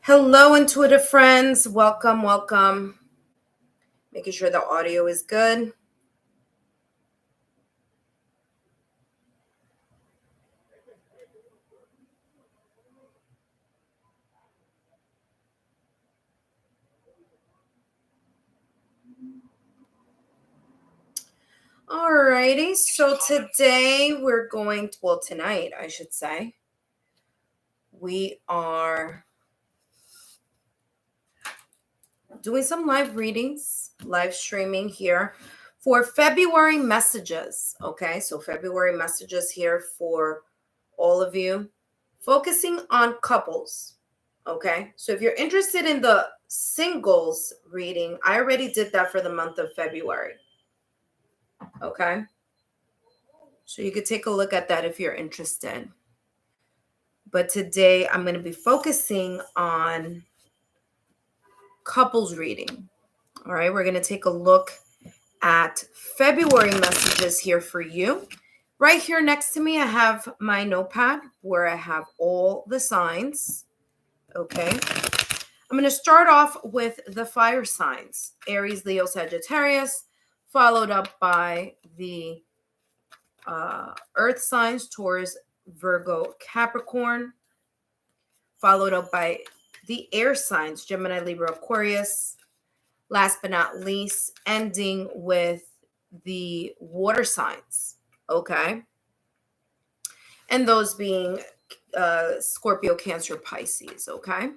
Hello, intuitive friends. Welcome, welcome. Making sure the audio is good. Alrighty, so today we're going to, well, tonight, I should say, we are doing some live readings, live streaming here for February messages. Okay, so February messages here for all of you, focusing on couples. Okay, so if you're interested in the singles reading, I already did that for the month of February. Okay, so you could take a look at that if you're interested. But today I'm going to be focusing on couples reading. All right, we're going to take a look at February messages here for you. Right here next to me, I have my notepad where I have all the signs. Okay, I'm going to start off with the fire signs: Aries, Leo, Sagittarius, followed up by the earth signs: Taurus, Virgo, Capricorn, followed up by the air signs: Gemini, Libra, Aquarius. Last but not least, ending with the water signs. Okay, and those being Scorpio, Cancer, Pisces. Okay,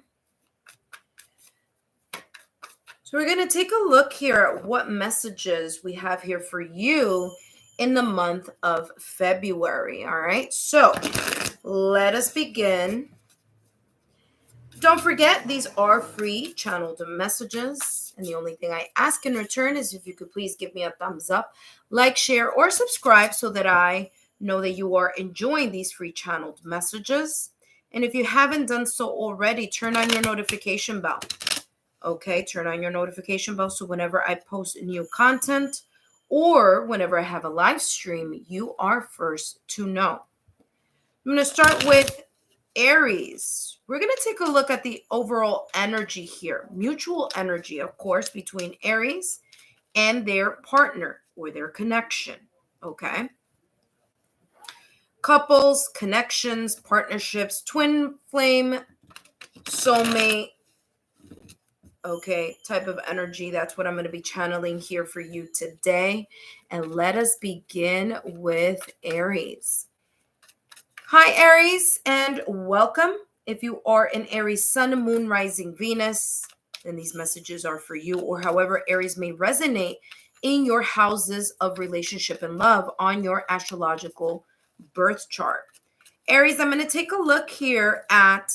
so we're going to take a look here at what messages we have here for you in the month of February. All right, so let us begin. Don't forget, these are free channeled messages, and the only thing I ask in return is if you could please give me a thumbs up, like, share, or subscribe so that I know that you are enjoying these free channeled messages. And if you haven't done so already, turn on your notification bell. Okay, turn on your notification bell so whenever I post new content or whenever I have a live stream, you are first to know. I'm going to start with Aries. We're going to take a look at the overall energy here. Mutual energy, of course, between Aries and their partner or their connection. Okay. Couples, connections, partnerships, twin flame, soulmate. Okay, type of energy. That's what I'm going to be channeling here for you today. And let us begin with Aries. Hi, Aries, and welcome. If you are an Aries sun, moon, rising, Venus, then these messages are for you, or however Aries may resonate in your houses of relationship and love on your astrological birth chart. Aries, I'm going to take a look here at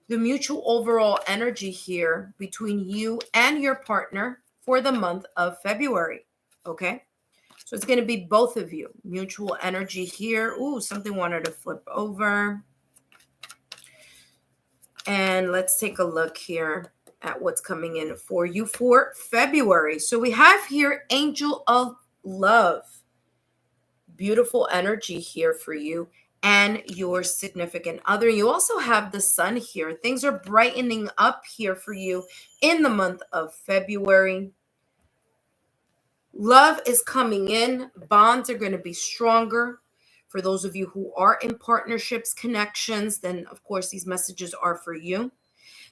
the mutual overall energy here between you and your partner for the month of February. Okay. So it's going to be both of you. Mutual energy here. Ooh, something wanted to flip over. And let's take a look here at what's coming in for you for February. So we have here Angel of Love. Beautiful energy here for you and your significant other. You also have the sun here. Things are brightening up here for you in the month of February. Love is coming in. Bonds are going to be stronger. For those of you who are in partnerships, connections, then of course these messages are for you.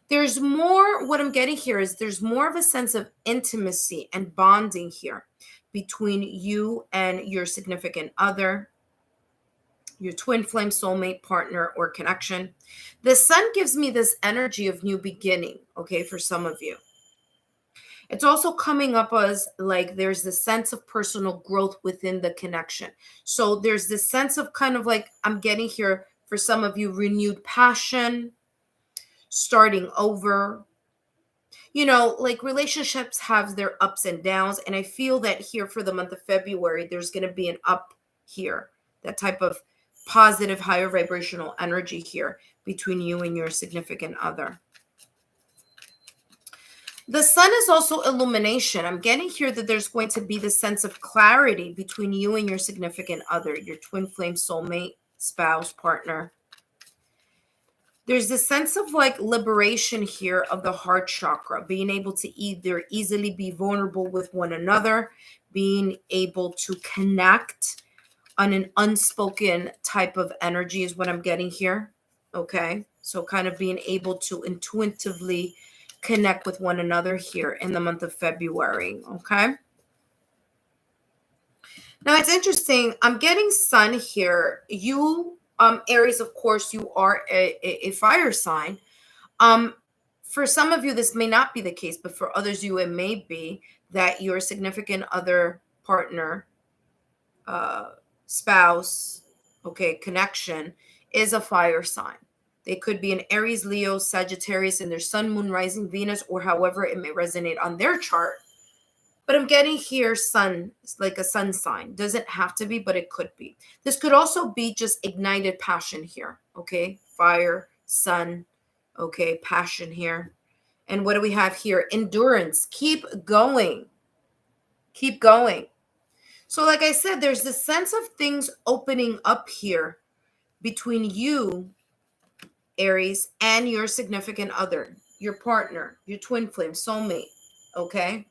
There's more, what I'm getting here is there's more of a sense of intimacy and bonding here between you and your significant other, your twin flame, soulmate, partner, or connection. The sun gives me this energy of new beginning, okay, for some of you. It's also coming up as like there's this sense of personal growth within the connection. So there's this sense of kind of like, I'm getting here for some of you, renewed passion, starting over. You know, like relationships have their ups and downs. And I feel that here for the month of February, there's going to be an up here, that type of positive, higher vibrational energy here between you and your significant other. The sun is also illumination. I'm getting here that there's going to be the sense of clarity between you and your significant other, your twin flame, soulmate, spouse, partner. There's this sense of like liberation here of the heart chakra, being able to either easily be vulnerable with one another, being able to connect on an unspoken type of energy is what I'm getting here. Okay. So kind of being able to intuitively connect with one another here in the month of February. Okay. Now it's interesting. I'm getting Sun here. You, Aries, of course, you are a fire sign. Um, for some of you, this may not be the case, but for others, you it may be that your significant other, partner, uh, spouse, okay, connection is a fire sign. They could be an Aries, Leo, Sagittarius in their Sun, Moon, Rising, Venus, or however it may resonate on their chart. But I'm getting here sun, like a sun sign. Doesn't have to be, but it could be. This could also be just ignited passion here. Okay. Fire, sun. Okay. Passion here. And what do we have here? Endurance. Keep going. Keep going. So like I said, there's this sense of things opening up here between you, Aries, and your significant other, your partner, your twin flame, soulmate. Okay.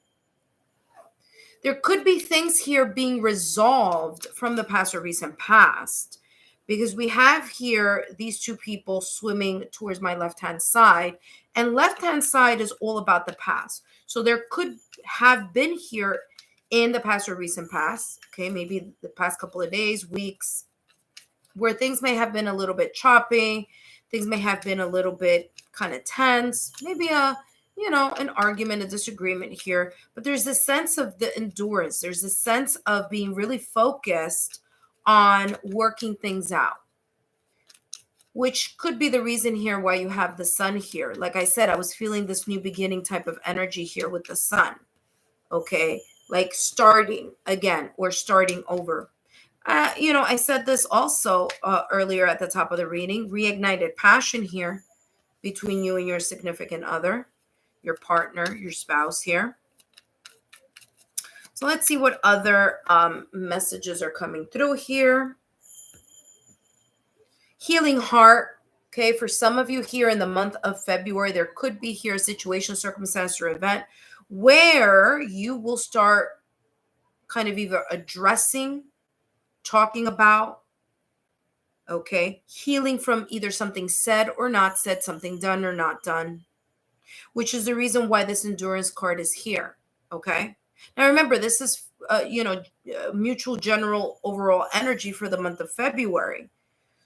There could be things here being resolved from the past or recent past, because we have here these two people swimming towards my left-hand side, and left-hand side is all about the past. So there could have been here in the past or recent past, okay, maybe the past couple of days, weeks, where things may have been a little bit choppy, things may have been a little bit kind of tense, maybe an argument, a disagreement here, but there's this sense of the endurance. There's this sense of being really focused on working things out, which could be the reason here why you have the sun here. Like I said, I was feeling this new beginning type of energy here with the sun. Okay. Like starting again or starting over. I said this also earlier at the top of the reading, reignited passion here between you and your significant other, your partner, your spouse here. So let's see what other messages are coming through here. Healing heart. Okay, for some of you here in the month of February, there could be here a situation, circumstance, or event where you will start kind of either addressing, talking about, okay, healing from either something said or not said, something done or not done, which is the reason why this endurance card is here. Okay. Now remember, this is, mutual general overall energy for the month of February.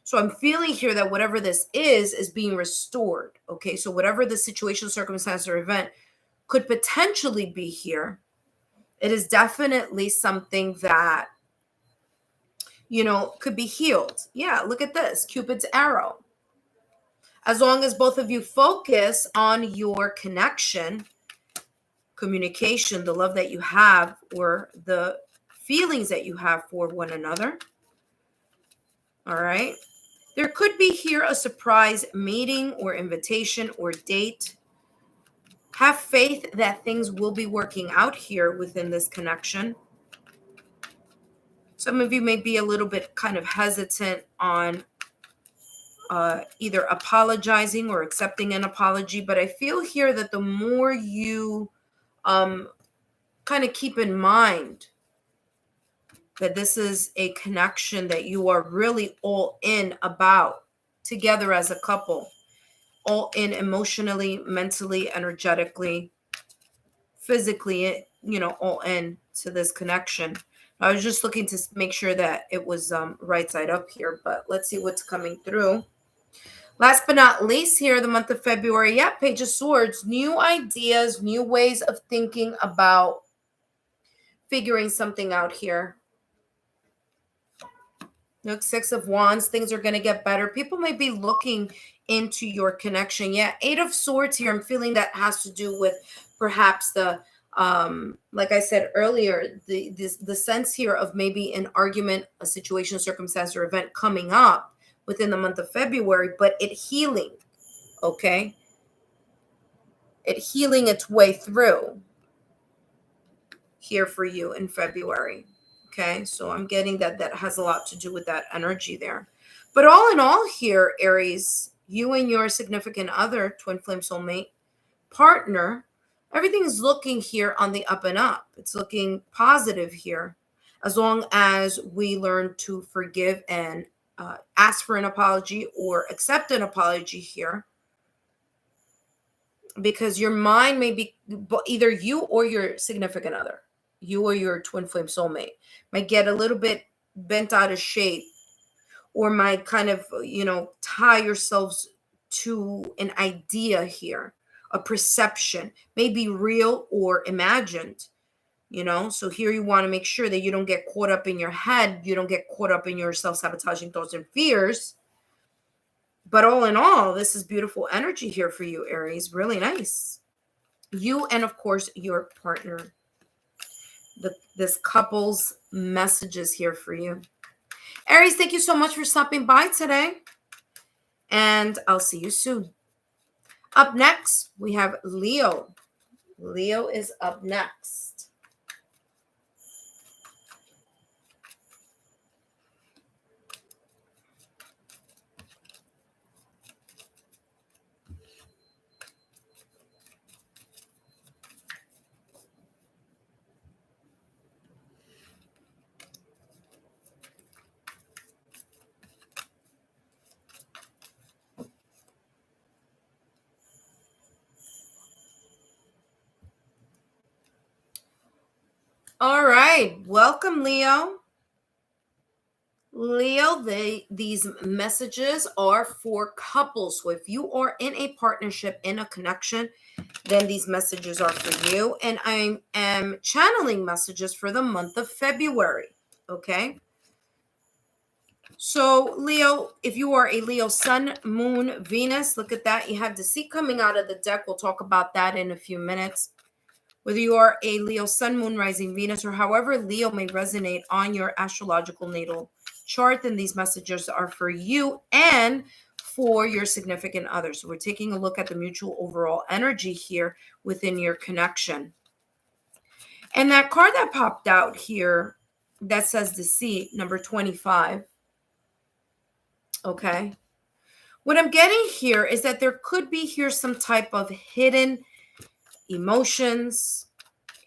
So I'm feeling here that whatever this is being restored. Okay. So whatever the situation, circumstance, or event could potentially be here, it is definitely something that, could be healed. Yeah. Look at this, Cupid's arrow. As long as both of you focus on your connection, communication, the love that you have, or the feelings that you have for one another. All right. There could be here a surprise meeting or invitation or date. Have faith that things will be working out here within this connection. Some of you may be a little bit kind of hesitant on either apologizing or accepting an apology, but I feel here that the more you kind of keep in mind that this is a connection that you are really all in about together as a couple, all in emotionally, mentally, energetically, physically, all in to this connection. I was just looking to make sure that it was right side up here, but let's see what's coming through. Last but not least here, the month of February, Page of Swords, new ideas, new ways of thinking about figuring something out here. Look, Six of Wands, things are going to get better. People may be looking into your connection. Eight of Swords here. I'm feeling that has to do with perhaps the, like I said earlier, the sense here of maybe an argument, a situation, circumstance, or event coming up within the month of February, but it healing, okay? It healing its way through here for you in February, okay? So I'm getting that has a lot to do with that energy there. But all in all here, Aries, you and your significant other, twin flame soulmate, partner, everything's looking here on the up and up. It's looking positive here, as long as we learn to forgive and ask for an apology or accept an apology here, because your mind may be, either you or your significant other, you or your twin flame soulmate, might get a little bit bent out of shape, or might kind of, tie yourselves to an idea here, a perception, maybe real or imagined. So here you want to make sure that you don't get caught up in your head, you don't get caught up in your self-sabotaging thoughts and fears. But all in all, this is beautiful energy here for you, Aries. Really nice. You and, of course, your partner. This couple's messages here for you. Aries, thank you so much for stopping by today. And I'll see you soon. Up next, we have Leo. Leo is up next. All right. Welcome, Leo. Leo, these messages are for couples. So if you are in a partnership, in a connection, then these messages are for you. And I am channeling messages for the month of February. Okay. So Leo, if you are a Leo sun, moon, Venus, look at that. You have the seat coming out of the deck. We'll talk about that in a few minutes. Whether you are a Leo sun, moon, rising, Venus, or however Leo may resonate on your astrological natal chart, then these messages are for you and for your significant other. So we're taking a look at the mutual overall energy here within your connection. And that card that popped out here that says Deceit, number 25. Okay. What I'm getting here is that there could be here some type of hidden emotions,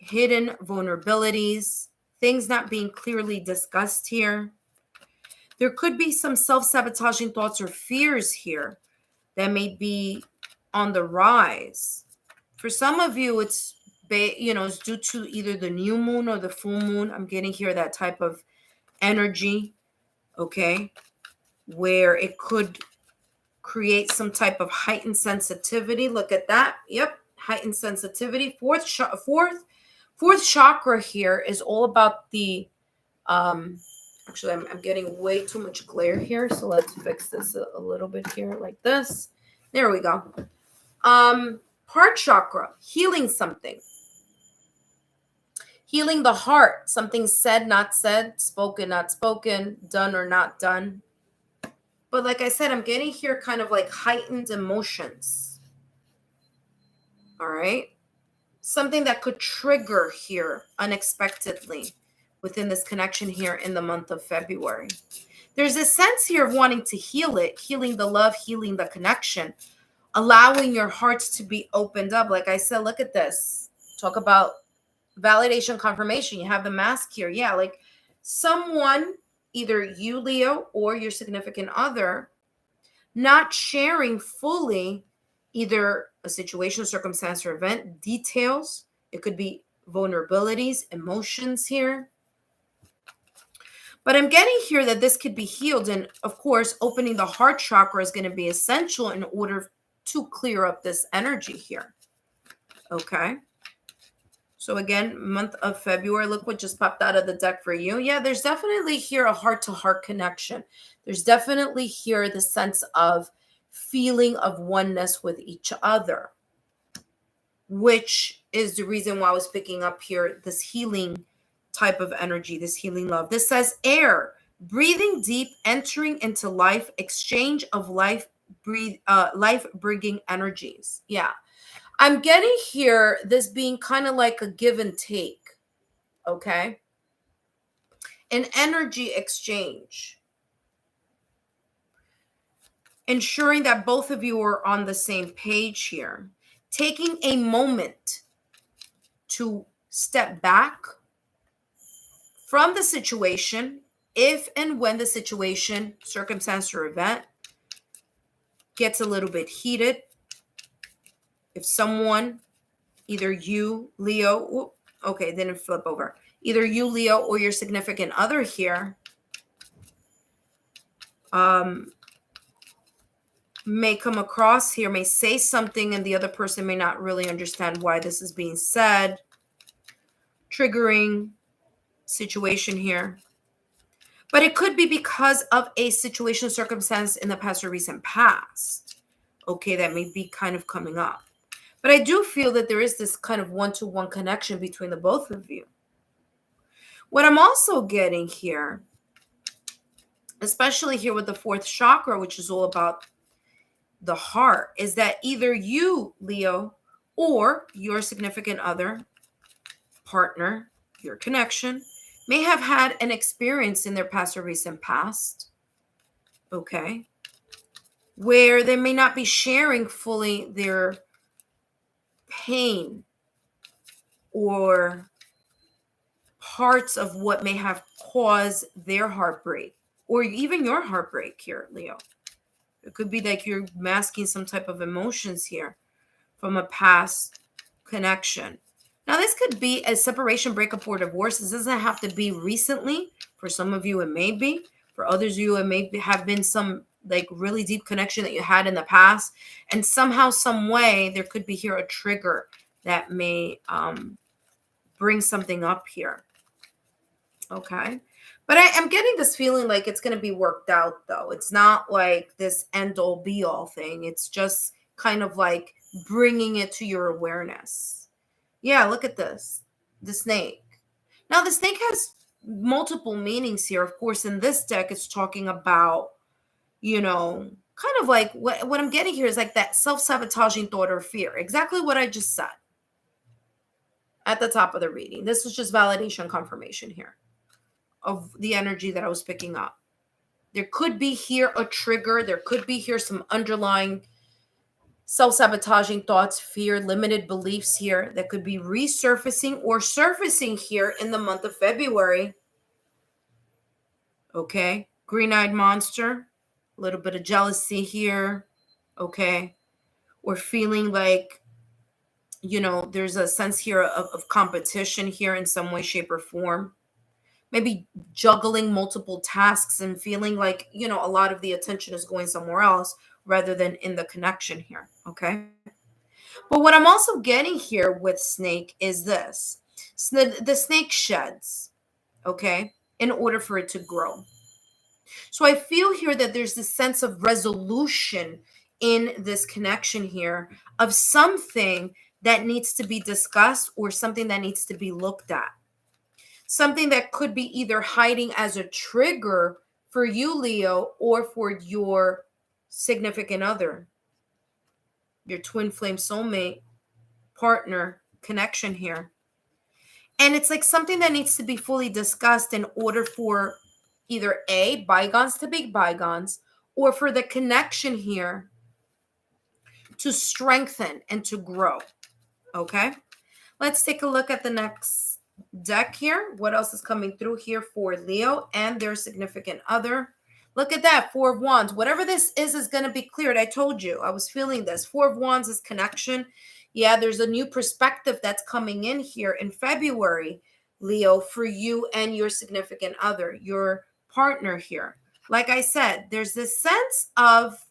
hidden vulnerabilities, things not being clearly discussed here. There could be some self-sabotaging thoughts or fears here that may be on the rise. For some of you, it's due to either the new moon or the full moon. I'm getting here that type of energy, okay, where it could create some type of heightened sensitivity. Look at that. Yep, heightened sensitivity. Fourth chakra here is all about the actually I'm getting way too much glare here, so let's fix this a little bit here, like this. There we go. Heart chakra, healing something, healing the heart, something said, not said, spoken, not spoken, done or not done. But like I said, I'm getting here kind of like heightened emotions. All right. Something that could trigger here unexpectedly within this connection here in the month of February. There's a sense here of wanting to heal it, healing the love, healing the connection, allowing your hearts to be opened up. Like I said, look at this. Talk about validation, confirmation. You have the mask here. Yeah, like someone, either you, Leo, or your significant other, not sharing fully either a situation, circumstance, or event, details. It could be vulnerabilities, emotions here. But I'm getting here that this could be healed. And of course, opening the heart chakra is going to be essential in order to clear up this energy here. Okay. So again, month of February, look what just popped out of the deck for you. Yeah, there's definitely here a heart-to-heart connection. There's definitely here the sense of feeling of oneness with each other, which is the reason why I was picking up here this healing type of energy, this healing love. This says air, breathing deep, entering into life, exchange of life-bringing energies. Yeah. I'm getting here this being kind of like a give and take, okay? An energy exchange. ensuring that both of you are on the same page here. Taking a moment to step back from the situation if and when the situation, circumstance, or event gets a little bit heated. If someone, either you, Leo, okay, then it flip over. Either you, Leo, or your significant other here may come across here, may say something, and the other person may not really understand why this is being said. Triggering situation here. But it could be because of a situation, circumstance in the past or recent past, okay, that may be kind of coming up. But I do feel that there is this kind of one-to-one connection between the both of you. What I'm also getting here, especially here with the fourth chakra, which is all about the heart, is that either you, Leo, or your significant other, partner, your connection, may have had an experience in their past or recent past, okay, where they may not be sharing fully their pain or parts of what may have caused their heartbreak, or even your heartbreak here, Leo. It could be like you're masking some type of emotions here from a past connection. Now, this could be a separation, breakup, or divorce. This doesn't have to be recently. For some of you, it may be. For others of you, it may have been some like really deep connection that you had in the past. And somehow, some way, there could be here a trigger that may bring something up here. Okay. But I am getting this feeling like it's going to be worked out, though. It's not like this end-all, be-all thing. It's just kind of like bringing it to your awareness. Yeah, look at this. The snake. Now, the snake has multiple meanings here. Of course, in this deck, it's talking about, you know, kind of like what I'm getting here is like that self-sabotaging thought or fear. Exactly what I just said at the top of the reading. This was just validation confirmation here of the energy that I was picking up. There could be here a trigger. There could be here some underlying self-sabotaging thoughts, fear, limited beliefs here that could be resurfacing or surfacing here in the month of February. Okay. Green-eyed monster. A little bit of jealousy here. Okay. Or feeling like, you know, there's a sense here of competition here in some way, shape, or form. Maybe juggling multiple tasks and feeling like, you know, a lot of the attention is going somewhere else rather than in the connection here, okay? But what I'm also getting here with snake is this. So the snake sheds, okay, in order for it to grow. So I feel here that there's this sense of resolution in this connection here of something that needs to be discussed or something that needs to be looked at. Something that could be either hiding as a trigger for you, Leo, or for your significant other, your twin flame soulmate partner connection here. And it's like something that needs to be fully discussed in order for either A, bygones to be bygones, or for the connection here to strengthen and to grow. Okay? Let's take a look at the next deck here. What else is coming through here for Leo and their significant other? Look at that, Four of Wands. Whatever this is going to be cleared. I told you, I was feeling this. Four of Wands is connection. Yeah, there's a new perspective that's coming in here in February, Leo, for you and your significant other, your partner here. Like I said, there's this sense of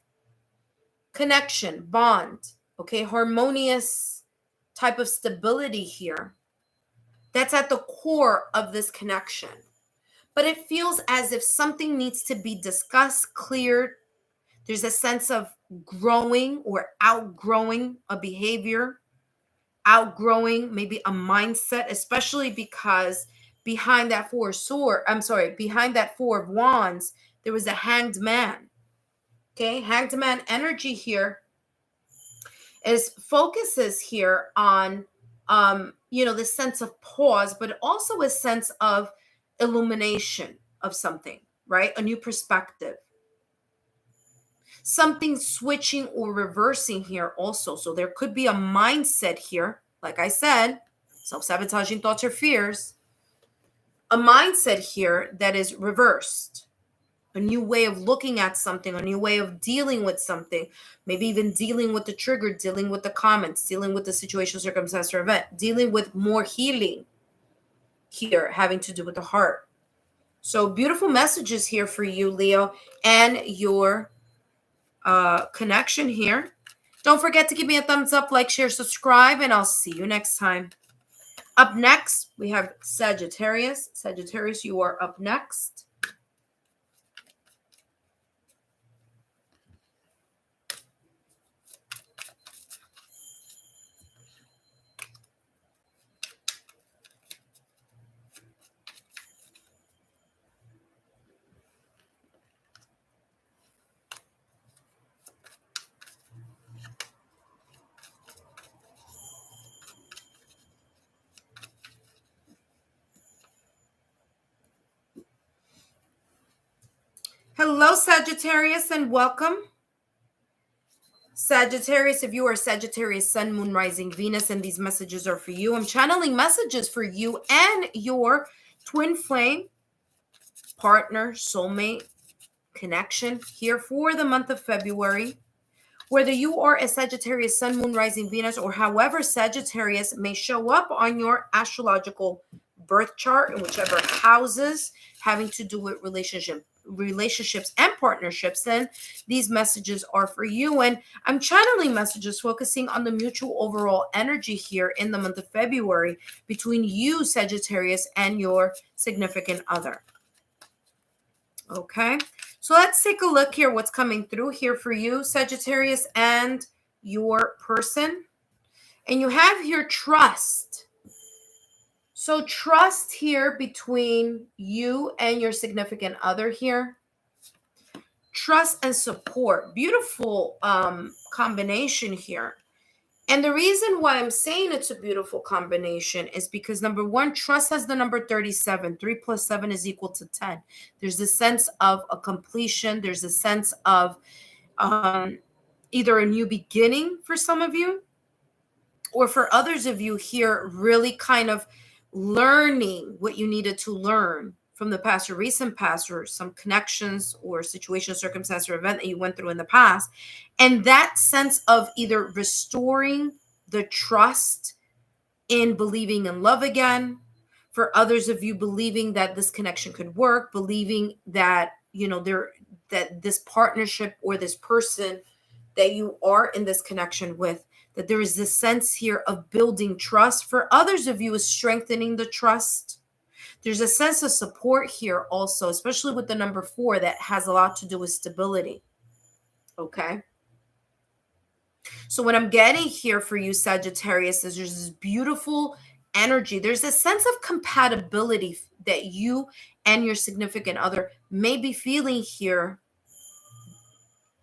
connection, bond, okay, harmonious type of stability here. That's at the core of this connection. But it feels as if something needs to be discussed, cleared. There's a sense of growing or outgrowing a behavior, outgrowing maybe a mindset, especially because behind that behind that Four of Wands, there was a Hanged Man. Okay, Hanged Man energy here focuses here on you know, the sense of pause, but also a sense of illumination of something, right? A new perspective. Something switching or reversing here also. So there could be a mindset here, like I said, self-sabotaging thoughts or fears, a mindset here that is reversed, a new way of looking at something, a new way of dealing with something, maybe even dealing with the trigger, dealing with the comments, dealing with the situation, circumstance, or event, dealing with more healing here, having to do with the heart. So beautiful messages here for you, Leo, and your connection here. Don't forget to give me a thumbs up, like, share, subscribe, and I'll see you next time. Up next, we have Sagittarius. Sagittarius, you are up next. Hello, Sagittarius, and welcome. Sagittarius, if you are Sagittarius, Sun, Moon, Rising, Venus, and these messages are for you. I'm channeling messages for you and your twin flame, partner, soulmate, connection here for the month of February. Whether you are a Sagittarius, Sun, Moon, Rising, Venus, or however Sagittarius may show up on your astrological birth chart in whichever houses having to do with relationships and partnerships, then these messages are for you. And I'm channeling messages focusing on the mutual overall energy here in the month of February between you, Sagittarius, and your significant other. Okay, so let's take a look here what's coming through here for you, Sagittarius, and your person. And you have here trust. So trust here between you and your significant other here. Trust and support. Beautiful combination here. And the reason why I'm saying it's a beautiful combination is because, number one, trust has the number 37. 3 plus 7 is equal to 10. There's a sense of a completion. There's a sense of either a new beginning for some of you, or for others of you here, really kind of learning what you needed to learn from the past or recent past, or some connections or situation, circumstance, or event that you went through in the past. And that sense of either restoring the trust in believing in love again, for others of you believing that this connection could work, believing that, you know, that this partnership or this person that you are in this connection with, that there is this sense here of building trust. For others of you is strengthening the trust. There's a sense of support here also, especially with the number 4 that has a lot to do with stability. Okay. So what I'm getting here for you, Sagittarius, is there's this beautiful energy. There's a sense of compatibility that you and your significant other may be feeling here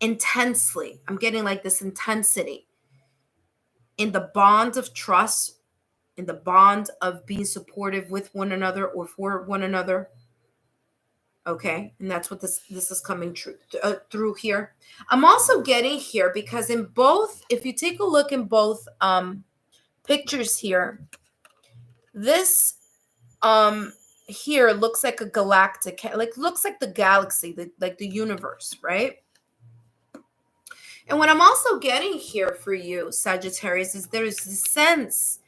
intensely. I'm getting like this intensity in the bond of trust, in the bond of being supportive with one another or for one another. Okay, and that's what this is coming through here. I'm also getting here because in both, if you take a look in both pictures here, this here looks like a galactic, like looks like the galaxy, like the universe, right? And what I'm also getting here for you, Sagittarius, is there's the sense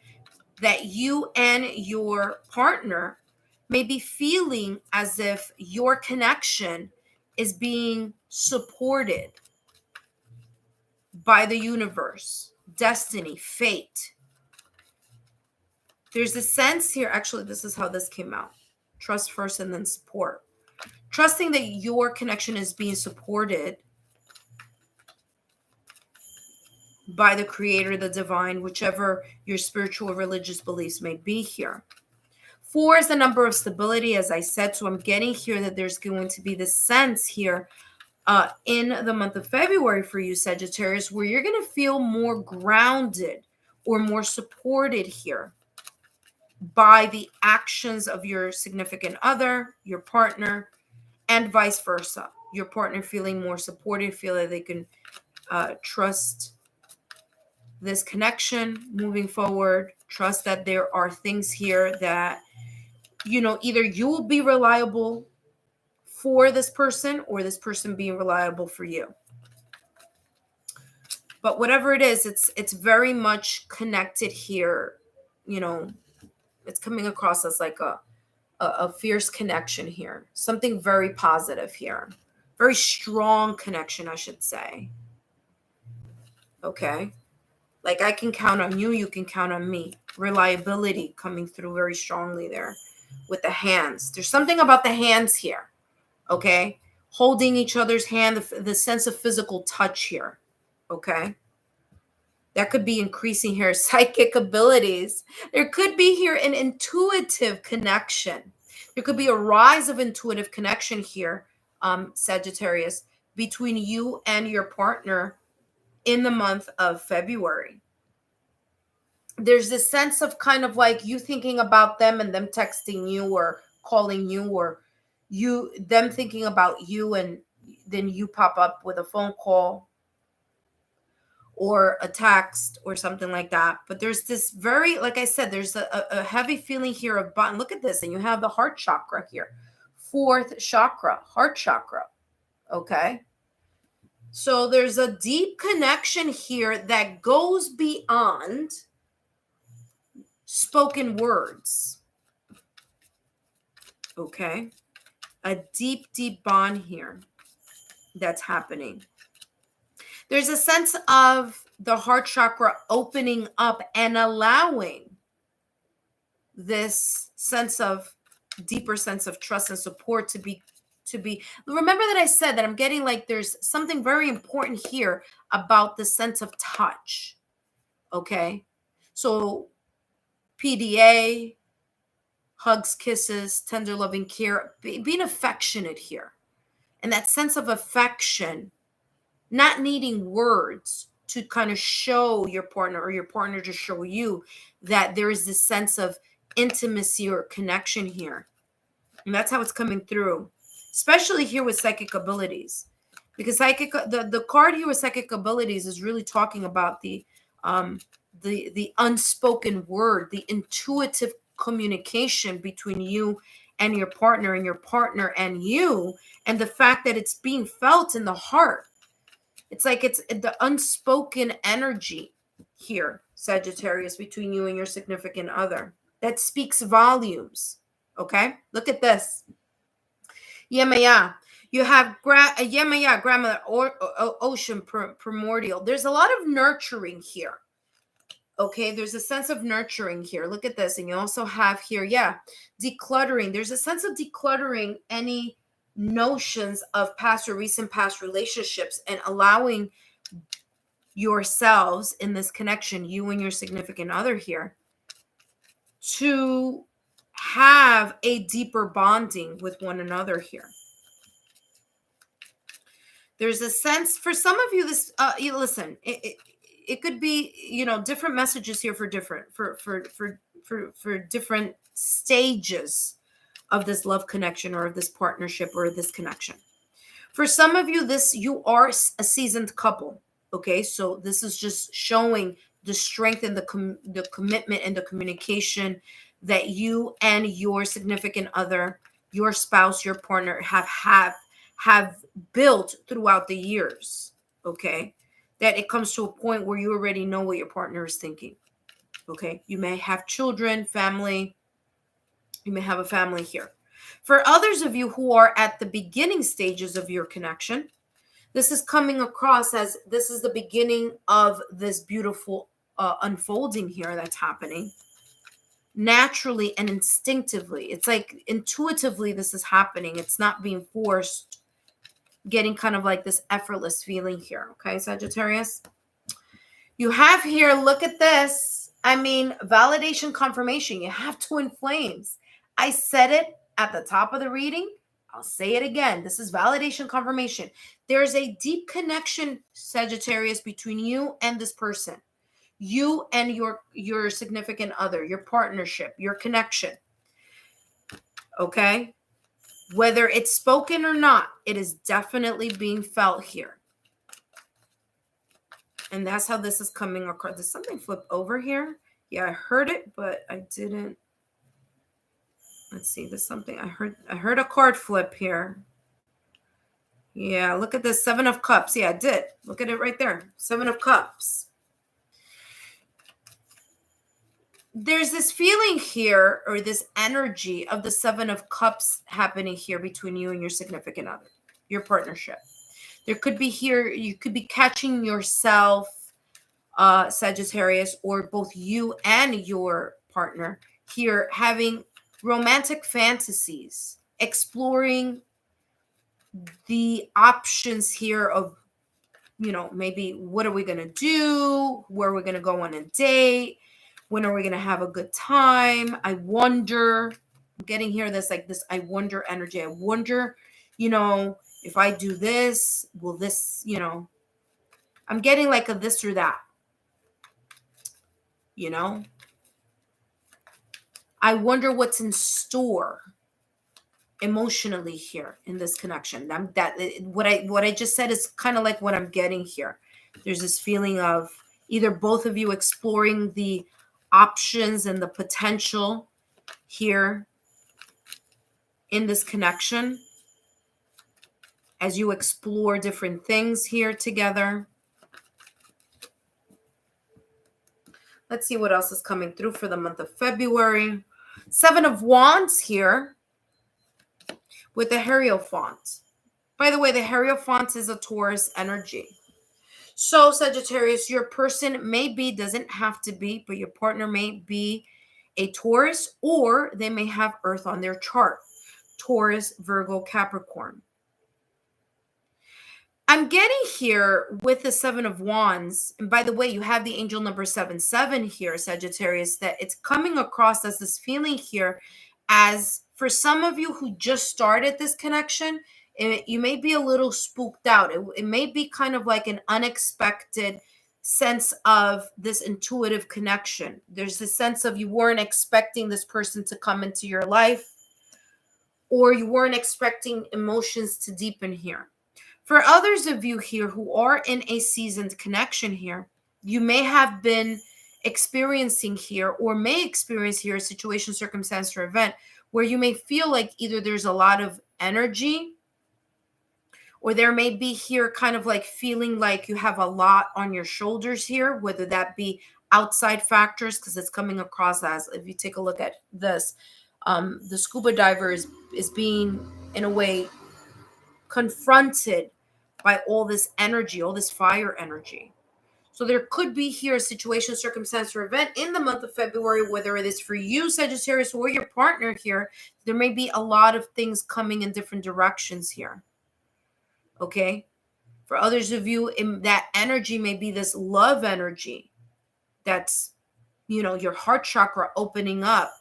that you and your partner may be feeling as if your connection is being supported by the universe, destiny, fate. There's a sense here, actually, this is how this came out. Trust first and then support. Trusting that your connection is being supported by the creator, the divine, whichever your spiritual or religious beliefs may be here. 4 is the number of stability, as I said. So I'm getting here that there's going to be this sense here in the month of February for you, Sagittarius, where you're going to feel more grounded or more supported here by the actions of your significant other, your partner, and vice versa. your partner feeling more supported, feel that they can trust this connection moving forward. Trust that there are things here that, you know, either you will be reliable for this person or this person being reliable for you. But whatever it is, it's very much connected here. You know, it's coming across as like a fierce connection here. Something very positive here. Very strong connection, I should say. Okay. Like I can count on you, you can count on me. Reliability coming through very strongly there with the hands. There's something about the hands here. Okay. Holding each other's hand, the sense of physical touch here. Okay. That could be increasing here psychic abilities. There could be here an intuitive connection. There could be a rise of intuitive connection here, Sagittarius, between you and your partner in the month of February. There's this sense of kind of like you thinking about them and them texting you or calling you, or them thinking about you, and then you pop up with a phone call or a text or something like that. But there's this very, like I said, there's a heavy feeling here of button. Look at this. And you have the heart chakra here. 4th chakra, heart chakra. Okay. So there's a deep connection here that goes beyond spoken words. Okay. A deep, deep bond here that's happening. There's a sense of the heart chakra opening up and allowing this sense of deeper sense of trust and support to be. Remember that I said that I'm getting like there's something very important here about the sense of touch. Okay. So PDA, hugs, kisses, tender loving care, being affectionate here. And that sense of affection, not needing words to kind of show your partner or your partner to show you that there is this sense of intimacy or connection here. And that's how it's coming through, especially here with psychic abilities. Because the card here with psychic abilities is really talking about the unspoken word, the intuitive communication between you and your partner and you, and the fact that it's being felt in the heart. It's like it's the unspoken energy here, Sagittarius, between you and your significant other. That speaks volumes. Okay? Look at this. Yemaya. You have Yemaya, grandmother, ocean, primordial. There's a lot of nurturing here. Okay? There's a sense of nurturing here. Look at this. And you also have here, decluttering. There's a sense of decluttering any notions of past or recent past relationships and allowing yourselves in this connection, you and your significant other here, to have a deeper bonding with one another here. There's a sense for some of you, this listen, it could be, different messages here for different for different stages of this love connection or of this partnership or this connection. For some of you, you are a seasoned couple. Okay, so this is just showing the strength and the commitment and the communication that you and your significant other, your spouse, your partner have built throughout the years. Okay, that it comes to a point where you already know what your partner is thinking. Okay, you may have children, family. You may have a family here. For others of you who are at the beginning stages of your connection, this is coming across as this is the beginning of this beautiful unfolding here that's happening naturally and instinctively. It's like intuitively this is happening. It's not being forced, getting kind of like this effortless feeling here. Okay, Sagittarius? You have here, look at this. I mean, validation, confirmation. You have twin flames. I said it at the top of the reading. I'll say it again. This is validation, confirmation. There's a deep connection, Sagittarius, between you and this person. You and your significant other, your partnership, your connection. Okay? Whether it's spoken or not, it is definitely being felt here. And that's how this is coming across. Did something flip over here? Yeah, I heard it, but I didn't. Let's see, there's something. I heard a card flip here. Yeah, look at this, 7 of Cups. Yeah, I did. Look at it right there. 7 of Cups. There's this feeling here, or this energy of the 7 of Cups happening here between you and your significant other, your partnership. There could be here, you could be catching yourself, Sagittarius, or both you and your partner here having romantic fantasies, exploring the options here of, you know, maybe what are we going to do? Where are we going to go on a date? When are we going to have a good time? I wonder. I'm getting here this like this I wonder energy. I wonder, you know, if I do this, will this, you know, I'm getting like a this or that, you know. I wonder what's in store emotionally here in this connection. What I just said is kind of like what I'm getting here. There's this feeling of either both of you exploring the options and the potential here in this connection as you explore different things here together. Let's see what else is coming through for the month of February. 7 of Wands here with the Hierophant. By the way, the Hierophant is a Taurus energy. So Sagittarius, your person may be, doesn't have to be, but your partner may be a Taurus, or they may have Earth on their chart. Taurus, Virgo, Capricorn. I'm getting here with the 7 of Wands. And by the way, you have the angel number 77 here, Sagittarius, that it's coming across as this feeling here as for some of you who just started this connection, you may be a little spooked out. It may be kind of like an unexpected sense of this intuitive connection. There's this sense of you weren't expecting this person to come into your life, or you weren't expecting emotions to deepen here. For others of you here who are in a seasoned connection here, you may have been experiencing here or may experience here a situation, circumstance, or event where you may feel like either there's a lot of energy, or there may be here kind of like feeling like you have a lot on your shoulders here, whether that be outside factors, because it's coming across as, if you take a look at this, the scuba diver is being, in a way, confronted by all this energy, all this fire energy. So there could be here a situation, circumstance, or event in the month of February, whether it is for you, Sagittarius, or your partner here. There may be a lot of things coming in different directions here. Okay? For others of you, that energy may be this love energy that's, you know, your heart chakra opening up,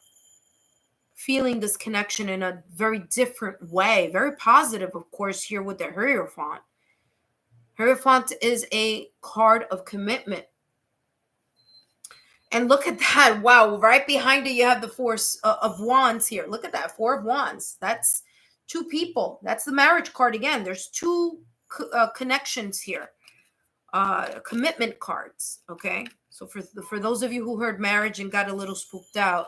feeling this connection in a very different way, very positive, of course, here with the Hierophant. Hierophant is a card of commitment. And look at that. Wow. Right behind it, you have the 4 of Wands here. Look at that. 4 of Wands. That's 2 people. That's the marriage card again. There's 2 connections here. Commitment cards. Okay. So for those of you who heard marriage and got a little spooked out,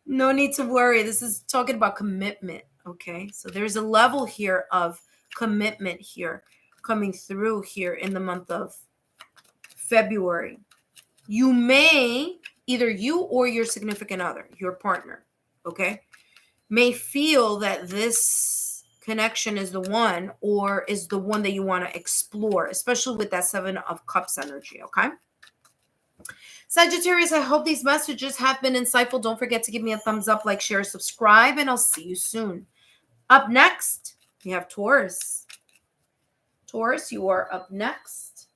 no need to worry. This is talking about commitment. Okay. So there's a level here of commitment here coming through here in the month of February. You may, either you or your significant other, your partner, okay, may feel that this connection is the one, or is the one that you want to explore, especially with that 7 of Cups energy, okay? Sagittarius, I hope these messages have been insightful. Don't forget to give me a thumbs up, like, share, subscribe, and I'll see you soon. Up next, we have Taurus. Taurus, you are up next.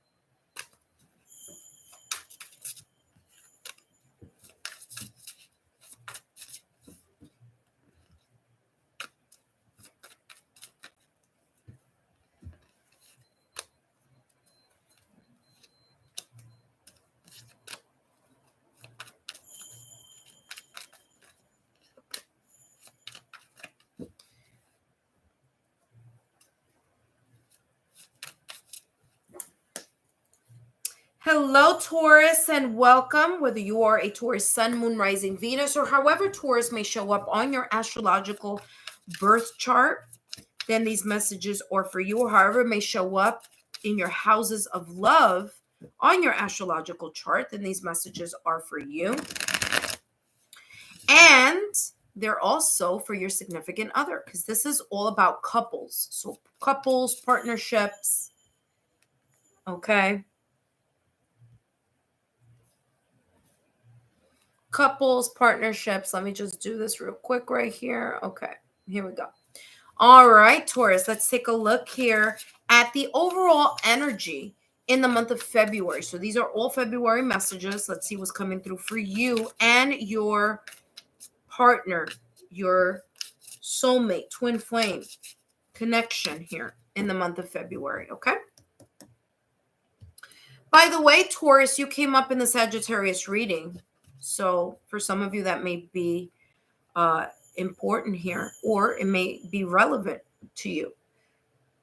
Hello, Taurus, and welcome. Whether you are a Taurus sun, moon, rising, Venus, or however Taurus may show up on your astrological birth chart, then these messages are for you, or however it may show up in your houses of love on your astrological chart, then these messages are for you. And they're also for your significant other, because this is all about couples. So couples, partnerships, okay? Couples, partnerships. Let me just do this real quick right here. Okay, here we go. All right, Taurus, let's take a look here at the overall energy in the month of February. So these are all February messages. Let's see what's coming through for you and your partner, your soulmate, twin flame connection here in the month of February, okay? By the way, Taurus, you came up in the Sagittarius reading. So for some of you, that may be important here, or it may be relevant to you.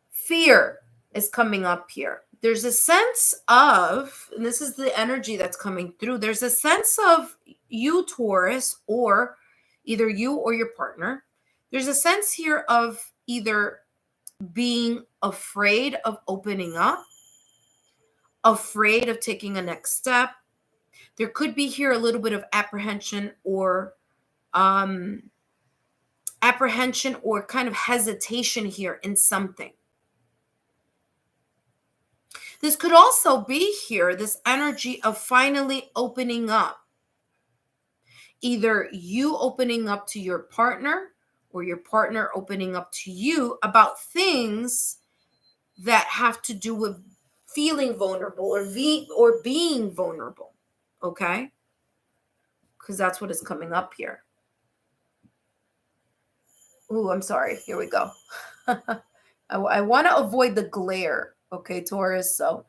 Fear is coming up here. There's a sense of, and this is the energy that's coming through, there's a sense of you, Taurus, or either you or your partner. There's a sense here of either being afraid of opening up, afraid of taking a next step. There could be here a little bit of apprehension or kind of hesitation here in something. This could also be here, this energy of finally opening up. Either you opening up to your partner or your partner opening up to you about things that have to do with feeling vulnerable or being vulnerable. Okay? Because that's what is coming up here. Ooh, I'm sorry. Here we go. I want to avoid the glare. Okay, Taurus. So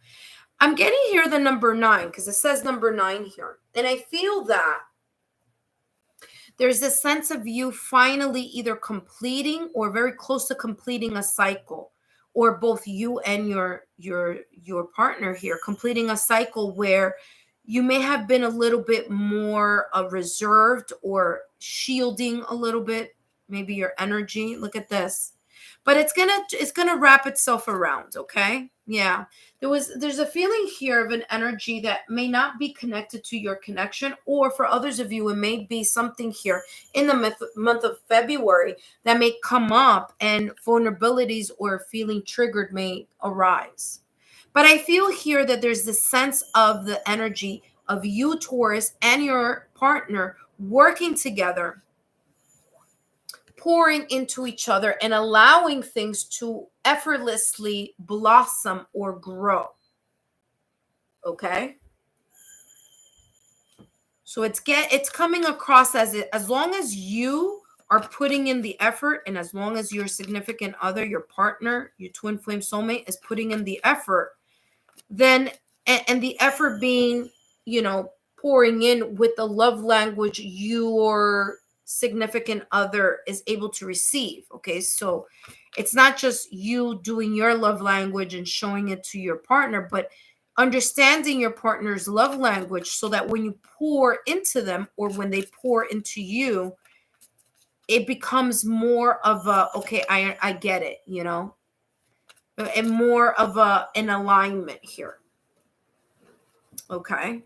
I'm getting here the number 9 because it says number 9 here. And I feel that there's this sense of you finally either completing or very close to completing a cycle, or both you and your partner here completing a cycle where you may have been a little bit more reserved or shielding a little bit, maybe your energy. Look at this. But it's gonna wrap itself around, okay? Yeah. There's a feeling here of an energy that may not be connected to your connection, or for others of you, it may be something here in the month of February that may come up and vulnerabilities or feeling triggered may arise. But I feel here that there's this sense of the energy of you, Taurus, and your partner working together, pouring into each other and allowing things to effortlessly blossom or grow. Okay? So it's coming across as long as you are putting in the effort, and as long as your significant other, your partner, your twin flame soulmate is putting in the effort, then and the effort being, pouring in with the love language your significant other is able to receive. Okay, so it's not just you doing your love language and showing it to your partner, but understanding your partner's love language so that when you pour into them or when they pour into you, it becomes more of a, okay, I get it, and more of an alignment here. Okay.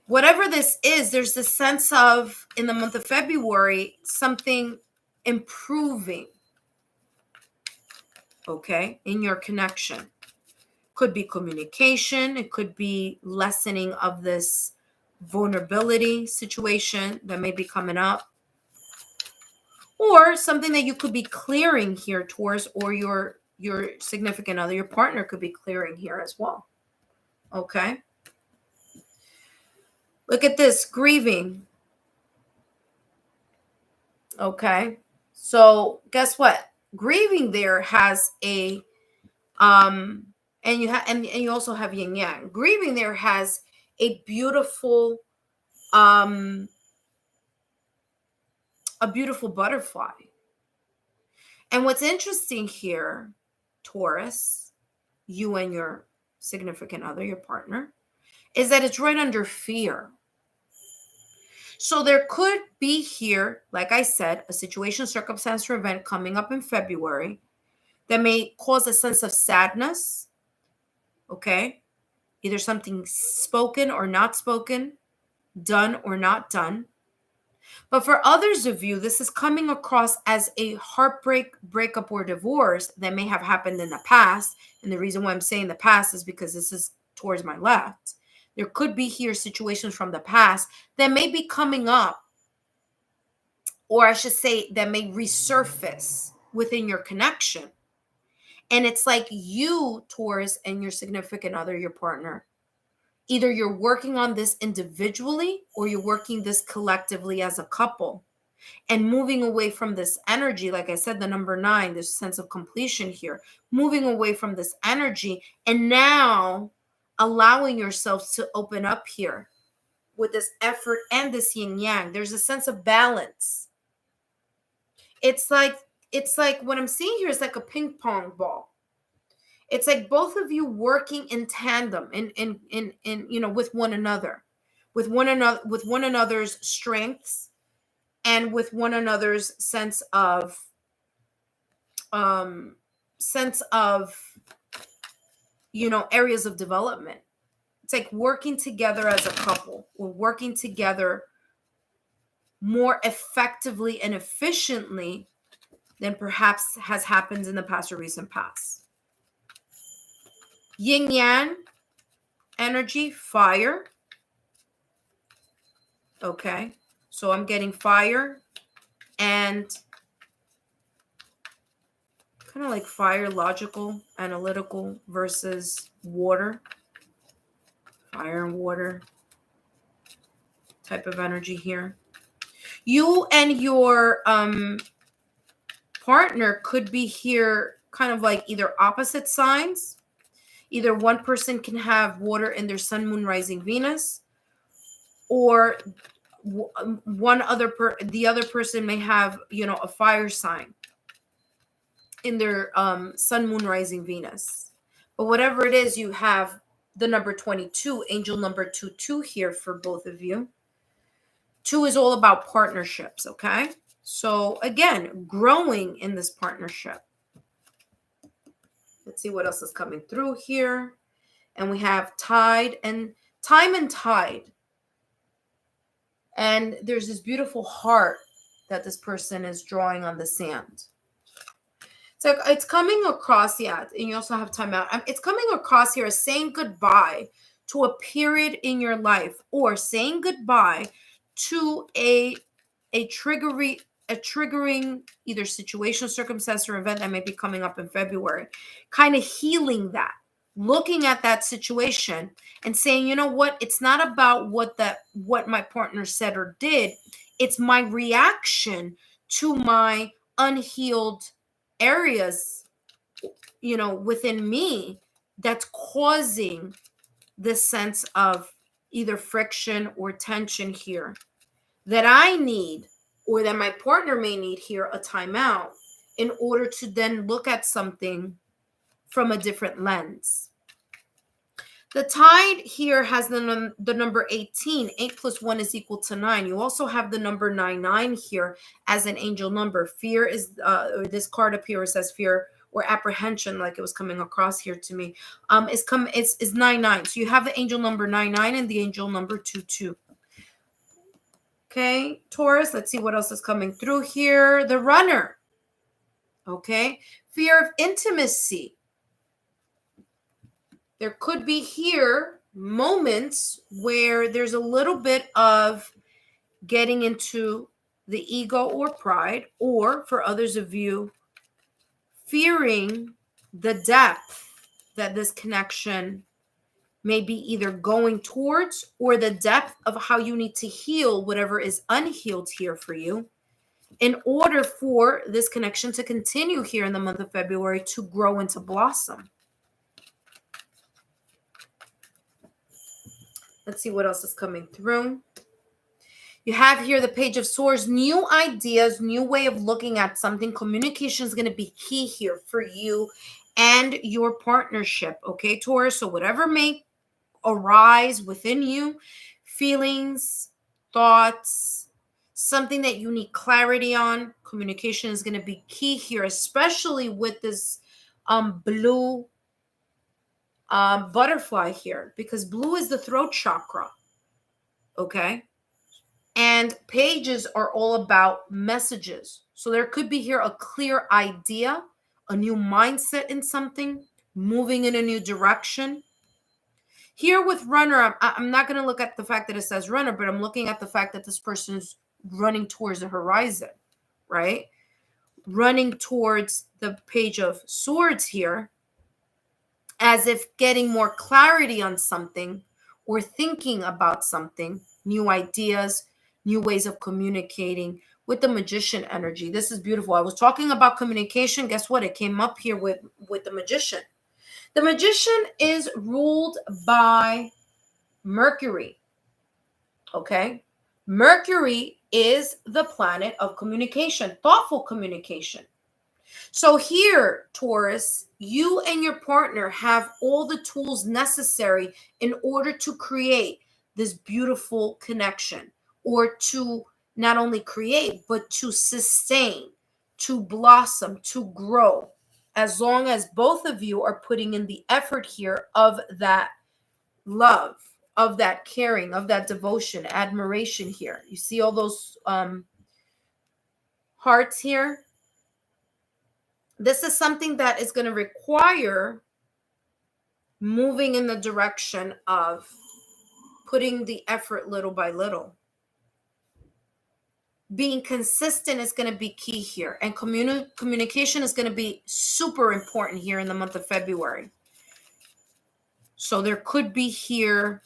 Whatever this is, there's this sense of, in the month of February, something improving, okay, in your connection. Could be communication. It could be lessening of this vulnerability situation that may be coming up. Or something that you could be clearing here towards, or your significant other, your partner could be clearing here as well. Okay. Look at this, grieving. Okay. So guess what? Grieving there has a and you also have yin yang. Grieving there has a beautiful butterfly. And what's interesting here, Taurus, you and your significant other, your partner, is that it's right under fear. So there could be here, like I said, a situation, circumstance, or event coming up in February that may cause a sense of sadness, okay? Either something spoken or not spoken, done or not done. But for others of you, this is coming across as a heartbreak, breakup, or divorce that may have happened in the past. And the reason why I'm saying the past is because this is towards my left. There could be here situations from the past that may be coming up, or I should say that may resurface within your connection. And it's like you, Taurus, and your significant other, your partner, either you're working on this individually or you're working this collectively as a couple and moving away from this energy. Like I said, the number 9, this sense of completion here, moving away from this energy and now allowing yourselves to open up here with this effort and this yin yang. There's a sense of balance. It's like what I'm seeing here is like a ping pong ball. It's like both of you working in tandem in with one another, with one another's strengths and with one another's sense of areas of development. It's like working together as a couple. We're working together more effectively and efficiently than perhaps has happened in the past or recent past. Yin yang energy, fire. Okay, so I'm getting fire and kind of like fire, logical, analytical versus water. Fire and water type of energy here. You and your partner could be here kind of like either opposite signs. Either one person can have water in their sun, moon, rising, Venus, or the other person may have, a fire sign in their sun, moon, rising, Venus. But whatever it is, you have the number 22, angel number 22 here for both of you. 2 is all about partnerships, okay? So again, growing in this partnership. Let's see what else is coming through here. And we have tide and time and tide. And there's this beautiful heart that this person is drawing on the sand. So it's coming across, and you also have time out. It's coming across here as saying goodbye to a period in your life, or saying goodbye to a triggering either situation, circumstance, or event that may be coming up in February. Kind of healing that, looking at that situation and saying, you know what, it's not about what my partner said or did. It's my reaction to my unhealed areas, within me that's causing this sense of either friction or tension here that I need, or that my partner may need here, a timeout in order to then look at something from a different lens. The tide here has the number 18. 8 plus 1 is equal to 9. You also have the number 99 here as an angel number. Fear is, or this card up here says fear or apprehension, like it was coming across here to me, is 99. So you have the angel number 99 and the angel number 22. Okay, Taurus, let's see what else is coming through here. The runner. Okay, fear of intimacy. There could be here moments where there's a little bit of getting into the ego or pride, or for others of you, fearing the depth that this connection may be either going towards, or the depth of how you need to heal whatever is unhealed here for you in order for this connection to continue here in the month of February to grow and to blossom. Let's see what else is coming through. You have here the Page of Swords, new ideas, new way of looking at something. Communication is going to be key here for you and your partnership. Okay, Taurus. So whatever may arise within you, feelings, thoughts, something that you need clarity on. Communication is going to be key here, especially with this blue butterfly here, because blue is the throat chakra. Okay. And pages are all about messages. So there could be here a clear idea, a new mindset in something, moving in a new direction. Here with runner, I'm not going to look at the fact that it says runner, but I'm looking at the fact that this person is running towards the horizon, right? Running towards the page of swords here, as if getting more clarity on something or thinking about something, new ideas, new ways of communicating with the magician energy. This is beautiful. I was talking about communication. Guess what? It came up here with the magician. The magician is ruled by Mercury. Okay. Mercury is the planet of communication, thoughtful communication. So here, Taurus, you and your partner have all the tools necessary in order to create this beautiful connection, or to not only create, but to sustain, to blossom, to grow, as long as both of you are putting in the effort here of that love, of that caring, of that devotion, admiration here. You see all those hearts here? This is something that is going to require moving in the direction of putting the effort little by little. Being consistent is going to be key here. And communication is going to be super important here in the month of February. So there could be here,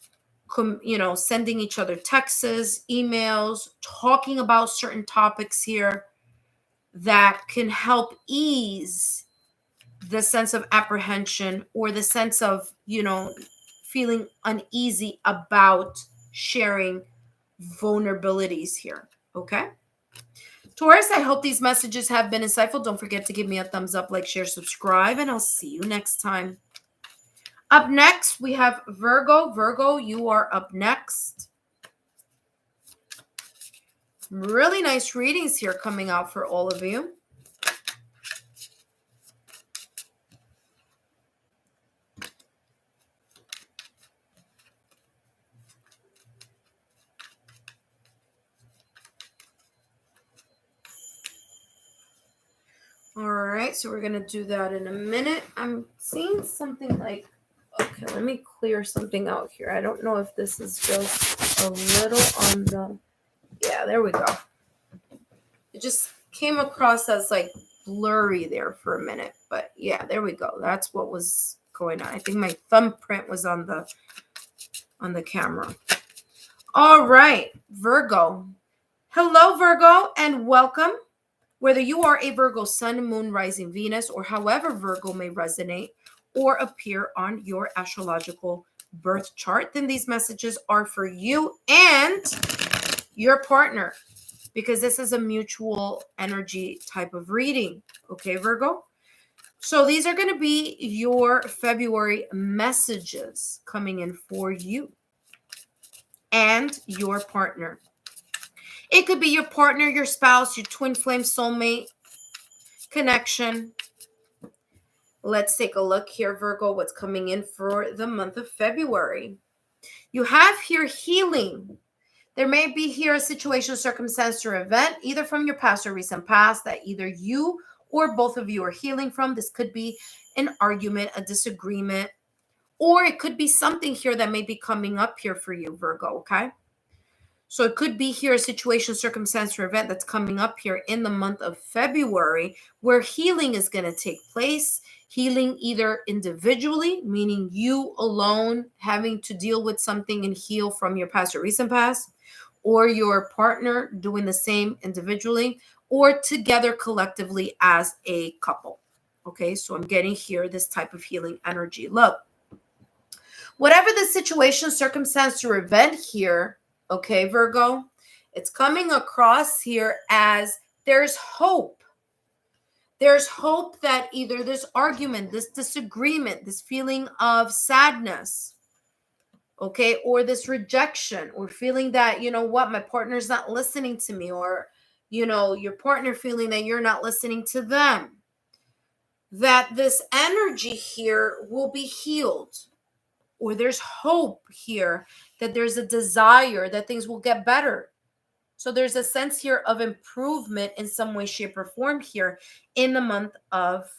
sending each other texts, emails, talking about certain topics here that can help ease the sense of apprehension, or the sense of, feeling uneasy about sharing vulnerabilities here. Okay. Taurus, I hope these messages have been insightful. Don't forget to give me a thumbs up, like, share, subscribe, and I'll see you next time. Up next, we have Virgo. Virgo, you are up next. Really nice readings here coming out for all of you. All right, so we're going to do that in a minute. I'm seeing something like, okay, let me clear something out here. I don't know if this is just a little on the, yeah, there we go. It just came across as like blurry there for a minute, but yeah, there we go. That's what was going on. I think my thumbprint was on the camera. All right, Virgo. Hello, Virgo, and welcome. Whether you are a Virgo sun, moon, rising, Venus, or however Virgo may resonate or appear on your astrological birth chart, then these messages are for you and your partner, because this is a mutual energy type of reading. Okay, Virgo? So these are going to be your February messages coming in for you and your partner. It could be your partner, your spouse, your twin flame soulmate connection. Let's take a look here, Virgo, what's coming in for the month of February. You have here healing. There may be here a situation, circumstance, or event, either from your past or recent past, that either you or both of you are healing from. This could be an argument, a disagreement, or it could be something here that may be coming up here for you, Virgo, okay? So it could be here a situation, circumstance, or event that's coming up here in the month of February where healing is going to take place. Healing either individually, meaning you alone having to deal with something and heal from your past or recent past, or your partner doing the same individually, or together collectively as a couple. Okay, so I'm getting here this type of healing energy. Look, whatever the situation, circumstance, or event here, okay, Virgo, it's coming across here as there's hope. There's hope that either this argument, this disagreement, this feeling of sadness, okay? Or this rejection, or feeling that, you know what, my partner's not listening to me, or, you know, your partner feeling that you're not listening to them, that this energy here will be healed, or there's hope here, that there's a desire that things will get better. So there's a sense here of improvement in some way, shape, or form here in the month of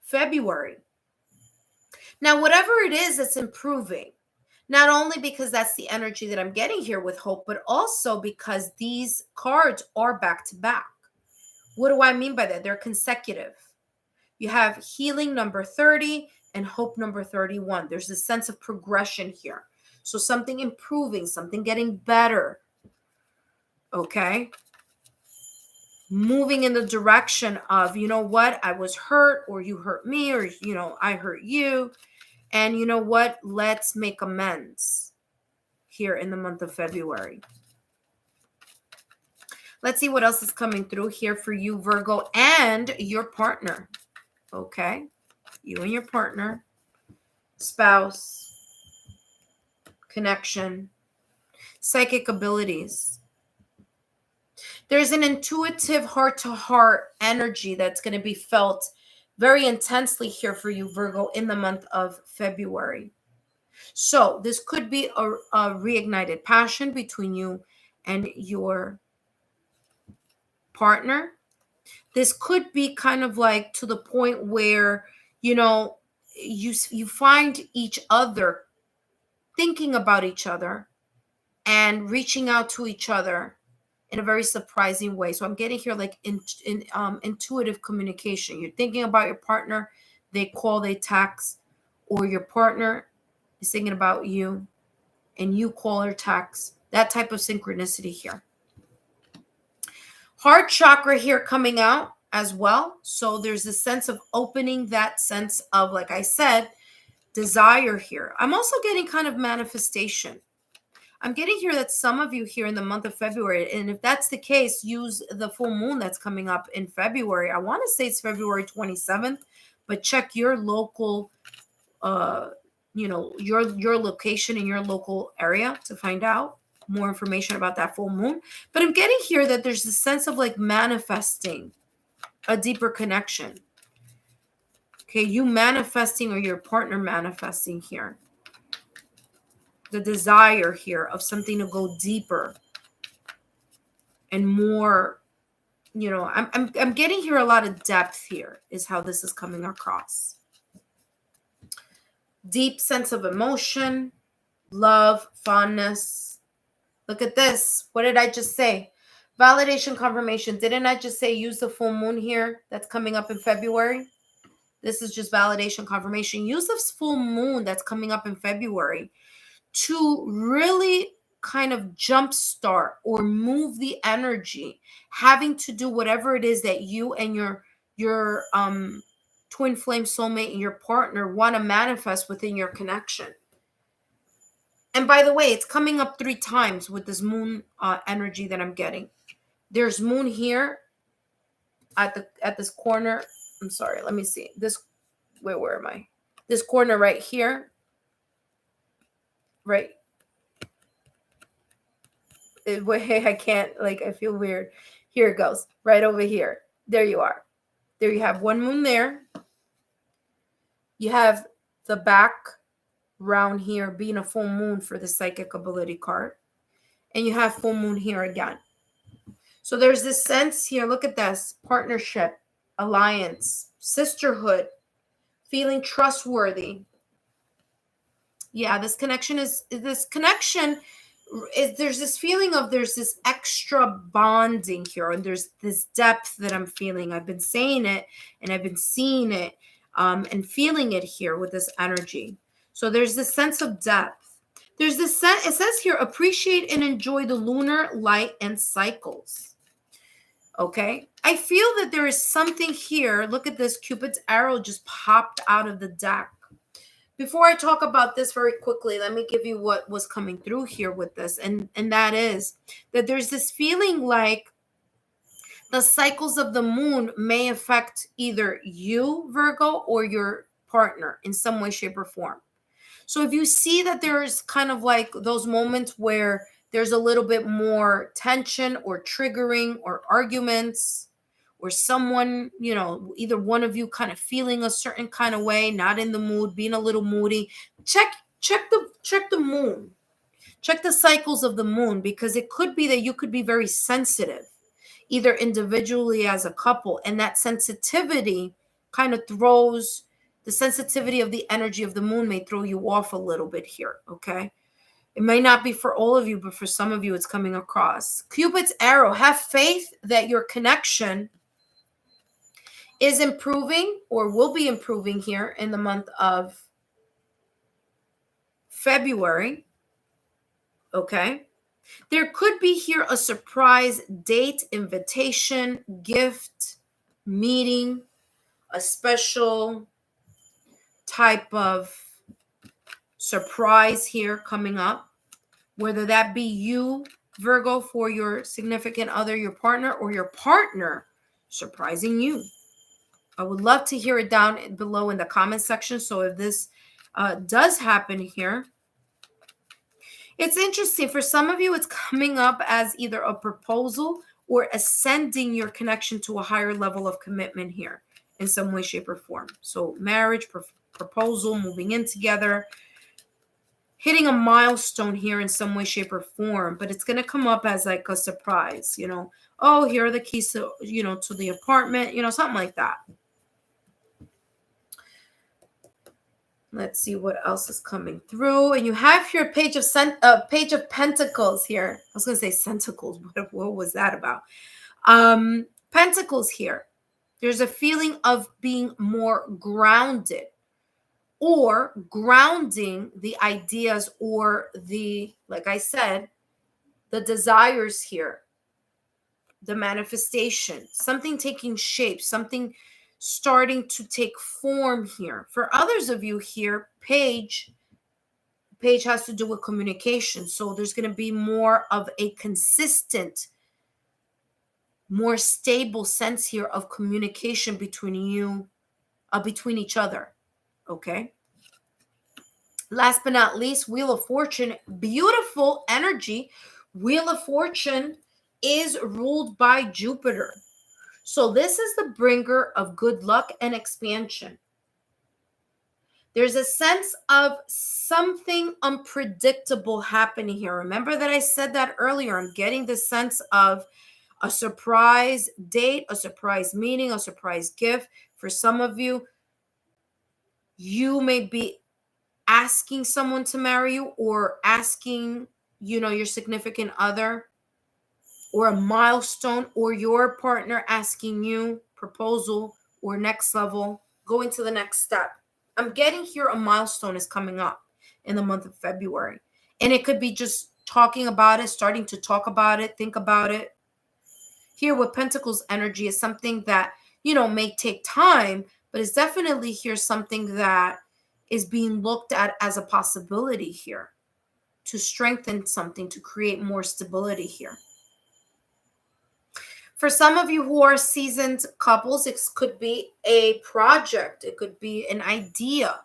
February. Now, whatever it is, it's improving. Not only because that's the energy that I'm getting here with hope, but also because these cards are back to back. What do I mean by that? They're consecutive. You have healing number 30 and hope number 31. There's a sense of progression here. So something improving, something getting better. Okay? Moving in the direction of, you know what, I was hurt, or you hurt me, or, you know, I hurt you. And you know what? Let's make amends here in the month of February. Let's see what else is coming through here for you, Virgo, and your partner. Okay? You and your partner, spouse, connection, psychic abilities. There's an intuitive heart-to-heart energy that's going to be felt very intensely here for you, Virgo, in the month of February. So this could be a reignited passion between you and your partner. This could be kind of like to the point where, you know, you find each other thinking about each other and reaching out to each other in a very surprising way. So I'm getting here like intuitive communication. You're thinking about your partner, they call, they text, or your partner is thinking about you and you call or text. That type of synchronicity here. Heart chakra here coming out as well. So there's a sense of opening, that sense of, like I said, desire here. I'm also getting kind of manifestation. I'm getting here that some of you here in the month of February, and if that's the case, use the full moon that's coming up in February. I want to say it's February 27th, but check your local, you know, your location in your local area to find out more information about that full moon. But I'm getting here that there's a sense of like manifesting a deeper connection. Okay, you manifesting or your partner manifesting here. The desire here of something to go deeper and more, you know, I'm getting here a lot of depth here is how this is coming across. Deep sense of emotion, love, fondness. Look at this. What did I just say? Validation, confirmation. Didn't I just say use the full moon here that's coming up in February? This is just validation, confirmation. Use this full moon that's coming up in February to really kind of jumpstart or move the energy, having to do whatever it is that you and your twin flame soulmate and your partner want to manifest within your connection. And by the way, it's coming up 3 times with this moon energy that I'm getting. There's moon here at this corner. I'm sorry, let me see. This, where am I? This corner right here. Right. I can't, like, I feel weird. Here it goes. Right over here. There you are. There you have one moon there. You have the back round here being a full moon for the psychic ability card. And you have full moon here again. So there's this sense here. Look at this. Partnership, alliance, sisterhood, feeling trustworthy. Yeah, this connection is there's this feeling of there's this extra bonding here, and there's this depth that I'm feeling. I've been saying it and I've been seeing it and feeling it here with this energy. So there's this sense of depth. There's this sense, it says here, appreciate and enjoy the lunar light and cycles. Okay, I feel that there is something here. Look at this. Cupid's arrow just popped out of the deck. Before I talk about this very quickly, let me give you what was coming through here with this. And that is that there's this feeling like the cycles of the moon may affect either you, Virgo, or your partner in some way, shape, or form. So if you see that there's kind of like those moments where there's a little bit more tension or triggering or arguments, or someone, you know, either one of you kind of feeling a certain kind of way, not in the mood, being a little moody, check the moon. Check the cycles of the moon, because it could be that you could be very sensitive, either individually as a couple, and that sensitivity kind of throws the sensitivity of the energy of the moon may throw you off a little bit here, okay? It may not be for all of you, but for some of you, it's coming across. Cupid's arrow. Have faith that your connection is improving or will be improving here in the month of February. Okay. There could be here a surprise date, invitation, gift, meeting, a special type of surprise here coming up, whether that be you, Virgo, for your significant other, your partner, or your partner surprising you. I would love to hear it down below in the comment section. So if this does happen here, it's interesting. For some of you, it's coming up as either a proposal or ascending your connection to a higher level of commitment here in some way, shape, or form. So marriage, proposal, moving in together, hitting a milestone here in some way, shape, or form. But it's going to come up as like a surprise, you know. Oh, here are the keys to, you know, to the apartment, you know, something like that. Let's see what else is coming through. And you have here page of pentacles here. I was going to say centacles. What was that about? Pentacles here. There's a feeling of being more grounded, or grounding the ideas or the, like I said, the desires here, the manifestation, something taking shape, something starting to take form here. For others of you here, page has to do with communication. So there's going to be more of a consistent, more stable sense here of communication between you, between each other. Okay. Last but not least, Wheel of Fortune, beautiful energy. Wheel of Fortune is ruled by Jupiter. So this is the bringer of good luck and expansion. There's a sense of something unpredictable happening here. Remember that I said that earlier. I'm getting the sense of a surprise date, a surprise meeting, a surprise gift. For some of you, you may be asking someone to marry you, or asking, you know, your significant other, or a milestone, or your partner asking you, proposal, or next level, going to the next step. I'm getting here a milestone is coming up in the month of February. And it could be just talking about it, starting to talk about it, think about it. Here with Pentacles energy is something that, you know, may take time, but it's definitely here something that is being looked at as a possibility here to strengthen something, to create more stability here. For some of you who are seasoned couples, it could be a project. It could be an idea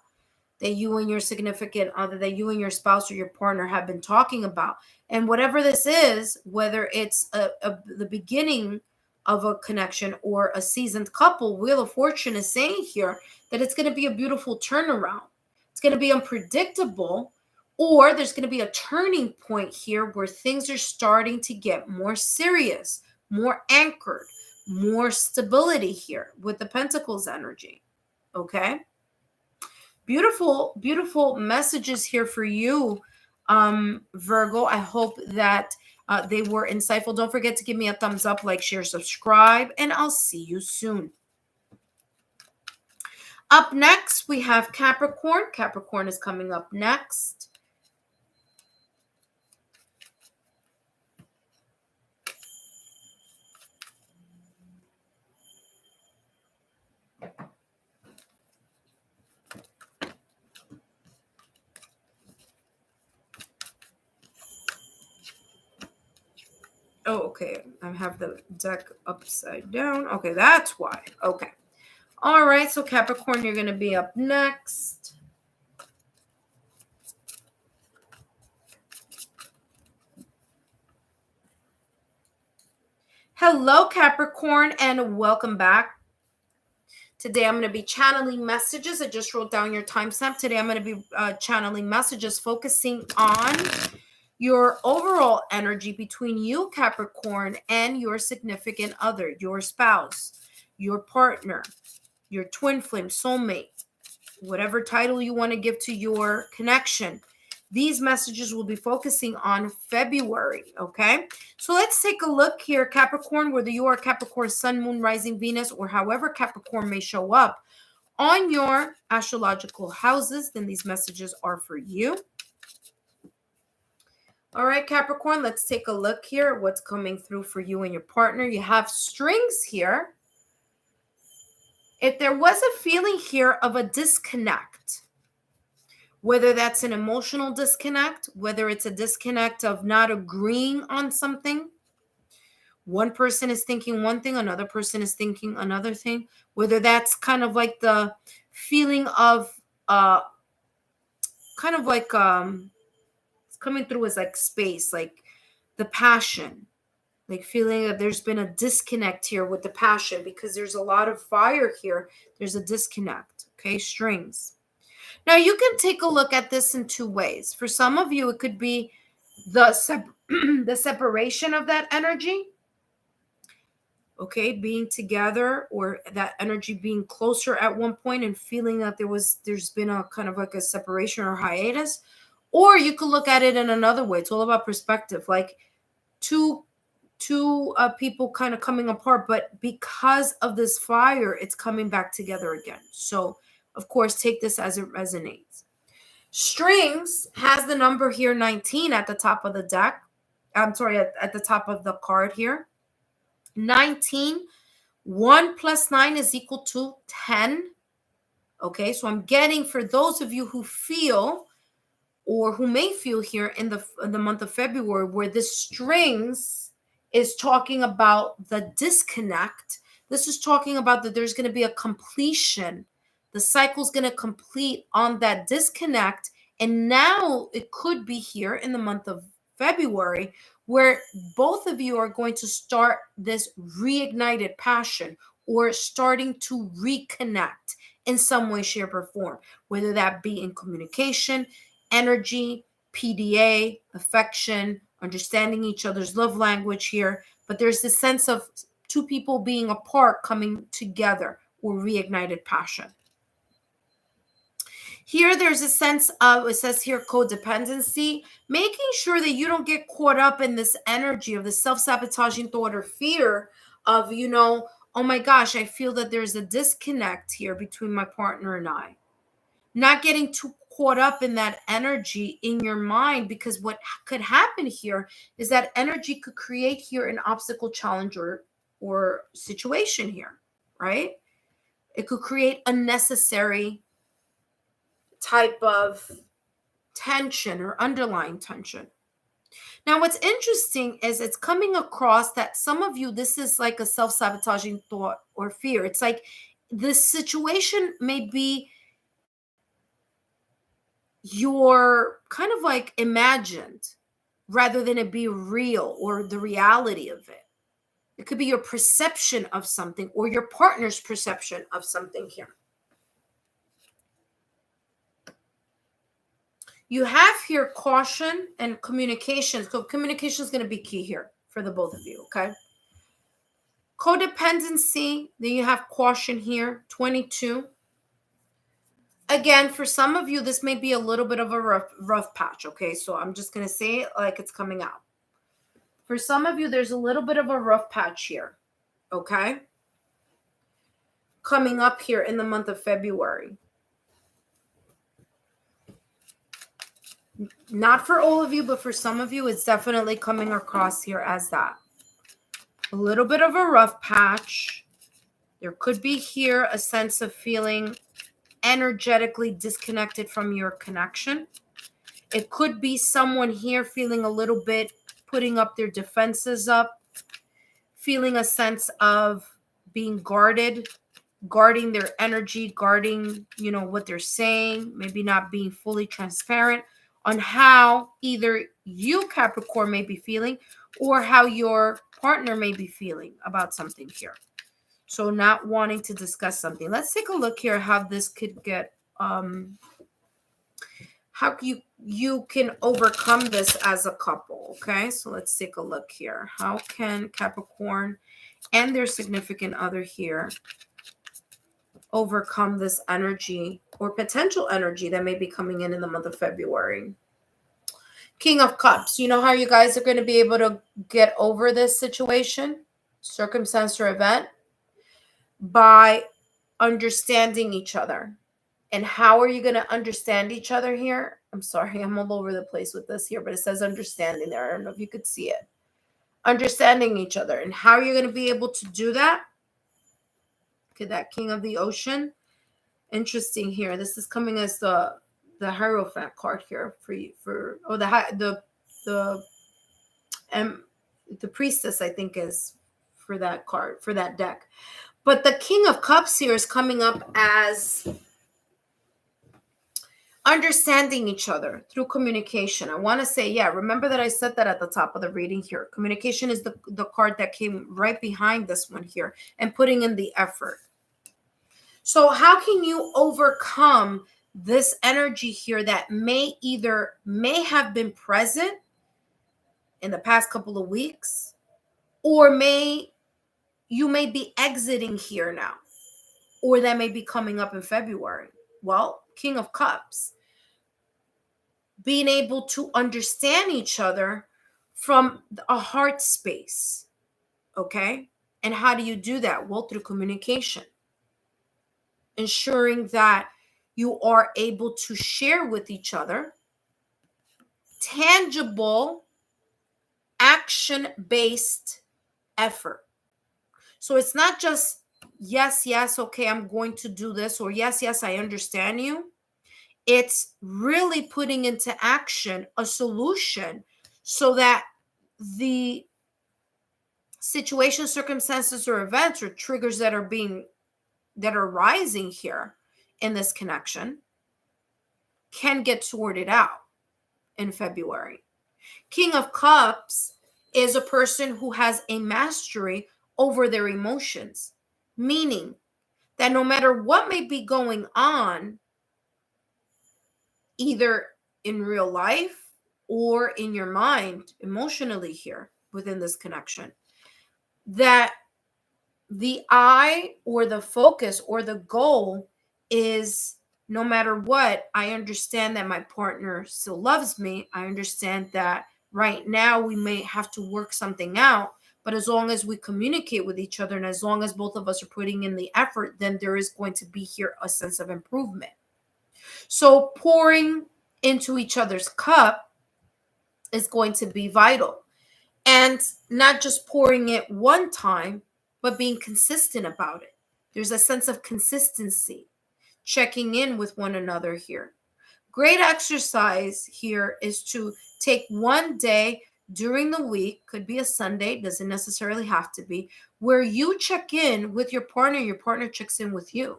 that you and your significant other, that you and your spouse or your partner have been talking about. And whatever this is, whether it's the beginning of a connection or a seasoned couple, Wheel of Fortune is saying here that it's going to be a beautiful turnaround. It's going to be unpredictable, or there's going to be a turning point here where things are starting to get more serious, more anchored, more stability here with the Pentacles energy. Okay. Beautiful, beautiful messages here for you, Virgo. I hope that they were insightful. Don't forget to give me a thumbs up, like, share, subscribe, and I'll see you soon. Up next, we have Capricorn. Capricorn is coming up next. Oh, okay. I have the deck upside down. Okay, that's why. Okay. All right. So Capricorn, you're going to be up next. Hello, Capricorn, and welcome back. Today, I'm going to be channeling messages. I just wrote down your timestamp. Today, I'm going to be channeling messages focusing on your overall energy between you, Capricorn, and your significant other, your spouse, your partner, your twin flame, soulmate, whatever title you want to give to your connection. These messages will be focusing on February, okay? So let's take a look here, Capricorn, whether you are Capricorn, Sun, Moon, Rising, Venus, or however Capricorn may show up on your astrological houses, then these messages are for you. All right, Capricorn, let's take a look here at what's coming through for you and your partner. You have strings here. If there was a feeling here of a disconnect, whether that's an emotional disconnect, whether it's a disconnect of not agreeing on something, one person is thinking one thing, another person is thinking another thing, whether that's kind of like the feeling of kind of like it's coming through as like space, like the passion, like feeling that there's been a disconnect here with the passion because there's a lot of fire here. There's a disconnect, okay? Strings. Now, you can take a look at this in two ways. For some of you, it could be the separation of that energy, okay, being together, or that energy being closer at one point and feeling that there's been a kind of like a separation or hiatus. Or you could look at it in another way. It's all about perspective, like two people kind of coming apart, but because of this fire, it's coming back together again. So, of course, take this as it resonates. Strings has the number here 19 at the top of the deck. I'm sorry, at the top of the card here. 19. 1 plus 9 is equal to 10. Okay, so I'm getting, for those of you who feel or who may feel here in the month of February, where the strings is talking about the disconnect. This is talking about that there's going to be a completion. The cycle's going to complete on that disconnect. And now it could be here in the month of February where both of you are going to start this reignited passion or starting to reconnect in some way, shape, or form, whether that be in communication, energy, PDA, affection, understanding each other's love language here. But there's this sense of two people being apart coming together, or reignited passion. Here, there's a sense of, it says here, codependency, making sure that you don't get caught up in this energy of the self-sabotaging thought or fear of, oh my gosh, I feel that there's a disconnect here between my partner and I. Not getting too caught up in that energy in your mind, because what could happen here is that energy could create here an obstacle, challenge, or situation here, right? It could create unnecessary type of tension or underlying tension. Now, what's interesting is it's coming across that some of you, this is like a self-sabotaging thought or fear. It's like this situation may be your kind of like imagined rather than it be real or the reality of it. It could be your perception of something or your partner's perception of something here. You have here caution and communication. So communication is going to be key here for the both of you, okay? Codependency, then you have caution here, 22. Again, for some of you, this may be a little bit of a rough patch, okay? So I'm just going to say it like it's coming out. For some of you, there's a little bit of a rough patch here, okay? Coming up here in the month of February. Not for all of you, but for some of you, it's definitely coming across here as that. A little bit of a rough patch. There could be here a sense of feeling energetically disconnected from your connection. It could be someone here feeling a little bit, putting up their defenses up, feeling a sense of being guarded, guarding their energy, guarding, what they're saying, maybe not being fully transparent on how either you, Capricorn, may be feeling, or how your partner may be feeling about something here. So not wanting to discuss something. Let's take a look here how this could get, how you can overcome this as a couple. Okay, so let's take a look here. How can Capricorn and their significant other here overcome this energy or potential energy that may be coming in the month of February? King of Cups. You know how you guys are going to be able to get over this situation, circumstance, or event? By understanding each other. And how are you going to understand each other here? I'm sorry, I'm all over the place with this here, but it says understanding there. I don't know if you could see it. Understanding each other. And how are you going to be able to do that? Okay, that King of the Ocean. Interesting here. This is coming as the Hierophant card here for you, for the Priestess, I think, is for that card, for that deck. But the King of Cups here is coming up as understanding each other through communication. I want to say, yeah, remember that I said that at the top of the reading here. Communication is the card that came right behind this one here, and putting in the effort. So how can you overcome this energy here that may have been present in the past couple of weeks, or you may be exiting here now, or that may be coming up in February? Well, King of Cups, being able to understand each other from a heart space, okay? And how do you do that? Well, through communication. Ensuring that you are able to share with each other tangible, action-based effort. So it's not just, yes, okay, I'm going to do this, or yes, I understand you. It's really putting into action a solution so that the situation, circumstances, or events or triggers that are rising here in this connection can get sorted out in February. King of Cups is a person who has a mastery over their emotions, meaning that no matter what may be going on, either in real life or in your mind, emotionally here within this connection, that the eye or the focus or the goal is, no matter what, I understand that my partner still loves me. I understand that right now we may have to work something out, but as long as we communicate with each other and as long as both of us are putting in the effort, then there is going to be here a sense of improvement. So pouring into each other's cup is going to be vital. And not just pouring it one time, but being consistent about it. There's a sense of consistency, checking in with one another here. Great exercise here is to take one day during the week, could be a Sunday, doesn't necessarily have to be, where you check in with your partner checks in with you.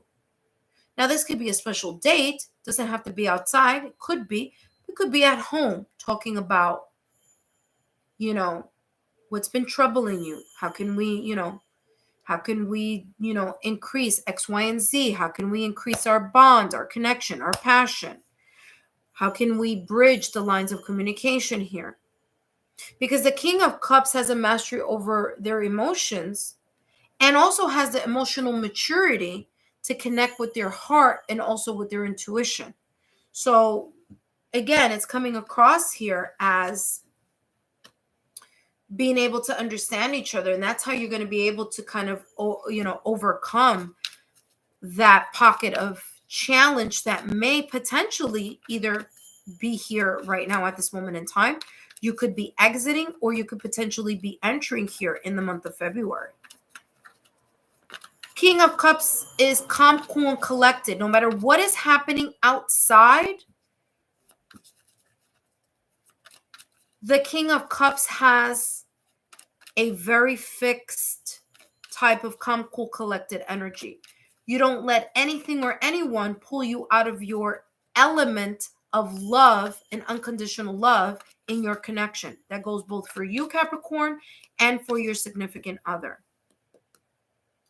Now, this could be a special date, doesn't have to be outside, it could be at home, talking about, what's been troubling you. How can we increase X, Y, and Z? How can we increase our bond, our connection, our passion? How can we bridge the lines of communication here? Because the King of Cups has a mastery over their emotions and also has the emotional maturity to connect with their heart and also with their intuition. So again, it's coming across here as being able to understand each other. And that's how you're going to be able to kind of, overcome that pocket of challenge that may potentially either be here right now at this moment in time. You could be exiting, or you could potentially be entering here in the month of February. King of Cups is calm, cool, and collected. No matter what is happening outside, the King of Cups has a very fixed type of calm, cool, collected energy. You don't let anything or anyone pull you out of your element of love and unconditional love in your connection. That goes both for you, Capricorn, and for your significant other.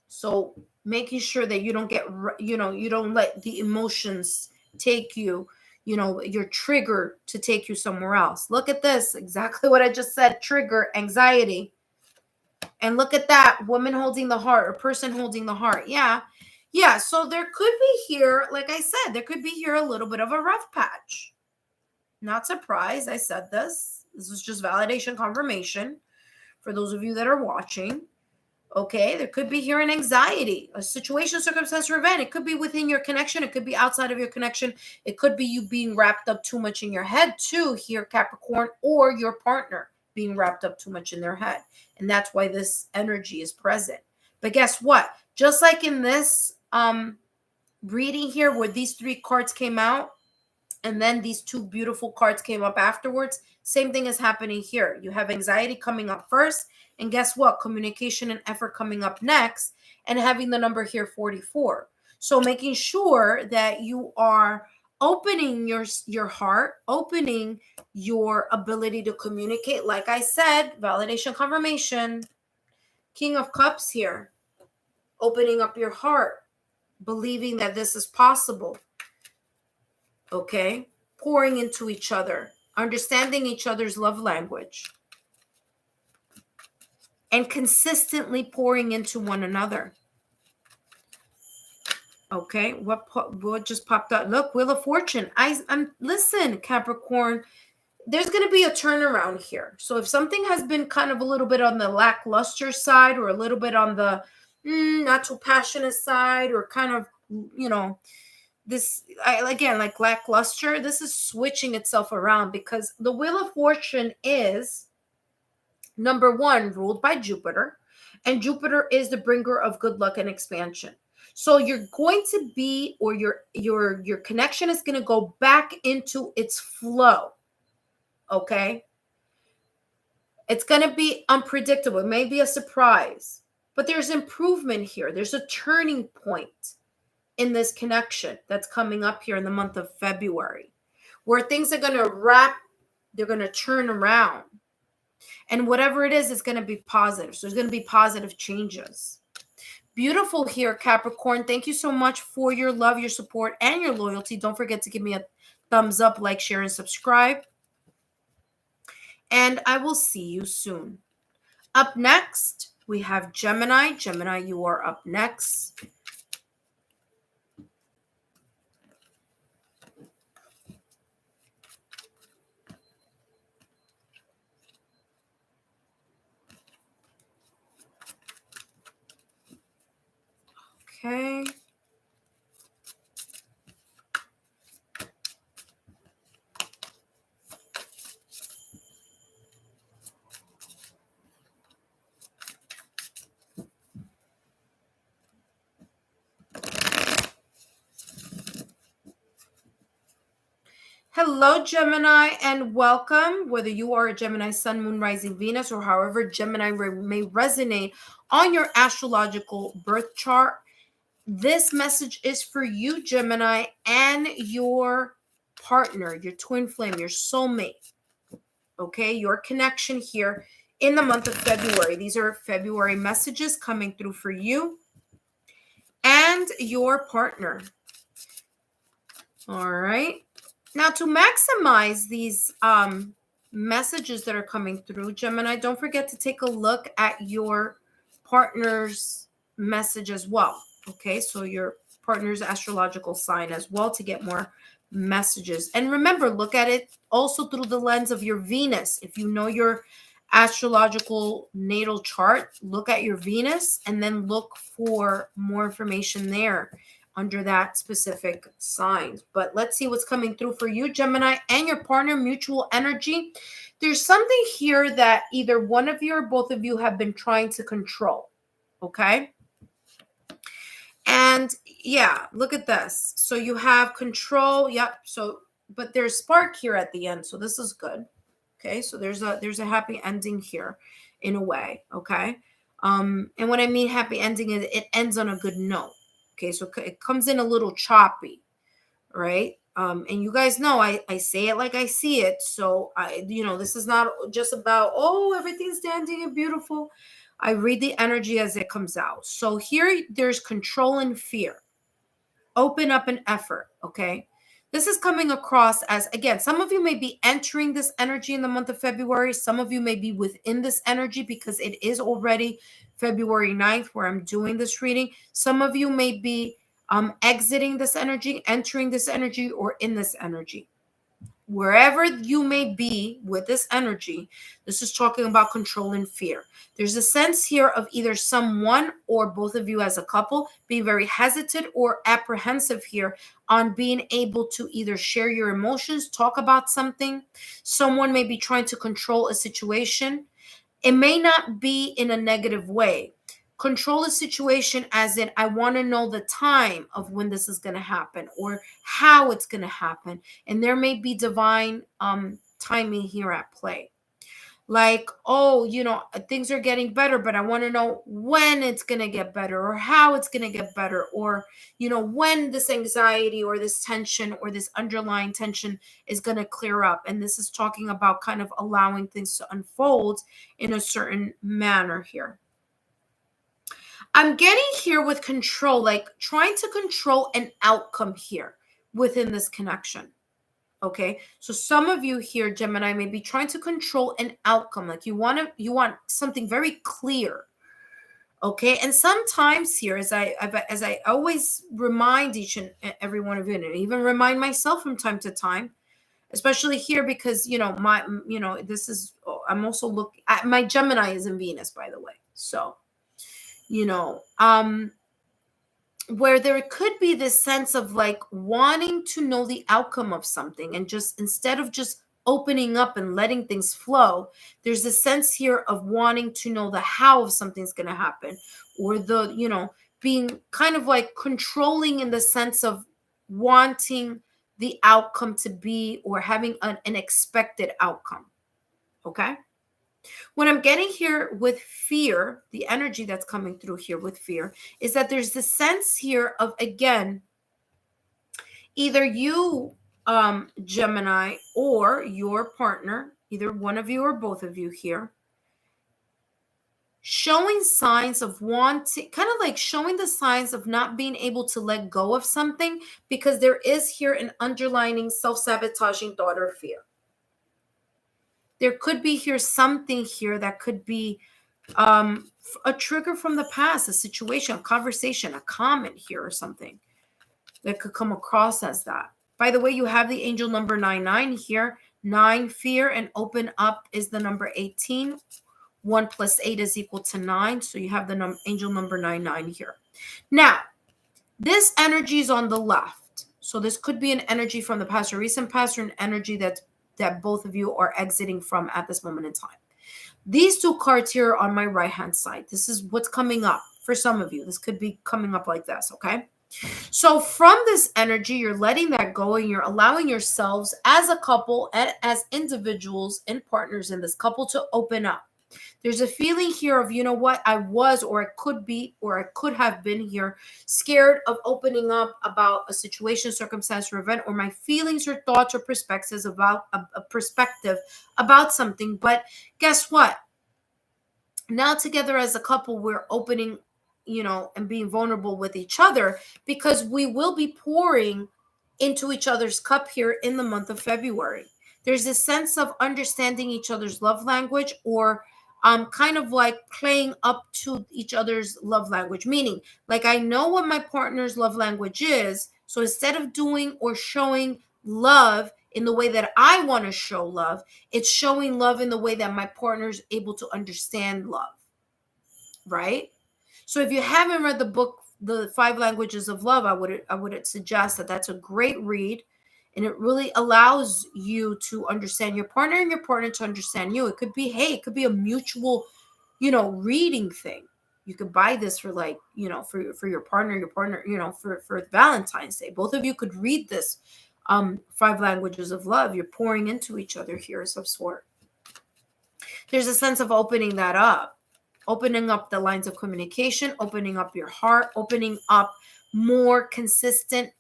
So making sure that you don't get, you don't let the emotions take you, your trigger to take you somewhere else. Look at this, exactly what I just said, trigger, anxiety. And look at that, woman holding the heart or person holding the heart. Yeah. So there could be here, like I said, there could be here a little bit of a rough patch. Not surprised I said this. This is just validation, confirmation for those of you that are watching. Okay, there could be here an anxiety, a situation, circumstance, or event. It could be within your connection. It could be outside of your connection. It could be you being wrapped up too much in your head too here, Capricorn, or your partner being wrapped up too much in their head. And that's why this energy is present. But guess what? Just like in this reading here where these 3 cards came out, and then these 2 beautiful cards came up afterwards, same thing is happening here. You have anxiety coming up first, and guess what? Communication and effort coming up next, and having the number here 44. So making sure that you are opening your heart, opening your ability to communicate. Like I said, validation, confirmation, King of Cups here. Opening up your heart, believing that this is possible. Okay? Pouring into each other, understanding each other's love language, and consistently pouring into one another. Okay, what just popped up? Look, Wheel of Fortune. Listen, Capricorn, there's going to be a turnaround here. So if something has been kind of a little bit on the lackluster side, or a little bit on the not too passionate side, or kind of, this, again, like lackluster, this is switching itself around, because the Wheel of Fortune is, number 1, ruled by Jupiter, and Jupiter is the bringer of good luck and expansion. So you're going to be, or your connection is going to go back into its flow. Okay? It's going to be unpredictable. It may be a surprise, but there's improvement here. There's a turning point in this connection that's coming up here in the month of February, where things are going to they're going to turn around. And whatever it is, it's going to be positive. So there's going to be positive changes. Beautiful here, Capricorn. Thank you so much for your love, your support, and your loyalty. Don't forget to give me a thumbs up, like, share, and subscribe. And I will see you soon. Up next, we have Gemini. Gemini, you are up next. Okay. Hello, Gemini, and welcome. Whether you are a Gemini, Sun, Moon, Rising, Venus, or however Gemini may resonate on your astrological birth chart, this message is for you, Gemini, and your partner, your twin flame, your soulmate. Okay, your connection here in the month of February. These are February messages coming through for you and your partner. All right. Now, to maximize these messages that are coming through, Gemini, don't forget to take a look at your partner's message as well. Okay, so your partner's astrological sign as well to get more messages. And remember, look at it also through the lens of your Venus. If you know your astrological natal chart, look at your Venus and then look for more information there under that specific sign. But let's see what's coming through for you, Gemini, and your partner, mutual energy. There's something here that either one of you or both of you have been trying to control. Okay. And yeah, look at this. So you have control. Yep. So, but there's spark here at the end. So this is good. Okay. So there's a happy ending here in a way. Okay. And what I mean happy ending is it ends on a good note. Okay, so it comes in a little choppy, right? And you guys know I say it like I see it. So this is not just about, oh, everything's dandy and beautiful. I read the energy as it comes out. So here there's control and fear. Open up an effort, okay? This is coming across as, again, some of you may be entering this energy in the month of February. Some of you may be within this energy because it is already February 9th where I'm doing this reading. Some of you may be exiting this energy, entering this energy, or in this energy. Wherever you may be with this energy, this is talking about control and fear. There's a sense here of either someone or both of you as a couple being very hesitant or apprehensive here on being able to either share your emotions, talk about something. Someone may be trying to control a situation. It may not be in a negative way. Control the situation as in, I want to know the time of when this is going to happen or how it's going to happen. And there may be divine timing here at play. Like, oh, things are getting better, but I want to know when it's going to get better or how it's going to get better, or, when this anxiety or this tension or this underlying tension is going to clear up. And this is talking about kind of allowing things to unfold in a certain manner here. I'm getting here with control, like trying to control an outcome here within this connection. Okay, so some of you here, Gemini, may be trying to control an outcome, like you want something very clear. Okay, and sometimes here, as I always remind each and every one of you, and even remind myself from time to time, especially here because this is, I'm also looking at my Gemini is in Venus, by the way, so where there could be this sense of like wanting to know the outcome of something, and just instead of just opening up and letting things flow, there's a sense here of wanting to know the how of something's going to happen, or the being kind of like controlling in the sense of wanting the outcome to be, or having an expected outcome. Okay, what I'm getting here with fear, the energy that's coming through here with fear, is that there's the sense here of, again, either you, Gemini, or your partner, either one of you or both of you here, showing signs of wanting, kind of like showing the signs of not being able to let go of something, because there is here an underlining self-sabotaging thought or fear. There could be here something here that could be a trigger from the past, a situation, a conversation, a comment here, or something that could come across as that. By the way, you have the angel number 99 here. 9, fear, and open up is the number 18. 1 plus 8 is equal to 9. So you have the angel number 99 here. Now, this energy is on the left. So this could be an energy from the past or recent past, or an energy that both of you are exiting from at this moment in time. These two cards here are on my right-hand side. This is what's coming up for some of you. This could be coming up like this, okay? So from this energy, you're letting that go, and you're allowing yourselves as a couple and as individuals and partners in this couple to open up. There's a feeling here of, I was, or I could be, or I could have been here, scared of opening up about a situation, circumstance, or event, or my feelings or thoughts or perspectives about a perspective about something. But guess what? Now together as a couple, we're opening, and being vulnerable with each other, because we will be pouring into each other's cup here in the month of February. There's a sense of understanding each other's love language, or kind of like playing up to each other's love language, meaning like I know what my partner's love language is. So instead of doing or showing love in the way that I want to show love, it's showing love in the way that my partner is able to understand love, right? So if you haven't read the book, The 5 Languages of Love, I would suggest that that's a great read. And it really allows you to understand your partner, and your partner to understand you. It could be, it could be a mutual, reading thing. You could buy this for like, for your partner, for Valentine's Day. Both of you could read this 5 Languages of Love. You're pouring into each other here of some sort. There's a sense of opening that up, opening up the lines of communication, opening up your heart, opening up more consistent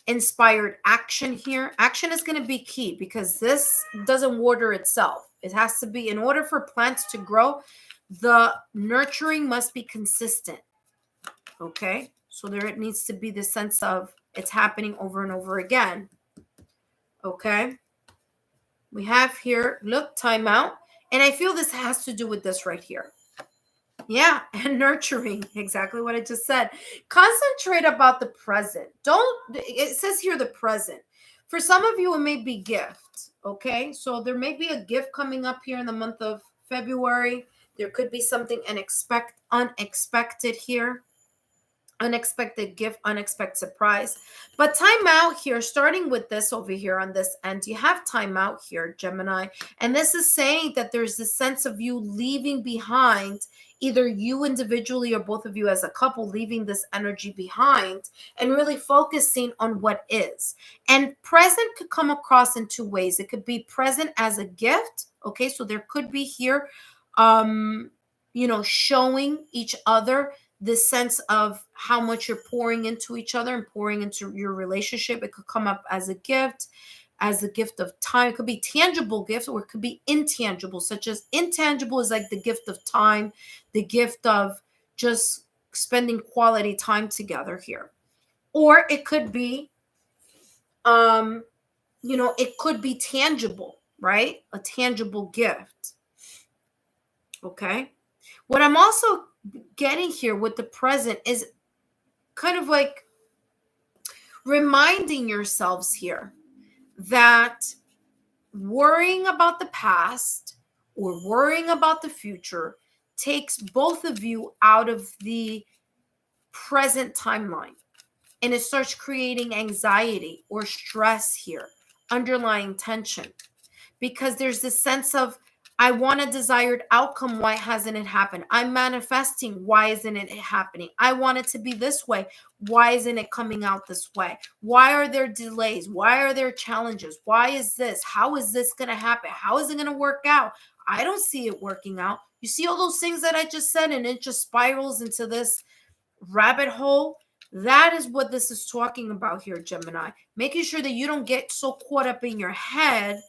inspired action here. Action is going to be key because this doesn't water itself. It has to be, in order for plants to grow, the nurturing must be consistent. Okay, so there it needs to be the sense of it's happening over and over again. Okay, we have here, look, timeout. And I feel this has to do with this right here. Yeah, and nurturing, exactly what I just said. Concentrate about the present. It says here the present. For some of you, it may be gift, okay? So there may be a gift coming up here in the month of February. There could be something unexpected here. Unexpected gift, unexpected surprise. But time out here, starting with this over here on this end, you have time out here, Gemini. And this is saying that there's this sense of you leaving behind, either you individually or both of you as a couple, leaving this energy behind and really focusing on what is. And present could come across in two ways. It could be present as a gift. Okay, so there could be here, showing each other this sense of how much you're pouring into each other and pouring into your relationship. It could come up as a gift of time. It could be tangible gifts, or it could be intangible, such as intangible is like the gift of time, the gift of just spending quality time together here. Or it could be, it could be tangible, right? A tangible gift. Okay. What I'm also getting here with the present is kind of like reminding yourselves here that worrying about the past or worrying about the future takes both of you out of the present timeline, and it starts creating anxiety or stress here, underlying tension, because there's this sense of, I want a desired outcome. Why hasn't it happened? I'm manifesting. Why isn't it happening? I want it to be this way. Why isn't it coming out this way? Why are there delays? Why are there challenges? Why is this? How is this going to happen? How is it going to work out? I don't see it working out. You see all those things that I just said, and it just spirals into this rabbit hole. That is what this is talking about here, Gemini. Making sure that you don't get so caught up in your head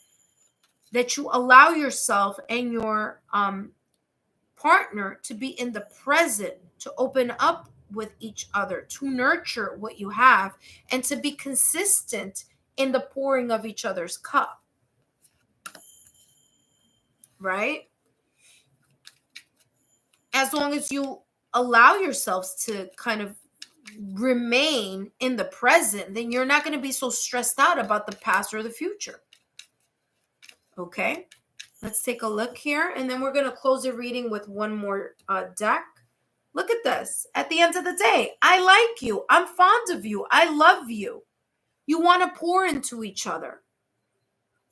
that you allow yourself and your partner to be in the present, to open up with each other, to nurture what you have, and to be consistent in the pouring of each other's cup. Right? As long as you allow yourselves to kind of remain in the present, then you're not going to be so stressed out about the past or the future. Okay, let's take a look here, and then we're going to close the reading with one more deck. Look at this. At the end of the day, I like you. I'm fond of you. I love you. You want to pour into each other.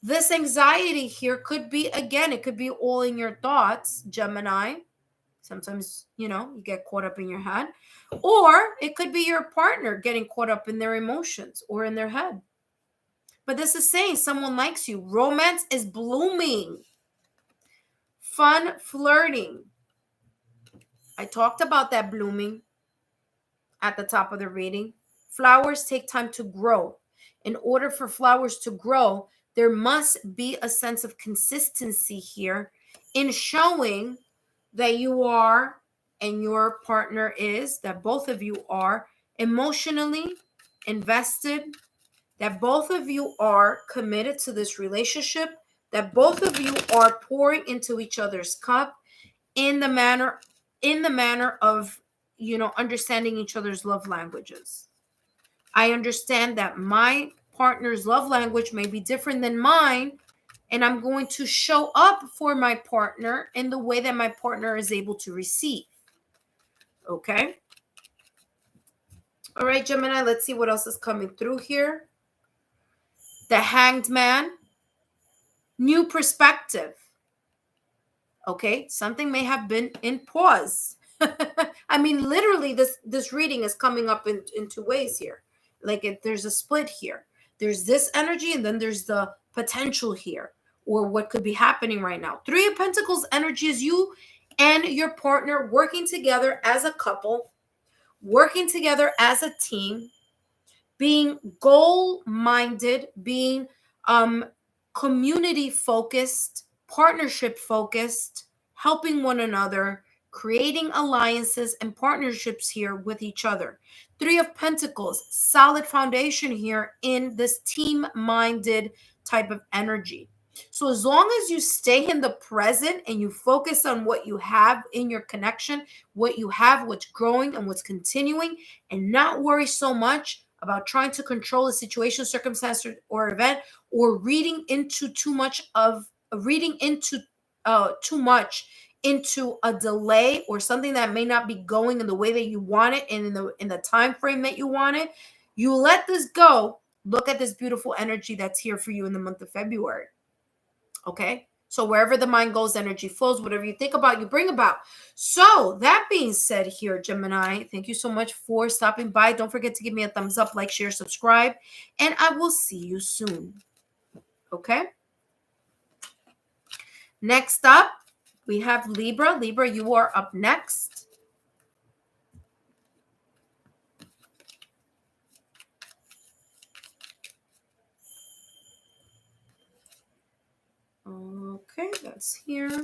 This anxiety here could be, again, it could be all in your thoughts, Gemini. Sometimes, you get caught up in your head. Or it could be your partner getting caught up in their emotions or in their head. But this is saying someone likes you. Romance is blooming. Fun flirting. I talked about that blooming at the top of the reading. Flowers take time to grow. In order for flowers to grow, there must be a sense of consistency here in showing that you are, and your partner is, that both of you are emotionally invested, that both of you are committed to this relationship, that both of you are pouring into each other's cup in the manner of, understanding each other's love languages. I understand that my partner's love language may be different than mine, and I'm going to show up for my partner in the way that my partner is able to receive. Okay? All right, Gemini, let's see what else is coming through here. The Hanged Man. New perspective. Okay, something may have been in pause. I mean, literally, this reading is coming up in two ways here. Like there's a split here. There's this energy, and then there's the potential here, or what could be happening right now. Three of Pentacles energy is you and your partner working together as a couple, working together as a team, being goal-minded, being community-focused, partnership-focused, helping one another, creating alliances and partnerships here with each other. Three of Pentacles, solid foundation here in this team-minded type of energy. So as long as you stay in the present and you focus on what you have in your connection, what you have, what's growing and what's continuing, and not worry so much about trying to control a situation, circumstance, or event, or reading into too much into a delay or something that may not be going in the way that you want it and in the time frame that you want it. You let this go. Look at this beautiful energy that's here for you in the month of February. Okay, so wherever the mind goes, energy flows. Whatever you think about, you bring about. So that being said here, Gemini, thank you so much for stopping by. Don't forget to give me a thumbs up, like, share, subscribe, and I will see you soon. Okay, next up we have Libra. Libra, you are up next. Okay, that's here.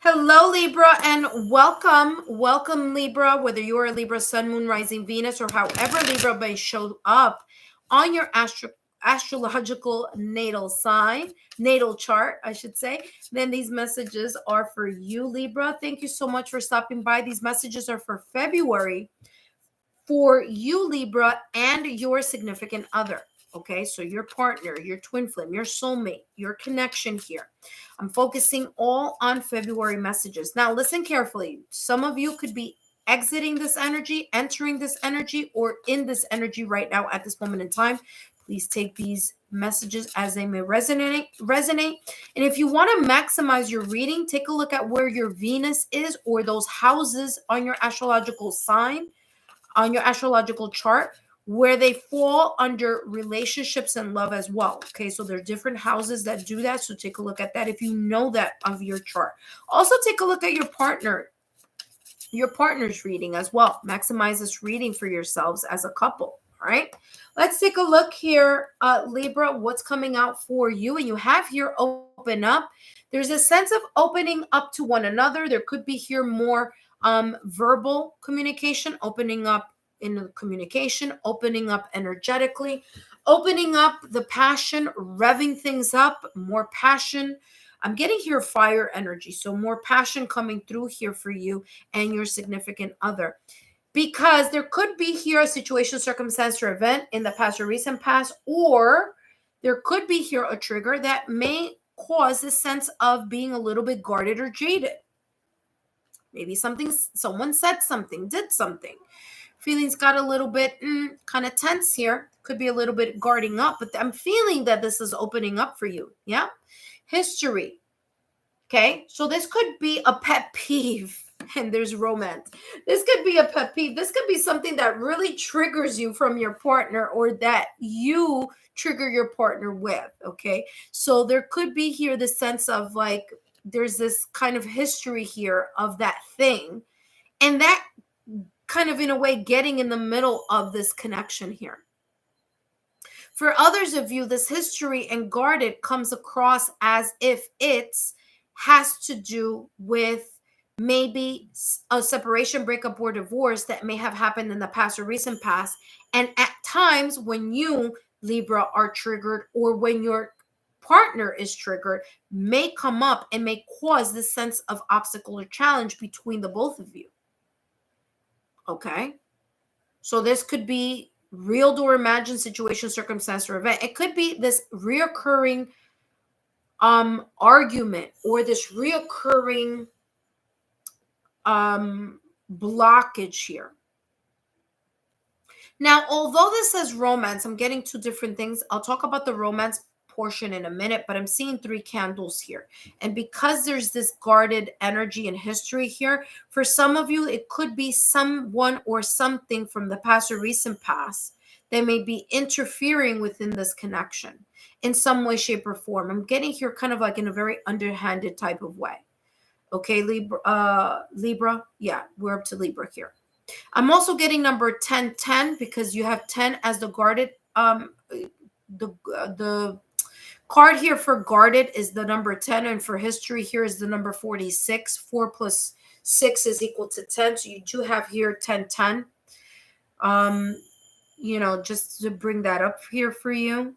Hello, Libra, and welcome, Libra, whether you are a Libra, Sun, Moon, Rising, Venus, or however Libra may show up on your astrological natal chart, I should say, then these messages are for you, Libra. Thank you so much for stopping by. These messages are for February for you, Libra, and your significant other. Okay, so your partner, your twin flame, your soulmate, your connection here. I'm focusing all on February messages. Now, listen carefully. Some of you could be exiting this energy, entering this energy, or in this energy right now at this moment in time. Please take these messages as they may resonate. And if you want to maximize your reading, take a look at where your Venus is or those houses on your astrological sign, on your astrological chart, where they fall under relationships and love as well. Okay, so there are different houses that do that. So take a look at that if you know that of your chart. Also take a look at your partner's reading as well. Maximize this reading for yourselves as a couple. All right, let's take a look here, Libra, what's coming out for you. And you have here open up. There's a sense of opening up to one another. There could be here more verbal communication, opening up in the communication, opening up energetically, opening up the passion, revving things up, more passion. I'm getting here fire energy, so more passion coming through here for you and your significant other. Because there could be here a situation, circumstance, or event in the past or recent past, or there could be here a trigger that may cause a sense of being a little bit guarded or jaded. Maybe someone said something, did something. Feelings got a little bit kind of tense here. Could be a little bit guarding up, but I'm feeling that this is opening up for you. Yeah. History. Okay. So this could be a pet peeve, and there's romance. This could be a pet peeve. This could be something that really triggers you from your partner, or that you trigger your partner with. Okay. So there could be here the sense of like, there's this kind of history here of that thing, and that kind of in a way getting in the middle of this connection here. For others of you, this history and guarded comes across as if it has to do with maybe a separation, breakup, or divorce that may have happened in the past or recent past. And at times when you, Libra, are triggered, or when your partner is triggered, may come up and may cause this sense of obstacle or challenge between the both of you. Okay, so this could be real or imagined situation, circumstance, or event. It could be this reoccurring argument, or this reoccurring blockage here. Now, although this says romance, I'm getting two different things. I'll talk about the romance portion in a minute, but I'm seeing 3 candles here. And because there's this guarded energy and history here, for some of you, it could be someone or something from the past or recent past that may be interfering within this connection in some way, shape, or form. I'm getting here kind of like in a very underhanded type of way. Okay, Libra. Yeah, we're up to Libra here. I'm also getting number 1010 because you have 10 as the guarded. The card here for guarded is the number 10, and for history here is the number 46. 4 plus 6 is equal to 10. So you do have here 1010. Just to bring that up here for you.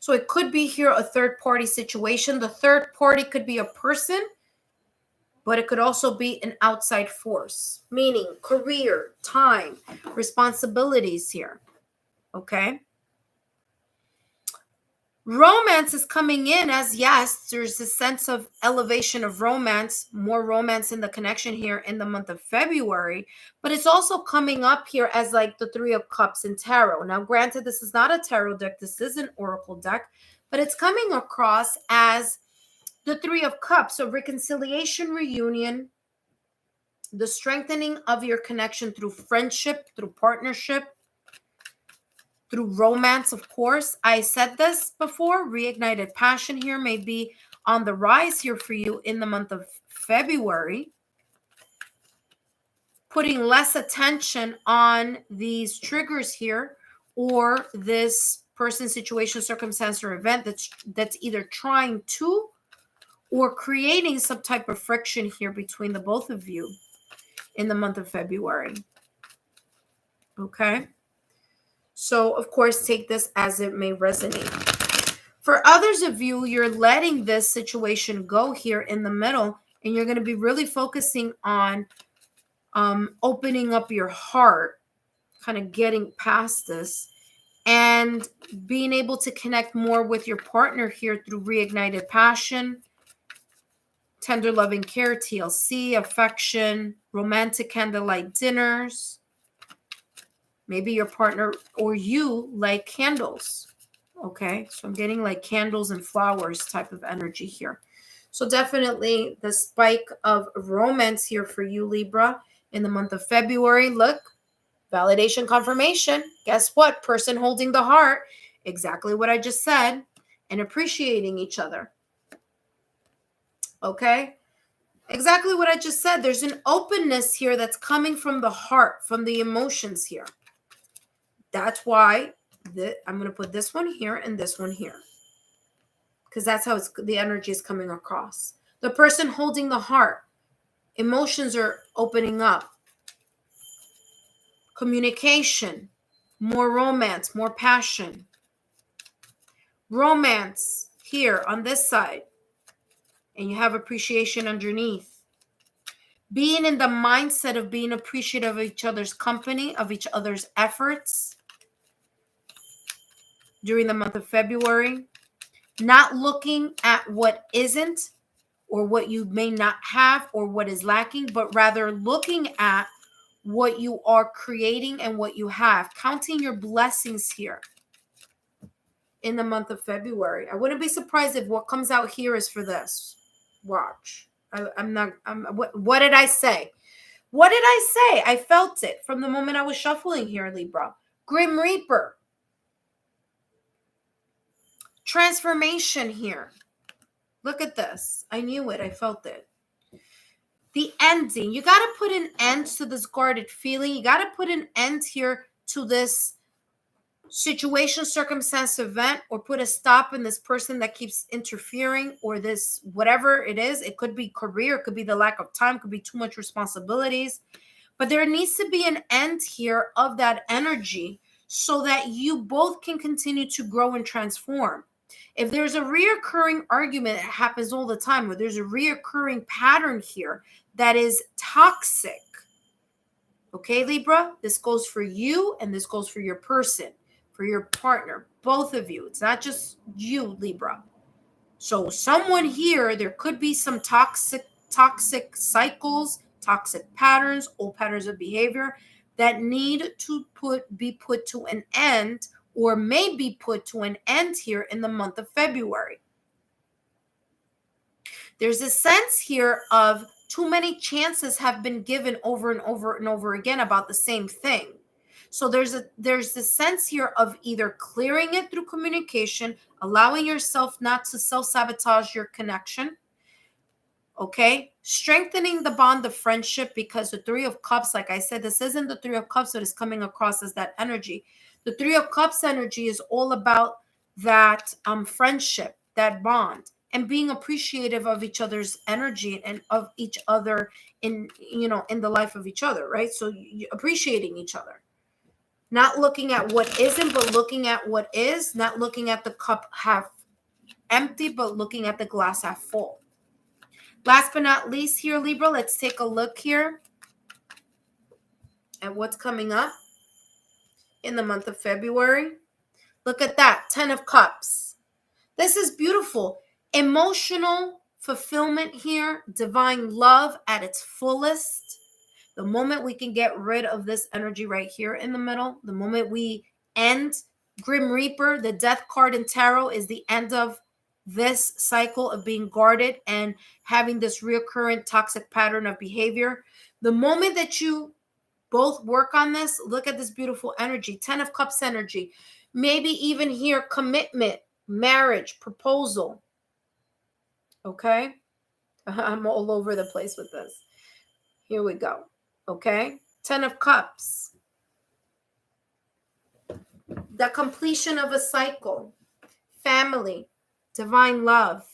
So it could be here a third party situation. The third party could be a person, but it could also be an outside force, meaning career, time, responsibilities here. Okay. Romance is coming in as, yes, there's a sense of elevation of romance, more romance in the connection here in the month of February, but it's also coming up here as like the 3 of Cups in tarot. Now, granted, this is not a tarot deck. This is an oracle deck, but it's coming across as the 3 of Cups. So reconciliation, reunion, the strengthening of your connection through friendship, through partnership, through romance, of course. I said this before, reignited passion here may be on the rise here for you in the month of February. Putting less attention on these triggers here or this person, situation, circumstance, or event that's either trying to or creating some type of friction here between the both of you in the month of February. Okay? So, of course, take this as it may resonate. For others of you, you're letting this situation go here in the middle, and you're going to be really focusing on opening up your heart, kind of getting past this, and being able to connect more with your partner here through reignited passion, tender loving care, TLC, affection, romantic candlelight dinners. Maybe your partner or you like candles. Okay, so I'm getting like candles and flowers type of energy here. So definitely the spike of romance here for you, Libra, in the month of February. Look, validation, confirmation. Guess what? Person holding the heart. Exactly what I just said. And appreciating each other. Okay? Exactly what I just said. There's an openness here that's coming from the heart, from the emotions here. That's why I'm going to put this one here and this one here. Because that's how the energy is coming across. The person holding the heart. Emotions are opening up. Communication. More romance. More passion. Romance here on this side. And you have appreciation underneath. Being in the mindset of being appreciative of each other's company, of each other's efforts during the month of February. Not looking at what isn't or what you may not have or what is lacking, but rather looking at what you are creating and what you have. Counting your blessings here in the month of February. I wouldn't be surprised if what comes out here is for this. Watch. What did I say? What did I say? I felt it from the moment I was shuffling here, Libra. Grim Reaper. Transformation here. Look at this. I knew it. I felt it. The ending. You got to put an end to this guarded feeling. You got to put an end here to this situation, circumstance, event, or put a stop in this person that keeps interfering, or this, whatever it is. It could be career. It could be the lack of time. It could be too much responsibilities. But there needs to be an end here of that energy so that you both can continue to grow and transform. If there's a reoccurring argument that happens all the time, or there's a reoccurring pattern here that is toxic, okay, Libra, this goes for you and this goes for your person, for your partner, both of you. It's not just you, Libra. So someone here, there could be some toxic cycles, toxic patterns, old patterns of behavior, that need to be put to an end, or may be put to an end here in the month of February. There's a sense here of too many chances have been given over and over and over again about the same thing. So there's this sense here of either clearing it through communication, allowing yourself not to self-sabotage your connection, okay? Strengthening the bond of friendship, because the Three of Cups, like I said, this isn't the Three of Cups that is coming across as that energy. The Three of Cups energy is all about that friendship, that bond, and being appreciative of each other's energy and of each other in the life of each other, right? So appreciating each other. Not looking at what isn't, but looking at what is. Not looking at the cup half empty, but looking at the glass half full. Last but not least here, Libra, let's take a look here at what's coming up in the month of February. Look at that, 10 of Cups. This is beautiful. Emotional fulfillment here, divine love at its fullest. The moment we can get rid of this energy right here in the middle, the moment we end Grim Reaper, the death card in tarot is the end of this cycle of being guarded and having this recurrent toxic pattern of behavior. The moment that you both work on this, look at this beautiful energy, 10 of Cups energy. Maybe even here, commitment, marriage, proposal. Okay? I'm all over the place with this. Here we go. Okay? 10 of Cups. The completion of a cycle. Family. Divine love.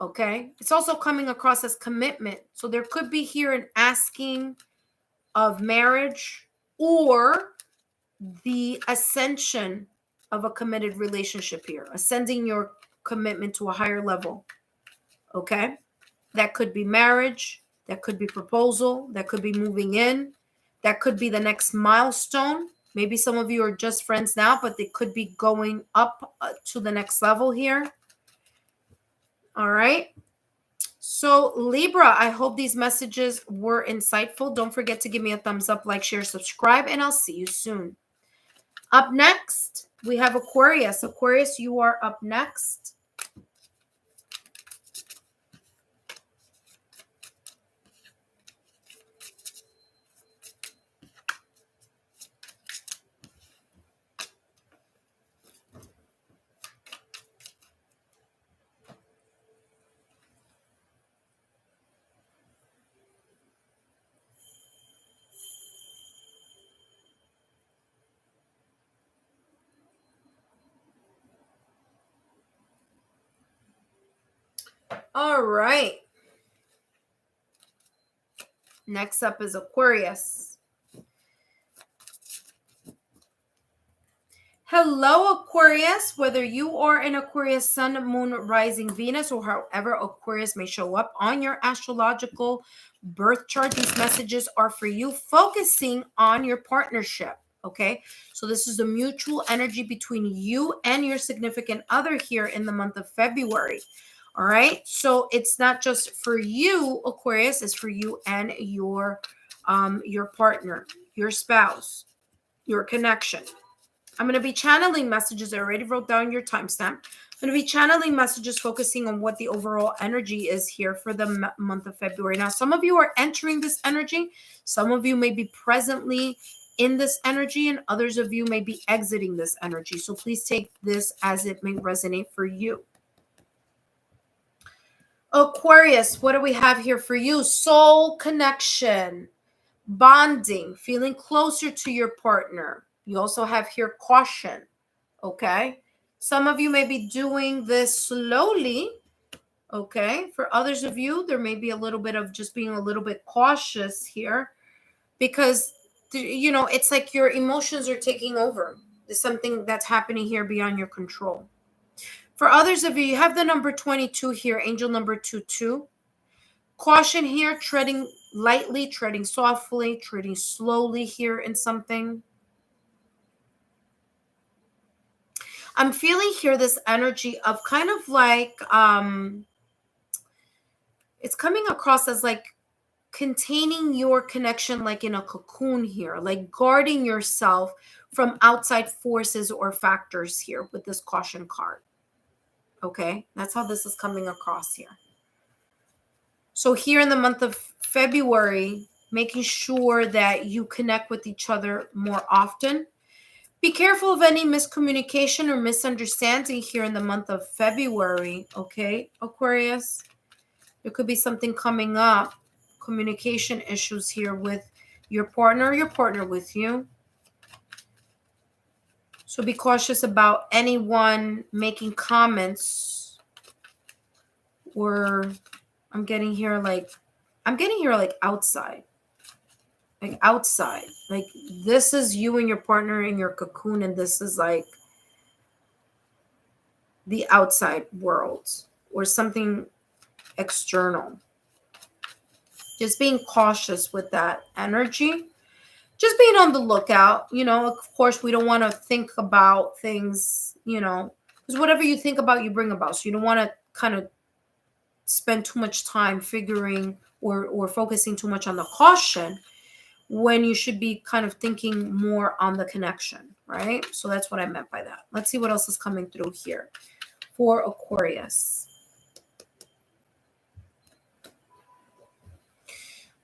Okay? It's also coming across as commitment. So there could be here an asking of marriage or the ascension of a committed relationship here. Ascending your commitment to a higher level. Okay? That could be marriage. That could be proposal. That could be moving in. That could be the next milestone. Maybe some of you are just friends now, but they could be going up to the next level here. All right. So Libra, I hope these messages were insightful. Don't forget to give me a thumbs up, like, share, subscribe, and I'll see you soon. Up next, we have Aquarius. Aquarius, you are up next. All right. Next up is Aquarius. Hello, Aquarius. Whether you are an Aquarius sun, moon, rising, Venus, or however Aquarius may show up on your astrological birth chart, these messages are for you, focusing on your partnership. Okay, so this is the mutual energy between you and your significant other here in the month of February. All right, so it's not just for you, Aquarius, it's for you and your partner, your spouse, your connection. I'm going to be channeling messages. I already wrote down your timestamp. I'm going to be channeling messages focusing on what the overall energy is here for the month of February. Now, some of you are entering this energy. Some of you may be presently in this energy, and others of you may be exiting this energy. So please take this as it may resonate for you. Aquarius, what do we have here for you? Soul connection, bonding, feeling closer to your partner. You also have here caution, okay? Some of you may be doing this slowly, okay? For others of you, there may be a little bit of just being a little bit cautious here because, you know, it's like your emotions are taking over. There's something that's happening here beyond your control. For others of you, you have the number 22 here, angel number 22. Caution here, treading lightly, treading softly, treading slowly here in something. I'm feeling here this energy of kind of like, it's coming across as like containing your connection like in a cocoon here, like guarding yourself from outside forces or factors here with this caution card. Okay, that's how this is coming across here. So here in the month of February, making sure that you connect with each other more often. Be careful of any miscommunication or misunderstanding here in the month of February, okay, Aquarius? There could be something coming up, communication issues here with your partner with you. So be cautious about anyone making comments, or I'm getting here like outside. Like outside. Like this is you and your partner in your cocoon, and this is like the outside world or something external. Just being cautious with that energy. Just being on the lookout. You know, of course, we don't want to think about things, you know, because whatever you think about, you bring about. So you don't want to kind of spend too much time figuring or focusing too much on the caution when you should be kind of thinking more on the connection, right? So that's what I meant by that. Let's see what else is coming through here for Aquarius.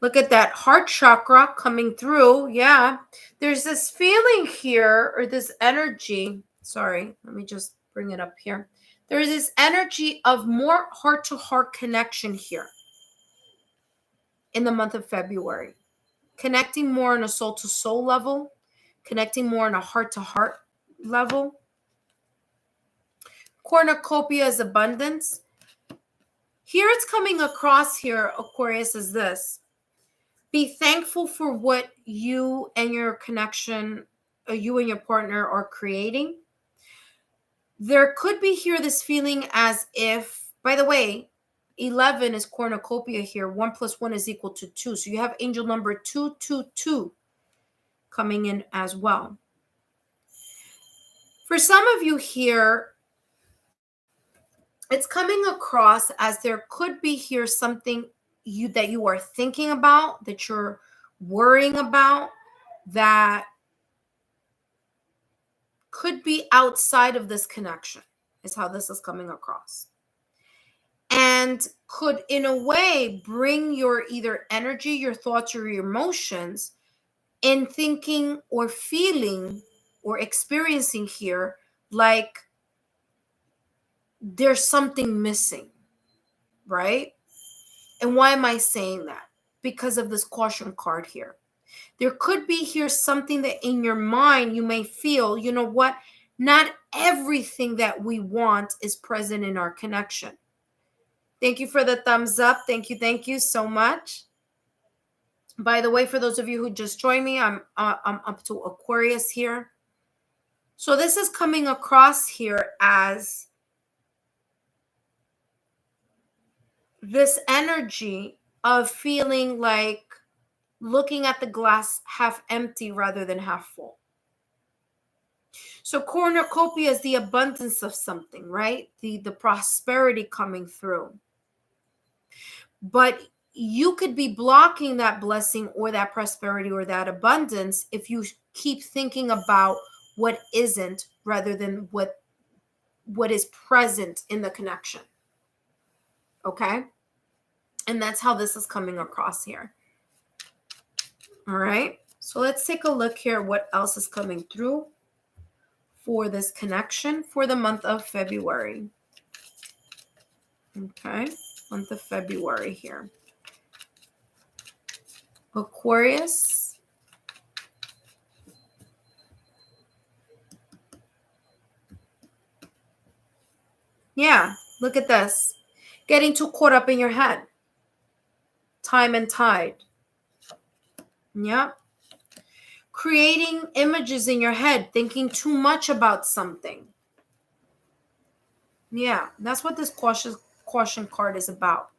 Look at that heart chakra coming through. Yeah, there's this feeling here, or this energy. Sorry, let me just bring it up here. There's this energy of more heart-to-heart connection here in the month of February. Connecting more on a soul-to-soul level, connecting more on a heart-to-heart level. Cornucopia is abundance. Here it's coming across here, Aquarius, is this. Be thankful for what you and your connection, you and your partner are creating. There could be here this feeling as if, by the way, 11 is cornucopia here. 1 + 1 is equal to 2. So you have angel number 222 coming in as well. For some of you here, it's coming across as there could be here something that you are thinking about, that you're worrying about, that could be outside of this connection, is how this is coming across. And could, in a way, bring your either energy, your thoughts, or your emotions in thinking or feeling or experiencing here like there's something missing, right? And why am I saying that? Because of this caution card here. There could be here something that in your mind you may feel, you know what? Not everything that we want is present in our connection. Thank you for the thumbs up. Thank you so much. By the way, for those of you who just joined me, I'm up to Aquarius here. So this is coming across here as this energy of feeling like looking at the glass half empty rather than half full. So cornucopia is the abundance of something, right? The prosperity coming through. But you could be blocking that blessing or that prosperity or that abundance if you keep thinking about what isn't rather than what is present in the connection. Okay? And that's how this is coming across here. All right? So let's take a look here what else is coming through for this connection for the month of February. Okay? Month of February here. Aquarius. Yeah, look at this. Getting too caught up in your head. Time and tide. Yep. Creating images in your head, thinking too much about something. Yeah, that's what this caution card is about.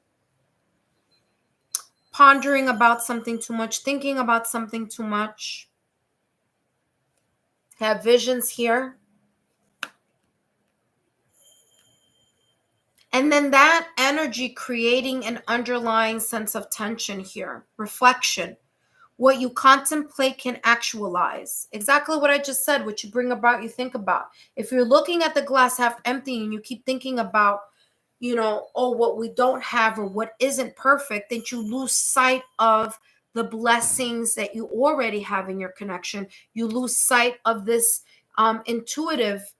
Pondering about something too much, thinking about something too much. Have visions here. And then that energy creating an underlying sense of tension here, reflection. What you contemplate can actualize. Exactly what I just said. What you bring about, you think about. If you're looking at the glass half empty and you keep thinking about, oh, what we don't have or what isn't perfect, then you lose sight of the blessings that you already have in your connection. You lose sight of this intuitive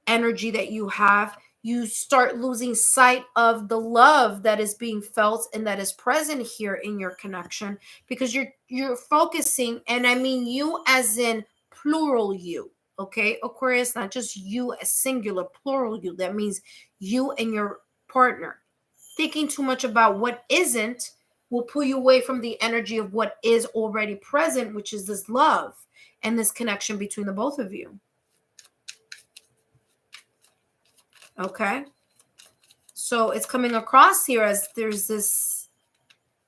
energy that you have. You start losing sight of the love that is being felt and that is present here in your connection, because you're focusing, and I mean you as in plural you, okay, Aquarius, not just you as singular, plural you. That means you and your partner. Thinking too much about what isn't will pull you away from the energy of what is already present, which is this love and this connection between the both of you. Okay, so it's coming across here as there's this,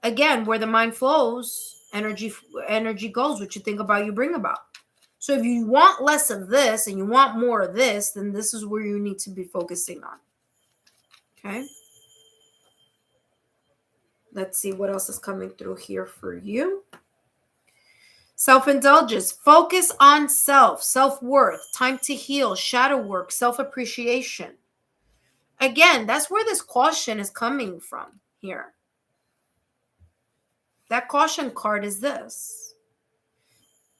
again, where the mind flows, energy goes. What you think about, you bring about. So if you want less of this and you want more of this, then this is where you need to be focusing on. Okay, let's see what else is coming through here for you. Self-indulgence, focus on self-worth, time to heal, shadow work, self-appreciation. Again, that's where this caution is coming from here. That caution card is this.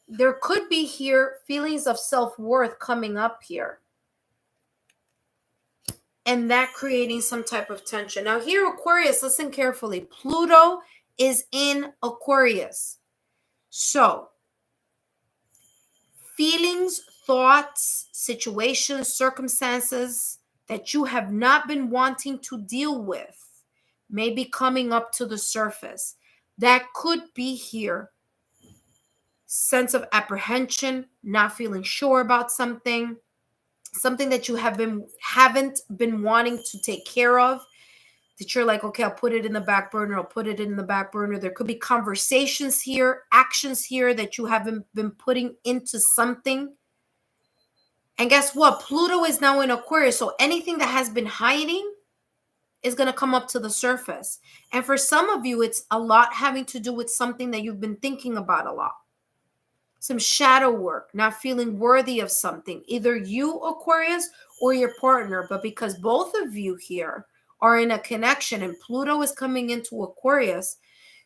There could be here feelings of self-worth coming up here, and that creating some type of tension. Now here, Aquarius, listen carefully. Pluto is in Aquarius. So feelings, thoughts, situations, circumstances that you have not been wanting to deal with may be coming up to the surface. That could be here. Sense of apprehension, not feeling sure about something that you haven't been wanting to take care of, that you're like, okay, I'll put it in the back burner. There could be conversations here, actions here that you haven't been putting into something. And guess what? Pluto is now in Aquarius. So anything that has been hiding is going to come up to the surface. And for some of you, it's a lot having to do with something that you've been thinking about a lot. Some shadow work, not feeling worthy of something, either you, Aquarius, or your partner. But because both of you here are in a connection and Pluto is coming into Aquarius,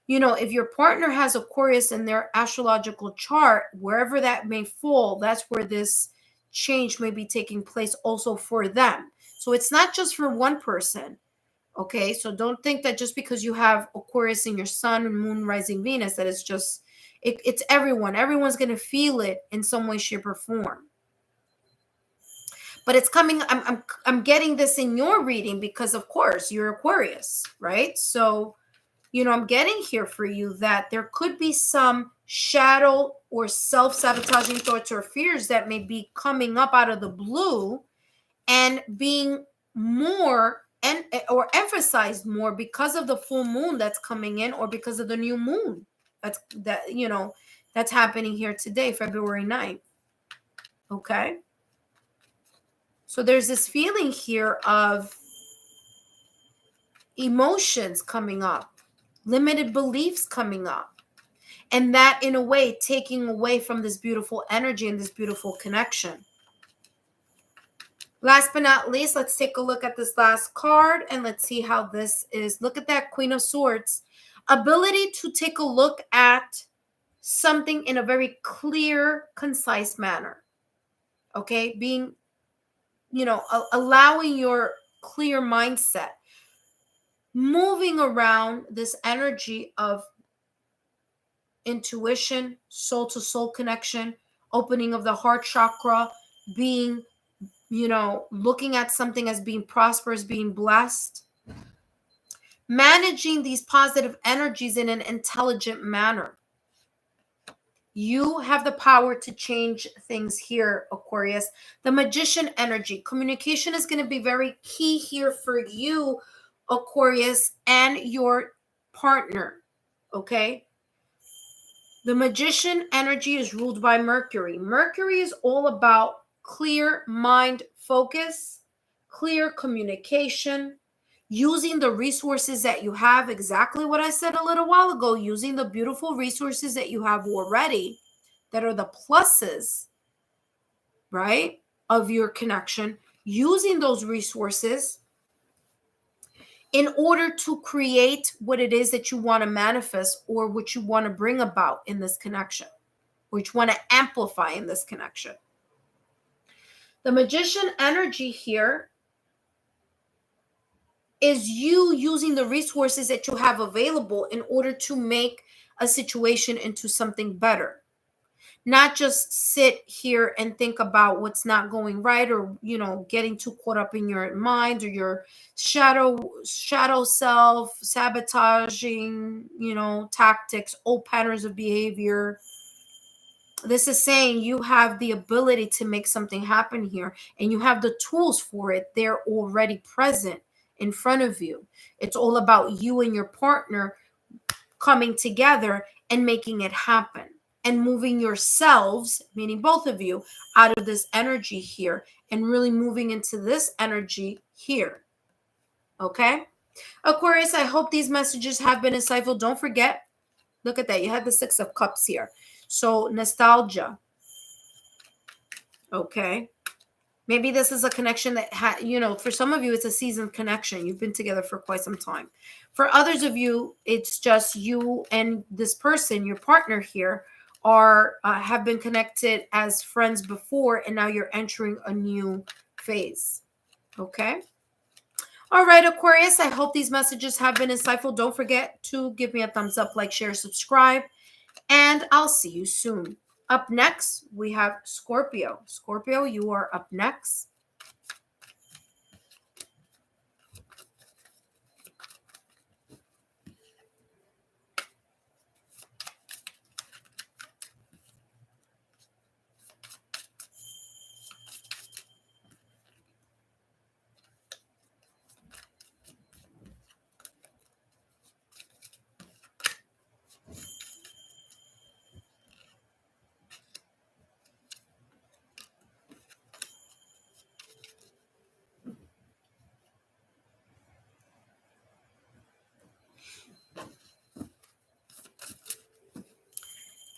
if your partner has Aquarius in their astrological chart, wherever that may fall, that's where this change may be taking place also for them. So it's not just for one person. Okay, so don't think that just because you have Aquarius in your sun and moon, rising Venus, that it's just, it's everyone. Everyone's going to feel it in some way, shape, or form. But it's coming, I'm getting this in your reading because, of course, you're Aquarius, right? So, I'm getting here for you that there could be some shadow or self-sabotaging thoughts or fears that may be coming up out of the blue and being more or emphasized more because of the full moon that's coming in, or because of the new moon that's happening here today, February 9th. Okay, so there's this feeling here of emotions coming up, limited beliefs coming up, and that in a way taking away from this beautiful energy and this beautiful connection. Last but not least, let's take a look at this last card and let's see how this is. Look at that Queen of Swords. Ability to take a look at something in a very clear, concise manner. Okay? Being, allowing your clear mindset. Moving around this energy of intuition, soul-to-soul connection, opening of the heart chakra, being looking at something as being prosperous, being blessed, managing these positive energies in an intelligent manner. You have the power to change things here, Aquarius. The Magician energy, communication is going to be very key here for you, Aquarius, and your partner. Okay? The Magician energy is ruled by Mercury. Mercury is all about clear mind focus, clear communication, using the resources that you have, exactly what I said a little while ago, using the beautiful resources that you have already, that are the pluses, right, of your connection, using those resources in order to create what it is that you want to manifest or what you want to bring about in this connection, which you want to amplify in this connection. The Magician energy here is you using the resources that you have available in order to make a situation into something better. Not just sit here and think about what's not going right, or, getting too caught up in your mind or your shadow self, sabotaging, tactics, old patterns of behavior. This is saying you have the ability to make something happen here, and you have the tools for it. They're already present in front of you. It's all about you and your partner coming together and making it happen, and moving yourselves, meaning both of you, out of this energy here and really moving into this energy here. Okay? Aquarius, I hope these messages have been insightful. Don't forget, look at that. You had the 6 of Cups here. So nostalgia. Okay. Maybe this is a connection that, for some of you, it's a seasoned connection. You've been together for quite some time. For others of you, it's just you and this person, your partner here, have been connected as friends before, and now you're entering a new phase. Okay. All right, Aquarius, I hope these messages have been insightful. Don't forget to give me a thumbs up, like, share, subscribe, and I'll see you soon. Up next, we have Scorpio. Scorpio, you are up next.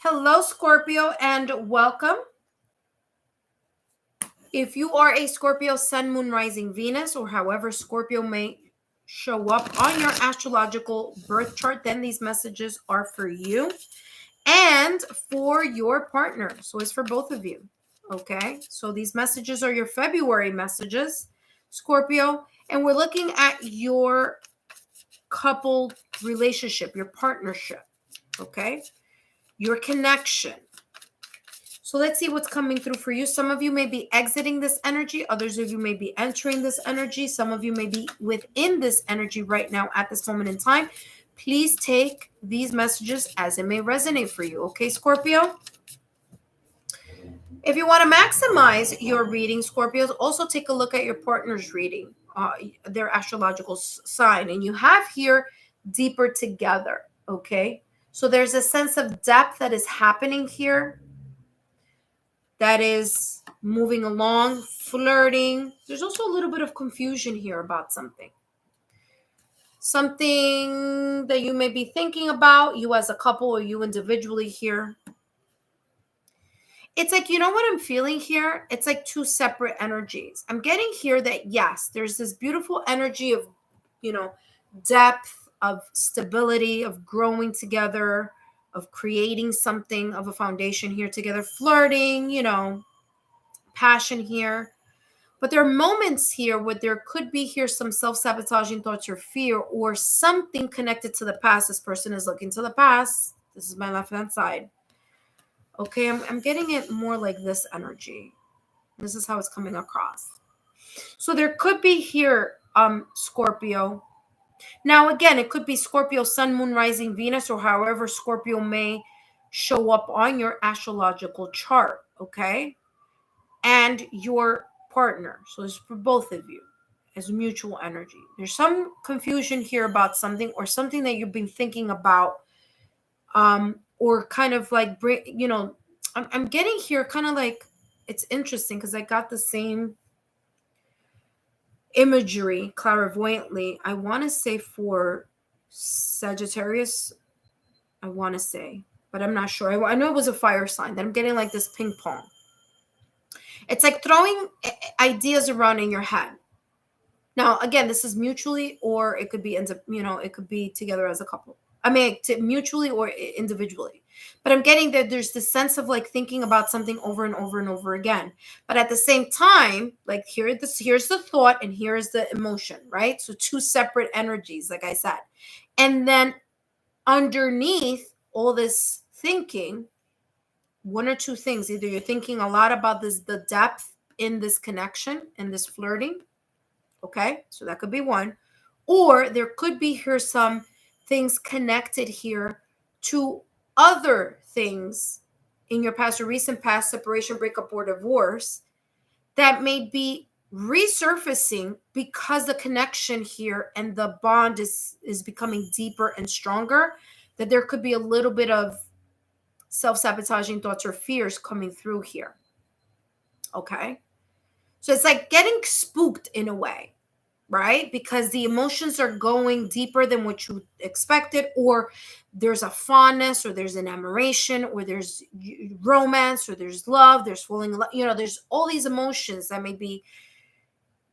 Hello, Scorpio, and welcome. If you are a Scorpio Sun, Moon, Rising, Venus, or however Scorpio may show up on your astrological birth chart, then these messages are for you and for your partner. So it's for both of you. Okay, so these messages are your February messages, Scorpio, and we're looking at your couple relationship, your partnership, okay, your connection. So let's see what's coming through for you. Some of you may be exiting this energy. Others of you may be entering this energy. Some of you may be within this energy right now at this moment in time. Please take these messages as it may resonate for you. Okay, Scorpio? If you want to maximize your reading, Scorpios, also take a look at your partner's reading, their astrological sign. And you have here deeper together, okay? So there's a sense of depth that is happening here, that is moving along, flirting. There's also a little bit of confusion here about something. Something that you may be thinking about, you as a couple or you individually here. It's like, you know what I'm feeling here? It's like two separate energies. I'm getting here that, yes, there's this beautiful energy of, depth, of stability, of growing together, of creating something, of a foundation here together, flirting, passion here. But there are moments here where there could be here some self-sabotaging thoughts or fear, or something connected to the past. This person is looking to the past. This is my left-hand side. Okay, I'm getting it more like this energy. This is how it's coming across. So there could be here, Scorpio. Now, again, it could be Scorpio, Sun, Moon, Rising, Venus, or however Scorpio may show up on your astrological chart, okay? And your partner. So it's for both of you as mutual energy. There's some confusion here about something, or something that you've been thinking about, or kind of like, I'm getting here kind of like, it's interesting because I got the same imagery clairvoyantly. I want to say for Sagittarius, I want to say, but I'm not sure. I know it was a fire sign. That I'm getting like this ping pong. It's like throwing ideas around in your head. Now, again, this is mutually, or it could be, it could be together as a couple. I mean, mutually or individually. But I'm getting that there's this sense of like thinking about something over and over and over again. But at the same time, like here's the thought and here's the emotion, right? So two separate energies, like I said. And then underneath all this thinking, one or two things. Either you're thinking a lot about the depth in this connection and this flirting. Okay, so that could be one. Or there could be here some things connected here to other things in your past or recent past, separation, breakup, or divorce, that may be resurfacing because the connection here and the bond is becoming deeper and stronger, that there could be a little bit of self-sabotaging thoughts or fears coming through here. Okay, so it's like getting spooked in a way, right? Because the emotions are going deeper than what you expected, or there's a fondness, or there's an admiration, or there's romance, or there's love, there's falling in love, there's all these emotions that may be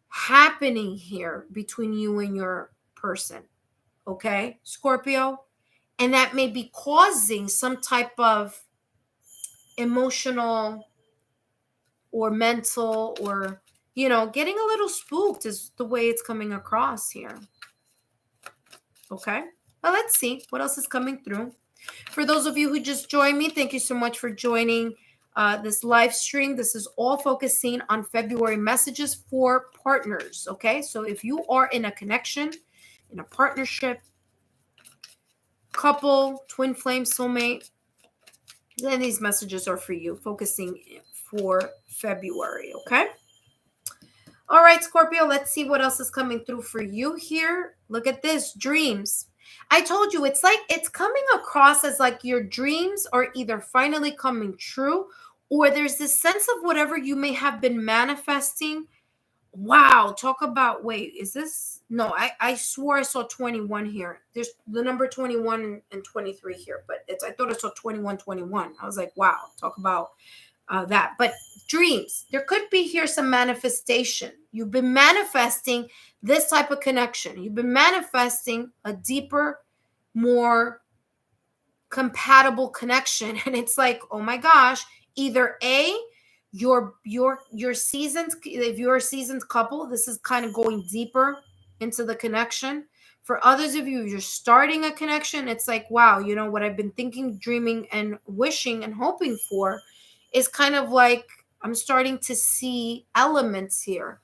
happening here between you and your person. Okay, Scorpio. And that may be causing some type of emotional or mental or getting a little spooked is the way it's coming across here. Okay, well, let's see what else is coming through. For those of you who just joined me, thank you so much for joining this live stream. This is all focusing on February messages for partners. Okay, so if you are in a connection, in a partnership, couple, twin flame, soulmate, then these messages are for you, focusing for February. Okay. All right, Scorpio, let's see what else is coming through for you here. Look at this, dreams. I told you, it's like it's coming across as like your dreams are either finally coming true, or there's this sense of whatever you may have been manifesting. Wow, talk about, wait, is this? No, I swore I saw 21 here. There's the number 21 and 23 here, but I thought I saw 21, 21. I was like, wow, talk about that. But dreams, there could be here some manifestation. You've been manifesting this type of connection. You've been manifesting a deeper, more compatible connection. And it's like, oh my gosh, either your seasoned, if you're a seasoned couple, this is kind of going deeper into the connection. For others of you, you're starting a connection. It's like, wow, what I've been thinking, dreaming, and wishing and hoping for is kind of like I'm starting to see elements here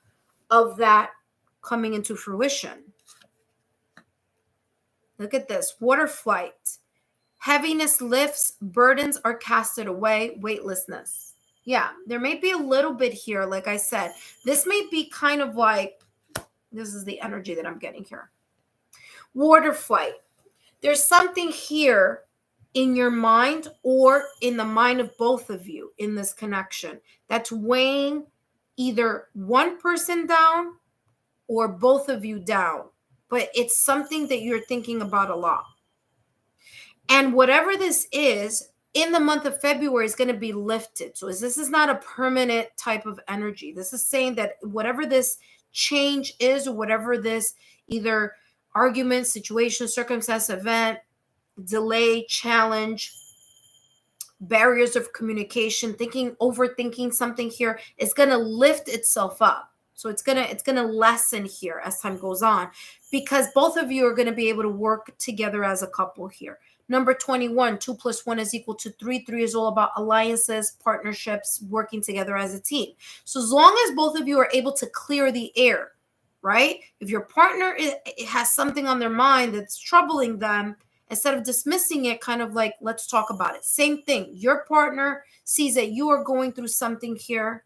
of that coming into fruition. Look at this, water flight. Heaviness lifts, burdens are casted away, weightlessness. Yeah, there may be a little bit here, like I said. This may be kind of like, this is the energy that I'm getting here. Water flight. There's something here in your mind or in the mind of both of you in this connection that's weighing either one person down or both of you down. But it's something that you're thinking about a lot. And whatever this is, in the month of February is going to be lifted. So this is not a permanent type of energy. This is saying that whatever this change is, or whatever this either argument, situation, circumstance, event, delay, challenge, barriers of communication, overthinking something here, is going to lift itself up. So it's gonna lessen here as time goes on, because both of you are going to be able to work together as a couple here. Number 21, 2 + 1 = 3. 3 is all about alliances, partnerships, working together as a team. So as long as both of you are able to clear the air, right? If your partner has something on their mind that's troubling them, instead of dismissing it, kind of like, let's talk about it. Same thing. Your partner sees that you are going through something here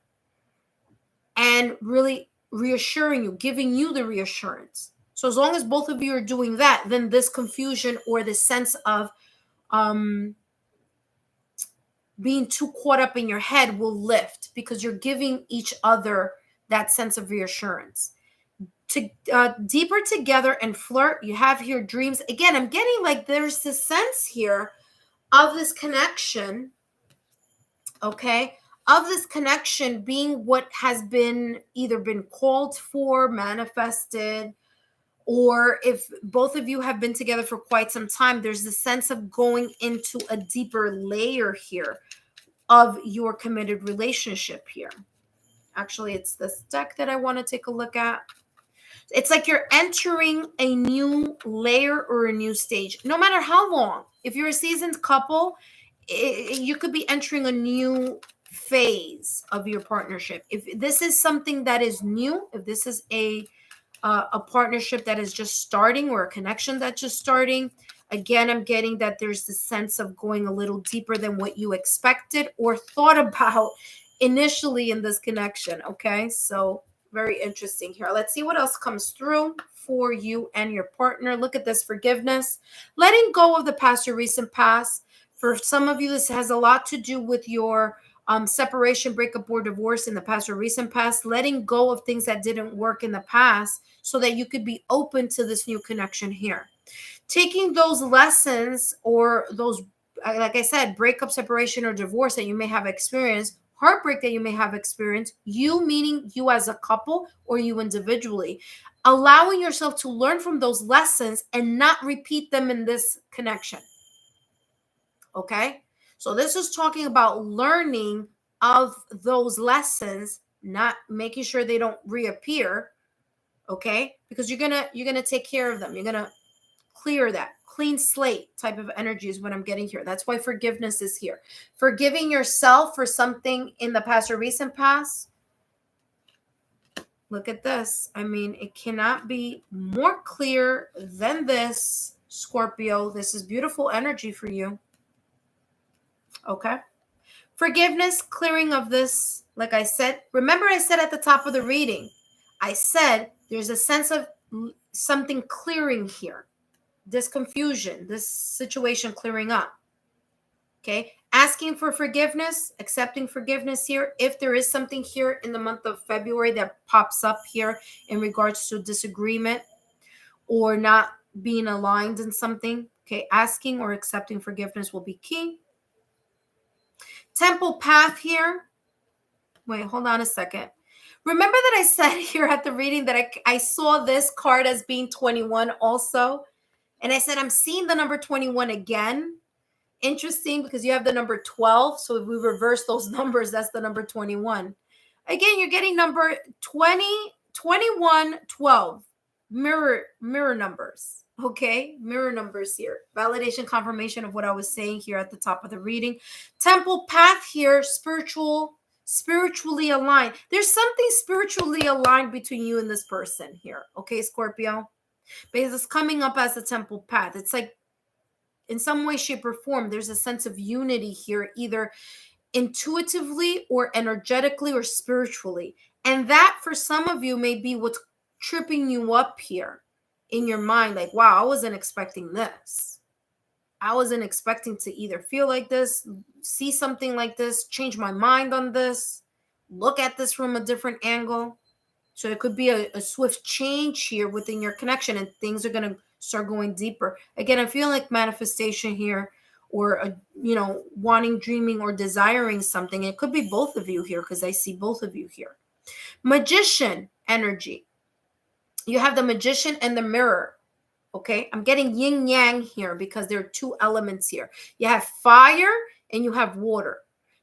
and really reassuring you, giving you the reassurance. So as long as both of you are doing that, then this confusion or this sense of being too caught up in your head will lift, because you're giving each other that sense of reassurance. to deeper together and flirt. You have here dreams. Again, I'm getting like there's this sense here of this connection, okay, of this connection being what has been either been called for, manifested, or if both of you have been together for quite some time, there's a sense of going into a deeper layer here of your committed relationship here. Actually, it's this deck that I want to take a look at. It's like you're entering a new layer or a new stage, no matter how long. If you're a seasoned couple, you could be entering a new phase of your partnership. If this is something that is new, if this is a partnership that is just starting or a connection that's just starting, again, I'm getting that there's this sense of going a little deeper than what you expected or thought about initially in this connection. Okay, so very interesting here. Let's see what else comes through for you and your partner. Look at this: forgiveness, letting go of the past or recent past. For some of you, this has a lot to do with your separation, breakup, or divorce in the past or recent past, letting go of things that didn't work in the past so that you could be open to this new connection here. Taking those lessons or those, like I said, breakup, separation, or divorce that you may have experienced, heartbreak that you may have experienced, you meaning you as a couple or you individually, allowing yourself to learn from those lessons and not repeat them in this connection. Okay? So this is talking about learning of those lessons, not making sure they don't reappear, okay? Because you're gonna take care of them. You're gonna clear that. Clean slate type of energy is what I'm getting here. That's why forgiveness is here. Forgiving yourself for something in the past or recent past. Look at this. I mean, it cannot be more clear than this, Scorpio. This is beautiful energy for you. Okay. Forgiveness, clearing of this, like I said. Remember I said at the top of the reading, I said there's a sense of something clearing here. This confusion, this situation clearing up. Okay. Asking for forgiveness, accepting forgiveness here. If there is something here in the month of February that pops up here in regards to disagreement or not being aligned in something, okay, asking or accepting forgiveness will be key. Temple path here. Wait, hold on a second. Remember that I said here at the reading that I saw this card as being 21 also. And I said, I'm seeing the number 21 again. Interesting, because you have the number 12. So if we reverse those numbers, that's the number 21. Again, you're getting number 20, 21, 12. Mirror numbers. Okay, mirror numbers here. Validation, confirmation of what I was saying here at the top of the reading. Temple path here, spiritually aligned. There's something spiritually aligned between you and this person here. Okay, Scorpio? Because it's coming up as a temple path. It's like in some way, shape, or form, there's a sense of unity here, either intuitively or energetically or spiritually. And that for some of you may be what's tripping you up here in your mind. Like, wow, I wasn't expecting this. I wasn't expecting to either feel like this, see something like this, change my mind on this, look at this from a different angle. So it could be a swift change here within your connection and things are going to start going deeper. Again, I feel like manifestation here or, wanting, dreaming, or desiring something. It could be both of you here because I see both of you here. Magician energy. You have the magician and the mirror. Okay, I'm getting yin yang here because there are two elements here. You have fire and you have water.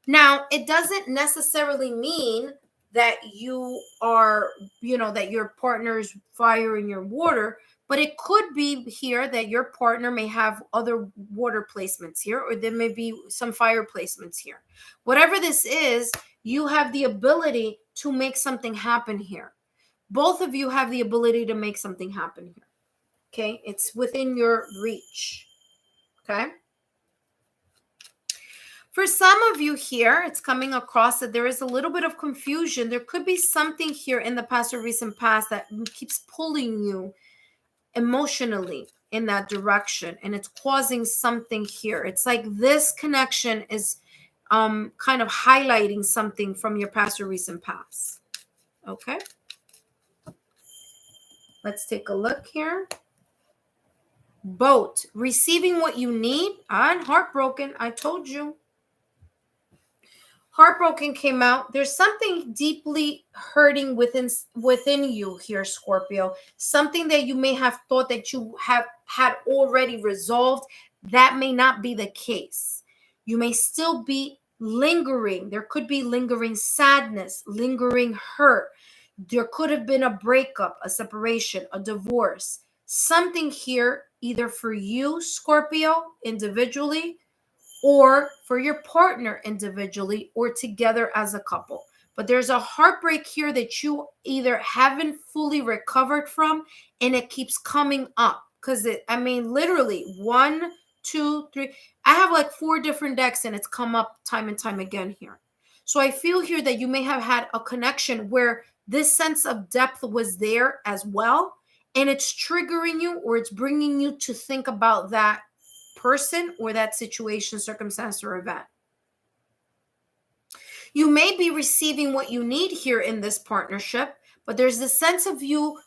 Now, it doesn't necessarily mean that you are, that your partner's fire and your water, but it could be here that your partner may have other water placements here, or there may be some fire placements here. Whatever this is, you have the ability to make something happen here. Both of you have the ability to make something happen here. Okay, it's within your reach. Okay. For some of you here, it's coming across that there is a little bit of confusion. There could be something here in the past or recent past that keeps pulling you emotionally in that direction, and it's causing something here. It's like this connection is kind of highlighting something from your past or recent past. Okay. Let's take a look here. Boat, receiving what you need. I'm heartbroken. I told you. Heartbroken came out. There's something deeply hurting within you here, Scorpio. Something that you may have thought that you have had already resolved. That may not be the case. You may still be lingering. There could be lingering sadness, lingering hurt. There could have been a breakup, a separation, a divorce. Something here, either for you, Scorpio, individually, or for your partner individually, or together as a couple. But there's a heartbreak here that you either haven't fully recovered from, and it keeps coming up. Because literally 1, 2, 3. I have like 4 different decks, and it's come up time and time again here. So I feel here that you may have had a connection where this sense of depth was there as well, and it's triggering you, or it's bringing you to think about that person or that situation, circumstance, or event. You may be receiving what you need here in this partnership, but there's a sense of you,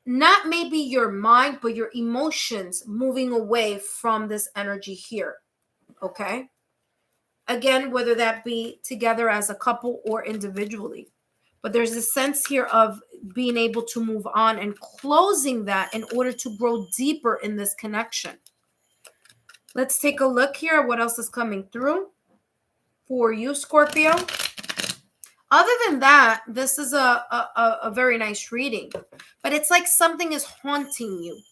not maybe your mind, but your emotions moving away from this energy here. Okay? Again, whether that be together as a couple or individually. But there's a sense here of being able to move on and closing that in order to grow deeper in this connection. Let's take a look here at what else is coming through for you, Scorpio. Other than that, this is a very nice reading. But it's like something is haunting you.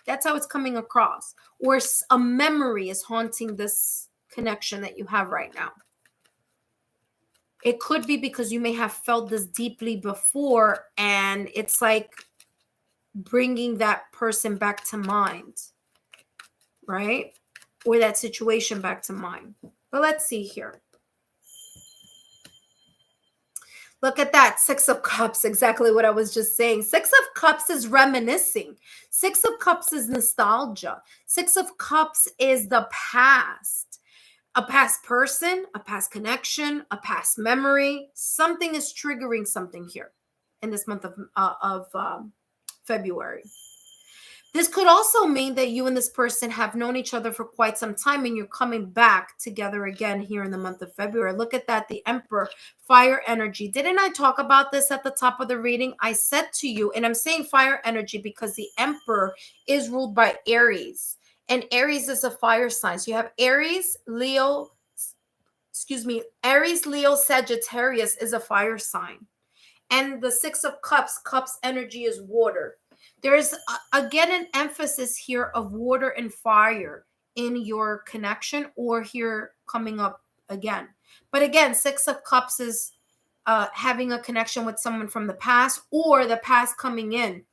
That's how it's coming across. Or a memory is haunting this connection that you have right now. It could be because you may have felt this deeply before, and it's like bringing that person back to mind. Right? Or that situation back to mind. But let's see here. Look at that. 6 of Cups, exactly what I was just saying. 6 of Cups is reminiscing. 6 of Cups is nostalgia. 6 of Cups is the past. A past person, a past connection, a past memory. Something is triggering something here in this month of February. This could also mean that you and this person have known each other for quite some time, and you're coming back together again here in the month of February. Look at that, the Emperor, fire energy. Didn't I talk about this at the top of the reading? I said to you, and I'm saying fire energy because the Emperor is ruled by Aries, and Aries is a fire sign. So you have Aries, Leo, Sagittarius is a fire sign. And the 6 of Cups, Cups energy is water. There's, again, an emphasis here of water and fire in your connection, or here coming up again. But again, 6 of Cups is having a connection with someone from the past, or the past coming in.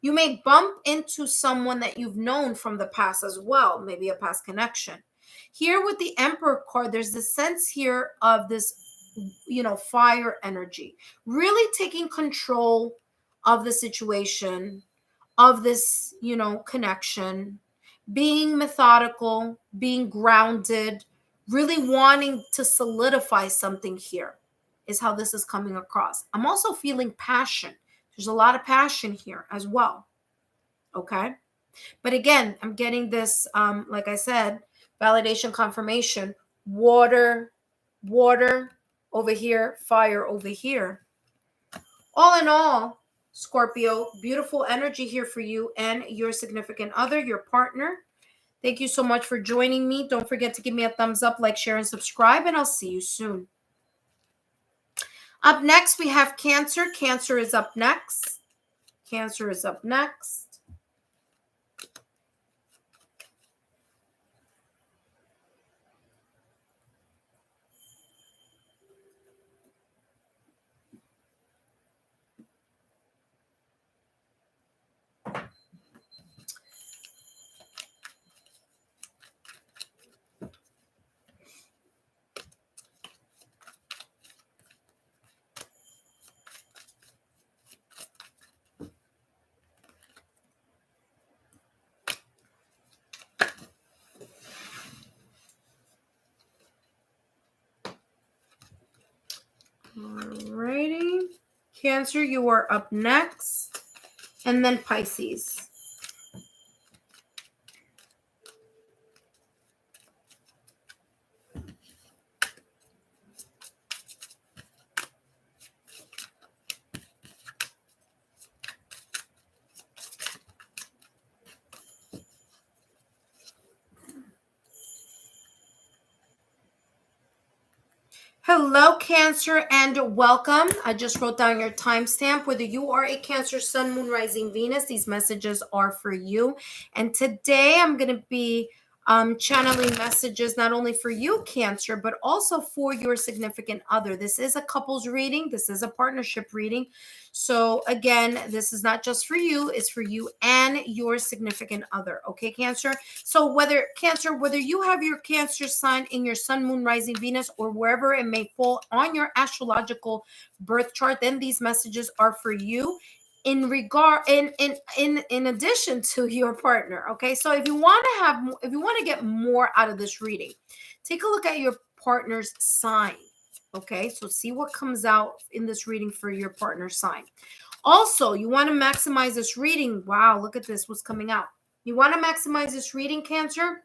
You may bump into someone that you've known from the past as well, maybe a past connection. Here with the Emperor card, there's the sense here of this, fire energy. Really taking control of the situation, of this, connection, being methodical, being grounded, really wanting to solidify something here is how this is coming across. I'm also feeling passion. There's a lot of passion here as well. Okay. But again, I'm getting this, like I said, validation, confirmation, water over here, fire over here. All in all, Scorpio, beautiful energy here for you and your significant other, your partner. Thank you so much for joining me. Don't forget to give me a thumbs up, like, share, and subscribe, and I'll see you soon. Up next, we have Cancer. Cancer is up next. Cancer is up next. Cancer, you are up next. And then Pisces. Hello, Cancer, and welcome. I just wrote down your timestamp. Whether you are a Cancer, Sun, Moon, Rising, Venus, these messages are for you. And today I'm going to be channeling messages not only for you, Cancer, but also for your significant other. This is a couples reading. This is a partnership reading. So again, this is not just for you. It's for you and your significant other. Okay, Cancer? So whether you have your Cancer sign in your Sun, Moon, Rising, Venus, or wherever it may fall on your astrological birth chart, then these messages are for you in addition to your partner. Okay, so if you want to get more out of this reading, take a look at your partner's sign. Okay, so see what comes out in this reading for your partner's sign. Also, you want to maximize this reading. Wow, look at this, what's coming out. You want to maximize this reading, Cancer?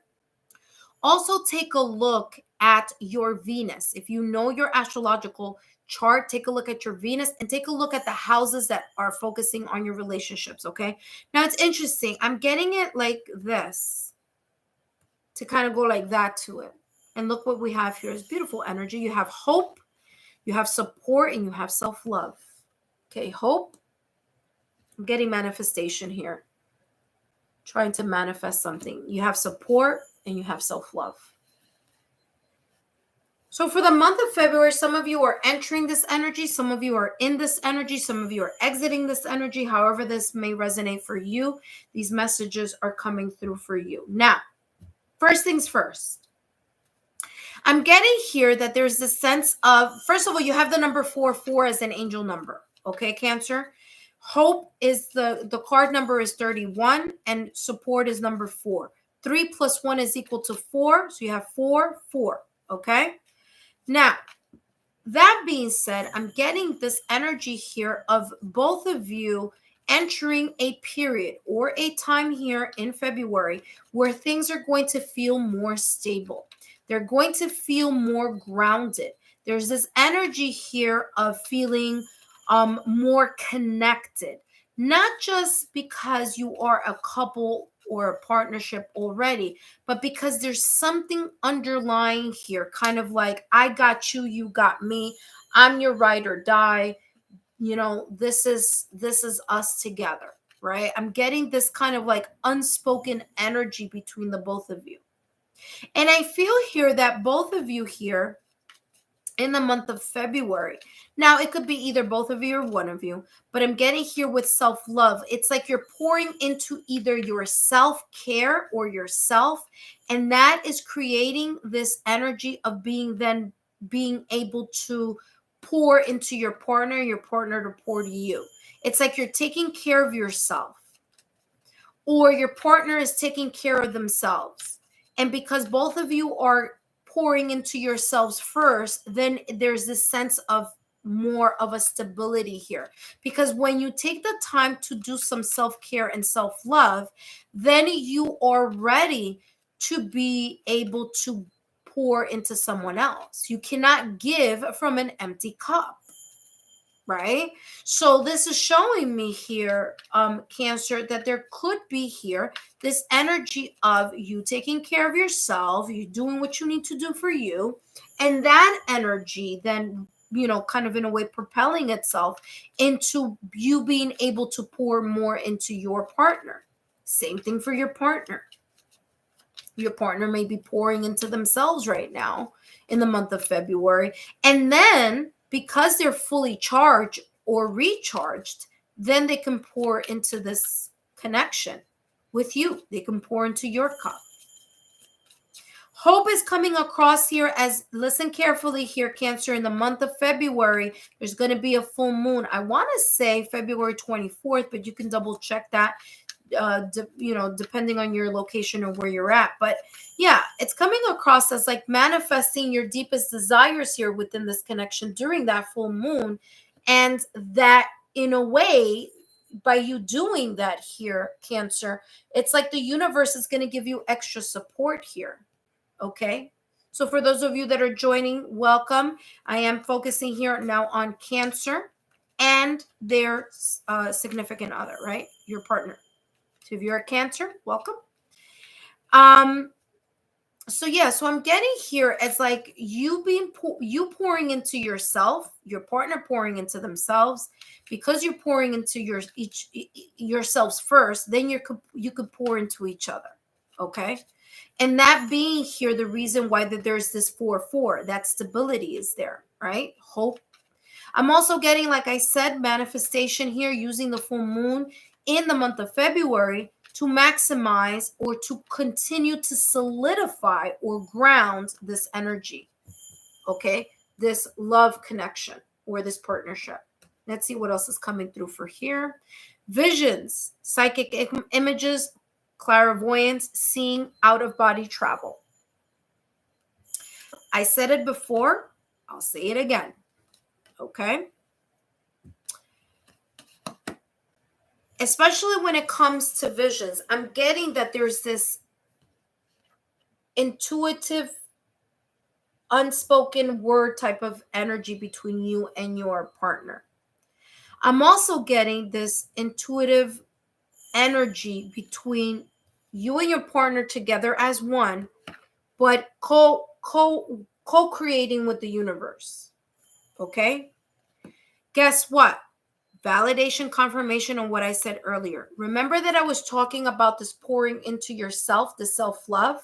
Also, take a look at your Venus. If you know your astrological chart, take a look at your Venus and take a look at the houses that are focusing on your relationships, okay? Now, it's interesting. I'm getting it like this to kind of go like that to it. And look what we have here. It's beautiful energy. You have hope, you have support, and you have self-love. Okay, hope. I'm getting manifestation here. Trying to manifest something. You have support and you have self-love. So for the month of February, some of you are entering this energy. Some of you are in this energy. Some of you are exiting this energy. However this may resonate for you, these messages are coming through for you. Now, first things first. I'm getting here that there's this sense of, first of all, you have the number 44 as an angel number. Okay, Cancer? Hope is the card number is 31 and support is number 4. 3 plus 1 is equal to 4. So you have 4, 4. Okay? Now, that being said, I'm getting this energy here of both of you entering a period or a time here in February where things are going to feel more stable. They're going to feel more grounded. There's this energy here of feeling more connected, not just because you are a couple or a partnership already, but because there's something underlying here, kind of like, I got you, you got me, I'm your ride or die. You know, this is us together, right? I'm getting this kind of like unspoken energy between the both of you. And I feel here that both of you here in the month of February. Now, it could be either both of you or one of you, but I'm getting here with self-love. It's like you're pouring into either your self-care or yourself, and that is creating this energy of being able to pour into your partner to pour to you. It's like you're taking care of yourself, or your partner is taking care of themselves. And because both of you are pouring into yourselves first, then there's this sense of more of a stability here. Because when you take the time to do some self-care and self-love, then you are ready to be able to pour into someone else. You cannot give from an empty cup. Right? So this is showing me here, Cancer, that there could be here this energy of you taking care of yourself, you doing what you need to do for you, and that energy then, you know, kind of in a way propelling itself into you being able to pour more into your partner. Same thing for your partner. Your partner may be pouring into themselves right now in the month of February, and then because they're fully charged or recharged, then they can pour into this connection with you. They can pour into your cup. Hope is coming across here as, listen carefully here, Cancer, in the month of February, there's going to be a full moon. I want to say February 24th, but you can double check that, depending on your location or where you're at. But yeah, it's coming across as like manifesting your deepest desires here within this connection during that full moon. And that, in a way, by you doing that here, Cancer, it's like the universe is going to give you extra support here. Okay. So for those of you that are joining, welcome. I am focusing here now on Cancer and their significant other, right? Your partner. So if you're a Cancer, welcome. So yeah, so I'm getting here, it's like you pouring into yourself, your partner pouring into themselves, because you're pouring into yourselves first, then you could pour into each other. Okay. And that being here, the reason why that there's this 4-4, that stability is there, right? Hope. I'm also getting, like I said, manifestation here using the full moon in the month of February to maximize or to continue to solidify or ground this energy. Okay. This love connection or this partnership. Let's see what else is coming through for here. Visions, psychic images, clairvoyance, seeing, out of body travel. I said it before, I'll say it again. Okay. Especially when it comes to visions, I'm getting that there's this intuitive, unspoken word type of energy between you and your partner. I'm also getting this intuitive energy between you and your partner together as one, but co-creating with the universe. Okay? Guess what? Validation, confirmation on what I said earlier. Remember that I was talking about this pouring into yourself, the self-love?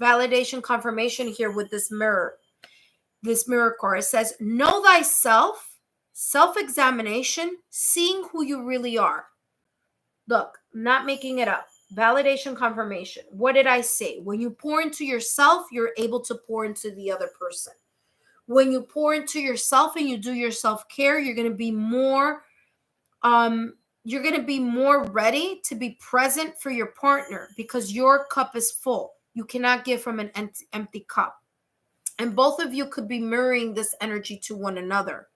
Validation, confirmation here with this mirror card. It says, know thyself, self-examination, seeing who you really are. Look, I'm not making it up. Validation, confirmation. What did I say? When you pour into yourself, you're able to pour into the other person. When you pour into yourself and you do your self-care, you're going to be more ready to be present for your partner because your cup is full. You cannot give from an empty cup. And both of you could be mirroring this energy to one another.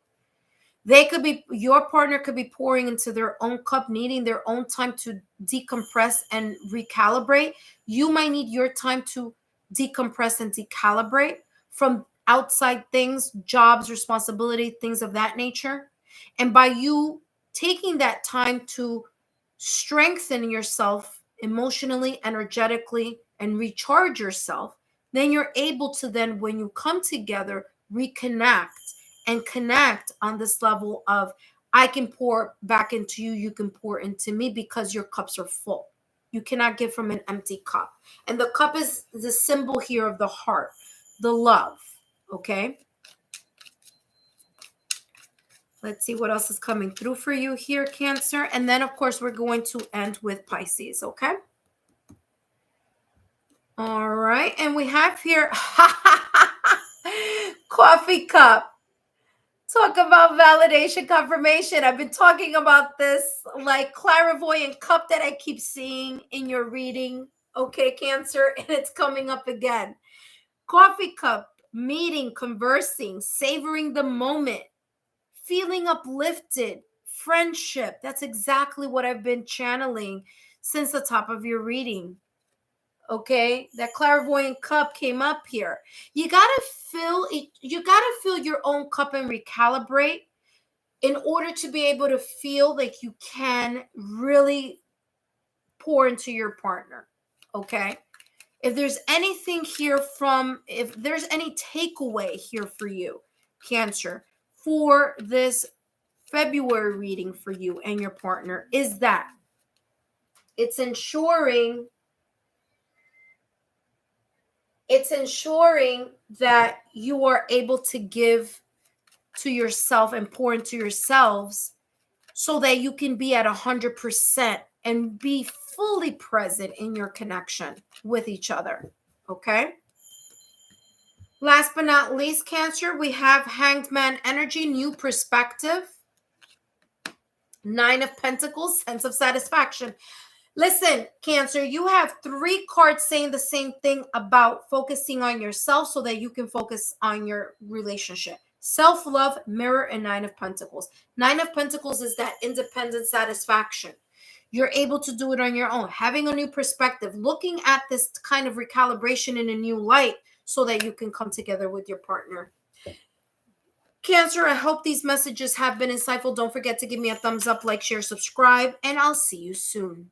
Your partner could be pouring into their own cup, needing their own time to decompress and recalibrate. You might need your time to decompress and decalibrate from outside things, jobs, responsibility, things of that nature. And by you taking that time to strengthen yourself emotionally, energetically, and recharge yourself, then you're able to then, when you come together, reconnect and connect on this level of, I can pour back into you, you can pour into me, because your cups are full. You cannot give from an empty cup. And the cup is the symbol here of the heart, the love. Okay. Let's see what else is coming through for you here, Cancer. And then, of course, we're going to end with Pisces. Okay. All right. And we have here coffee cup. Talk about validation, confirmation. I've been talking about this like clairvoyant cup that I keep seeing in your reading. Okay, Cancer. And it's coming up again. Coffee cup, meeting, conversing, savoring the moment, feeling uplifted, friendship. That's exactly what I've been channeling since the top of your reading. Okay, that clairvoyant cup came up here. You gotta fill your own cup and recalibrate in order to be able to feel like you can really pour into your partner. Okay, if there's anything here if there's any takeaway here for you, Cancer, for this February reading for you and your partner, is that it's ensuring that you are able to give to yourself and pour into yourselves so that you can be at 100% and be fully present in your connection with each other. Okay. Last but not least, Cancer, we have Hanged Man energy, new perspective, 9 of Pentacles, sense of satisfaction. Listen, Cancer, you have 3 cards saying the same thing about focusing on yourself so that you can focus on your relationship. Self-love, mirror, and Nine of Pentacles. Nine of Pentacles is that independent satisfaction. You're able to do it on your own, having a new perspective, looking at this kind of recalibration in a new light so that you can come together with your partner. Cancer, I hope these messages have been insightful. Don't forget to give me a thumbs up, like, share, subscribe, and I'll see you soon.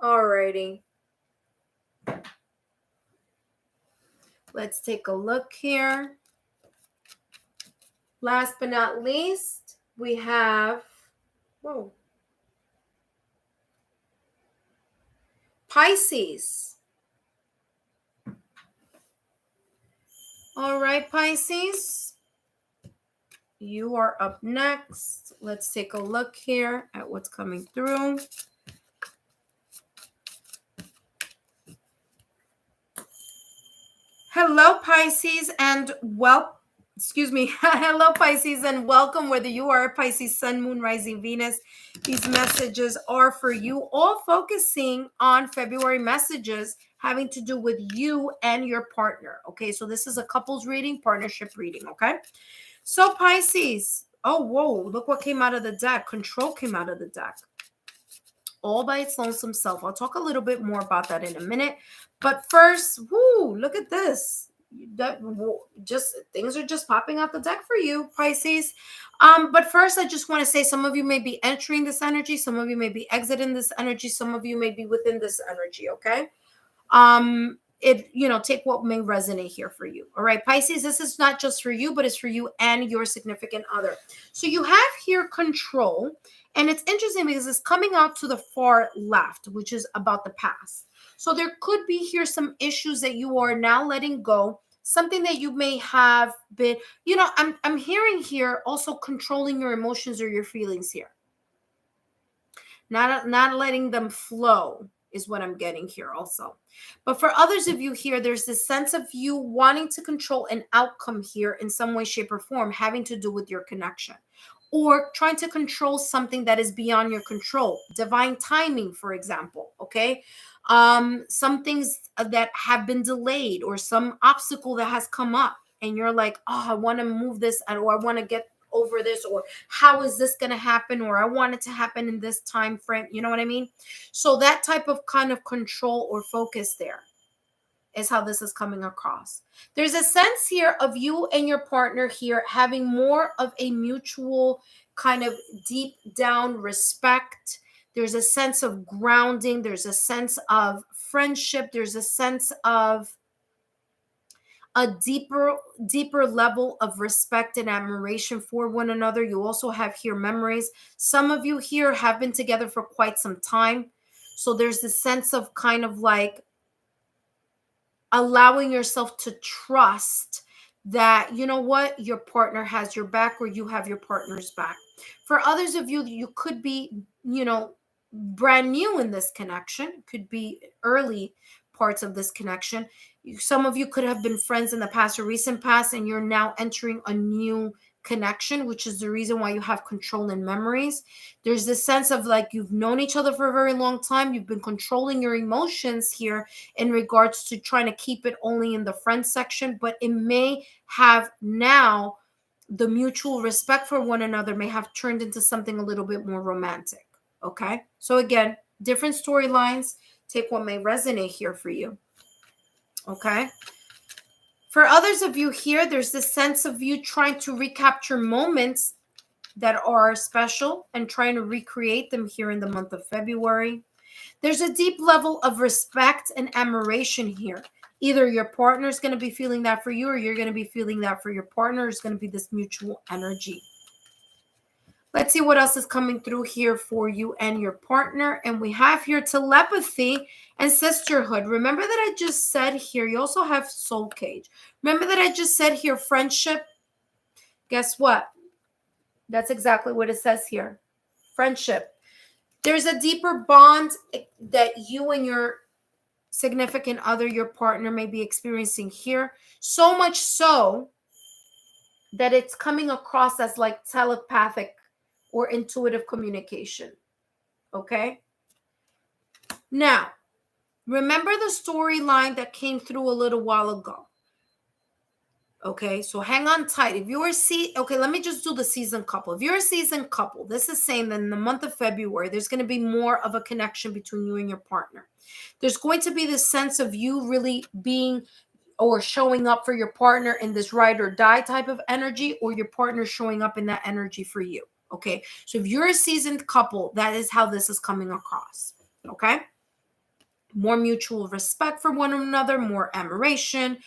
Alrighty. Let's take a look here. Last but not least, we have, whoa, Pisces. All right, Pisces, you are up next. Let's take a look here at what's coming through. Hello, Pisces, and hello, Pisces, and welcome. Whether you are a Pisces, Sun, Moon, Rising, Venus, these messages are for you, all focusing on February messages having to do with you and your partner. Okay, so this is a couples reading, partnership reading. Okay, so Pisces, oh, whoa, look what came out of the deck. Control came out of the deck. All by its lonesome self. I'll talk a little bit more about that in a minute. But first, whoo, look at this. Things are just popping off the deck for you, Pisces. But first, I just want to say some of you may be entering this energy. Some of you may be exiting this energy. Some of you may be within this energy, okay? Take what may resonate here for you. All right, Pisces, this is not just for you, but it's for you and your significant other. So you have here control, and it's interesting because it's coming out to the far left, which is about the past. So there could be here some issues that you are now letting go, something that you may have been, I'm hearing here also controlling your emotions or your feelings here. Not letting them flow is what I'm getting here also. But for others of you here, there's this sense of you wanting to control an outcome here in some way, shape, or form, having to do with your connection, or trying to control something that is beyond your control. Divine timing, for example, okay? Some things that have been delayed, or some obstacle that has come up, and you're like, oh, I want to move this, or I want to get over this, or how is this going to happen, or I want it to happen in this time frame. You know what I mean? So that type of kind of control or focus there is how this is coming across. There's a sense here of you and your partner here having more of a mutual kind of deep down respect. There's a sense of grounding. There's a sense of friendship. There's a sense of a deeper level of respect and admiration for one another. You also have here memories. Some of you here have been together for quite some time. So there's this sense of kind of like allowing yourself to trust that, you know what, your partner has your back, or you have your partner's back. For others of you, you could be, brand new in this connection, could be early parts of this connection. Some of you could have been friends in the past or recent past, and you're now entering a new connection, which is the reason why you have control and memories. There's this sense of like you've known each other for a very long time. You've been controlling your emotions here in regards to trying to keep it only in the friend section, but it may have now the mutual respect for one another may have turned into something a little bit more romantic. Okay. So again, different storylines. Take what may resonate here for you. Okay. For others of you here, there's this sense of you trying to recapture moments that are special and trying to recreate them here in the month of February. There's a deep level of respect and admiration here. Either your partner is going to be feeling that for you, or you're going to be feeling that for your partner. It's going to be this mutual energy. Let's see what else is coming through here for you and your partner. And we have here telepathy and sisterhood. Remember that I just said here, you also have soul cage. Remember that I just said here, friendship. Guess what? That's exactly what it says here. Friendship. There's a deeper bond that you and your significant other, your partner, may be experiencing here. So much so that it's coming across as like telepathic or intuitive communication. Okay? Now, remember the storyline that came through a little while ago. Okay, so hang on tight. If you're okay, let me just do the seasoned couple. If you're a seasoned couple, this is saying that in the month of February, there's going to be more of a connection between you and your partner. There's going to be this sense of you really being or showing up for your partner in this ride or die type of energy, or your partner showing up in that energy for you. Okay, so if you're a seasoned couple, that is how this is coming across. Okay, more mutual respect for one another, more admiration.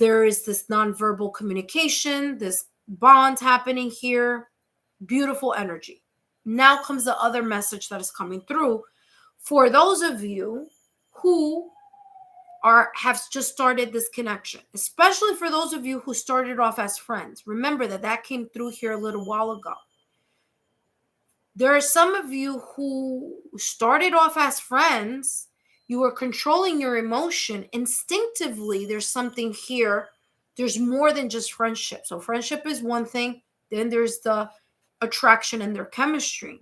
There is this nonverbal communication, this bond happening here. Beautiful energy. Now comes the other message that is coming through for those of you who have just started this connection, especially for those of you who started off as friends. Remember that came through here a little while ago. There are some of you who started off as friends. You are controlling your emotion instinctively. There's something here. There's more than just friendship. So friendship is one thing. Then there's the attraction and their chemistry.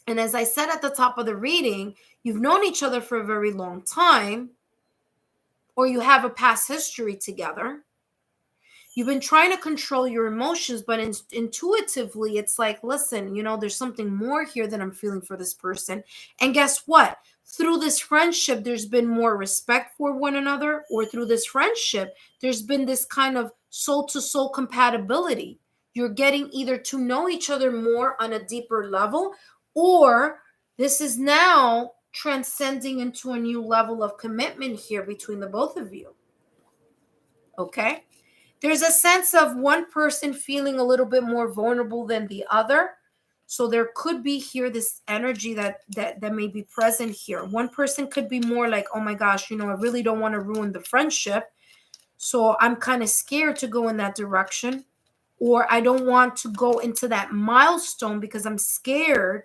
And as I said at the top of the reading, you've known each other for a very long time, or you have a past history together. You've been trying to control your emotions, but intuitively, it's like, listen, there's something more here that I'm feeling for this person. And guess what? Through this friendship, there's been more respect for one another, or through this friendship, there's been this kind of soul-to-soul compatibility. You're getting either to know each other more on a deeper level, or this is now transcending into a new level of commitment here between the both of you. Okay? There's a sense of one person feeling a little bit more vulnerable than the other. So there could be here this energy that may be present here. One person could be more like, oh my gosh, I really don't want to ruin the friendship. So I'm kind of scared to go in that direction. Or I don't want to go into that milestone because I'm scared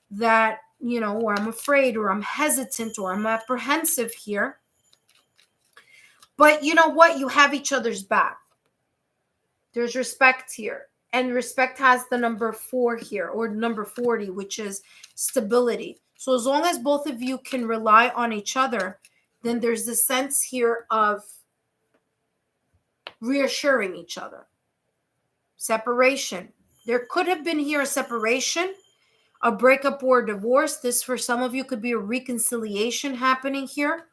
that, or I'm afraid, or I'm hesitant, or I'm apprehensive here. But you know what? You have each other's back. There's respect here. And respect has the number 4 here, or number 40, which is stability. So as long as both of you can rely on each other, then there's the sense here of reassuring each other. Separation. There could have been here a separation, a breakup or a divorce. This, for some of you, could be a reconciliation happening here.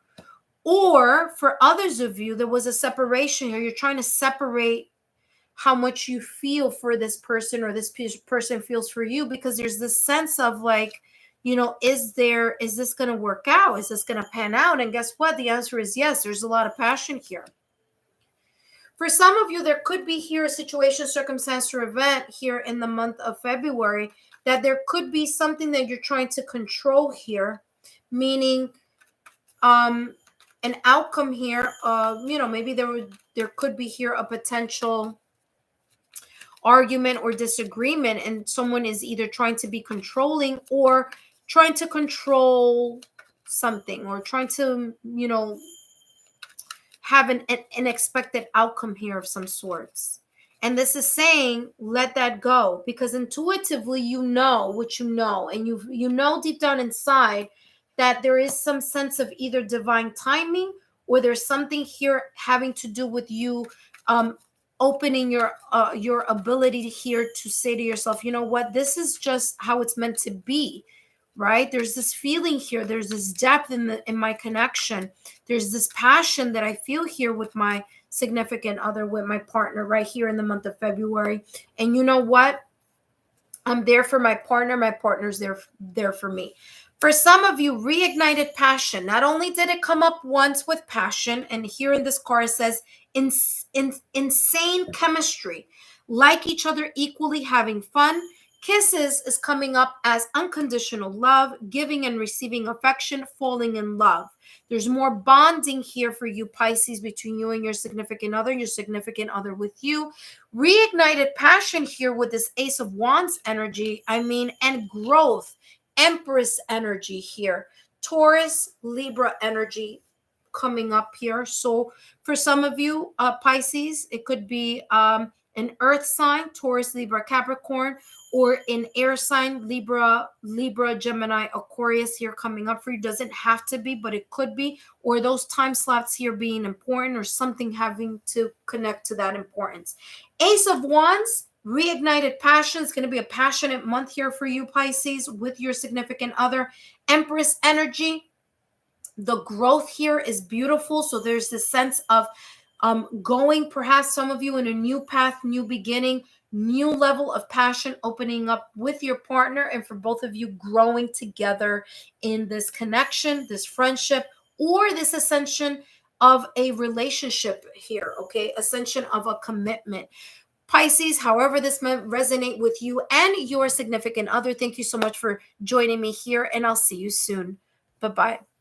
Or for others of you, there was a separation here. You're trying to separate how much you feel for this person, or this person feels for you, because there's this sense of like, is this going to work out? Is this going to pan out? And guess what? The answer is yes. There's a lot of passion here. For some of you, there could be here a situation, circumstance, or event here in the month of February that there could be something that you're trying to control here, meaning an outcome here of, maybe there could be here a potential argument or disagreement, and someone is either trying to be controlling or trying to control something, or trying to, have an expected outcome here of some sorts. And this is saying, let that go, because intuitively you know what you know, and you know deep down inside that there is some sense of either divine timing, or there's something here having to do with you opening your ability here to say to yourself, you know what, this is just how it's meant to be, right? There's this feeling here. There's this depth in my connection. There's this passion that I feel here with my significant other, with my partner right here in the month of February. And you know what? I'm there for my partner. My partner's there for me. For some of you, reignited passion. Not only did it come up once with passion, and here in this card it says insane chemistry, like each other, equally having fun. Kisses is coming up as unconditional love, giving and receiving affection, falling in love. There's more bonding here for you, Pisces, between you and your significant other with you. Reignited passion here with this Ace of Wands energy, and growth, Empress energy here. Taurus, Libra energy coming up here. So for some of you, Pisces, it could be an earth sign, Taurus, Libra, Capricorn, or an air sign, Libra, Gemini, Aquarius here coming up for you. Doesn't have to be, but it could be. Or those time slots here being important, or something having to connect to that importance. Ace of Wands, reignited passion. It's going to be a passionate month here for you, Pisces, with your significant other. Empress energy. The growth here is beautiful. So there's this sense of going, perhaps some of you, in a new path, new beginning, new level of passion opening up with your partner, and for both of you growing together in this connection, this friendship, or this ascension of a relationship here, okay? Ascension of a commitment. Pisces, however this may resonate with you and your significant other, thank you so much for joining me here, and I'll see you soon. Bye-bye.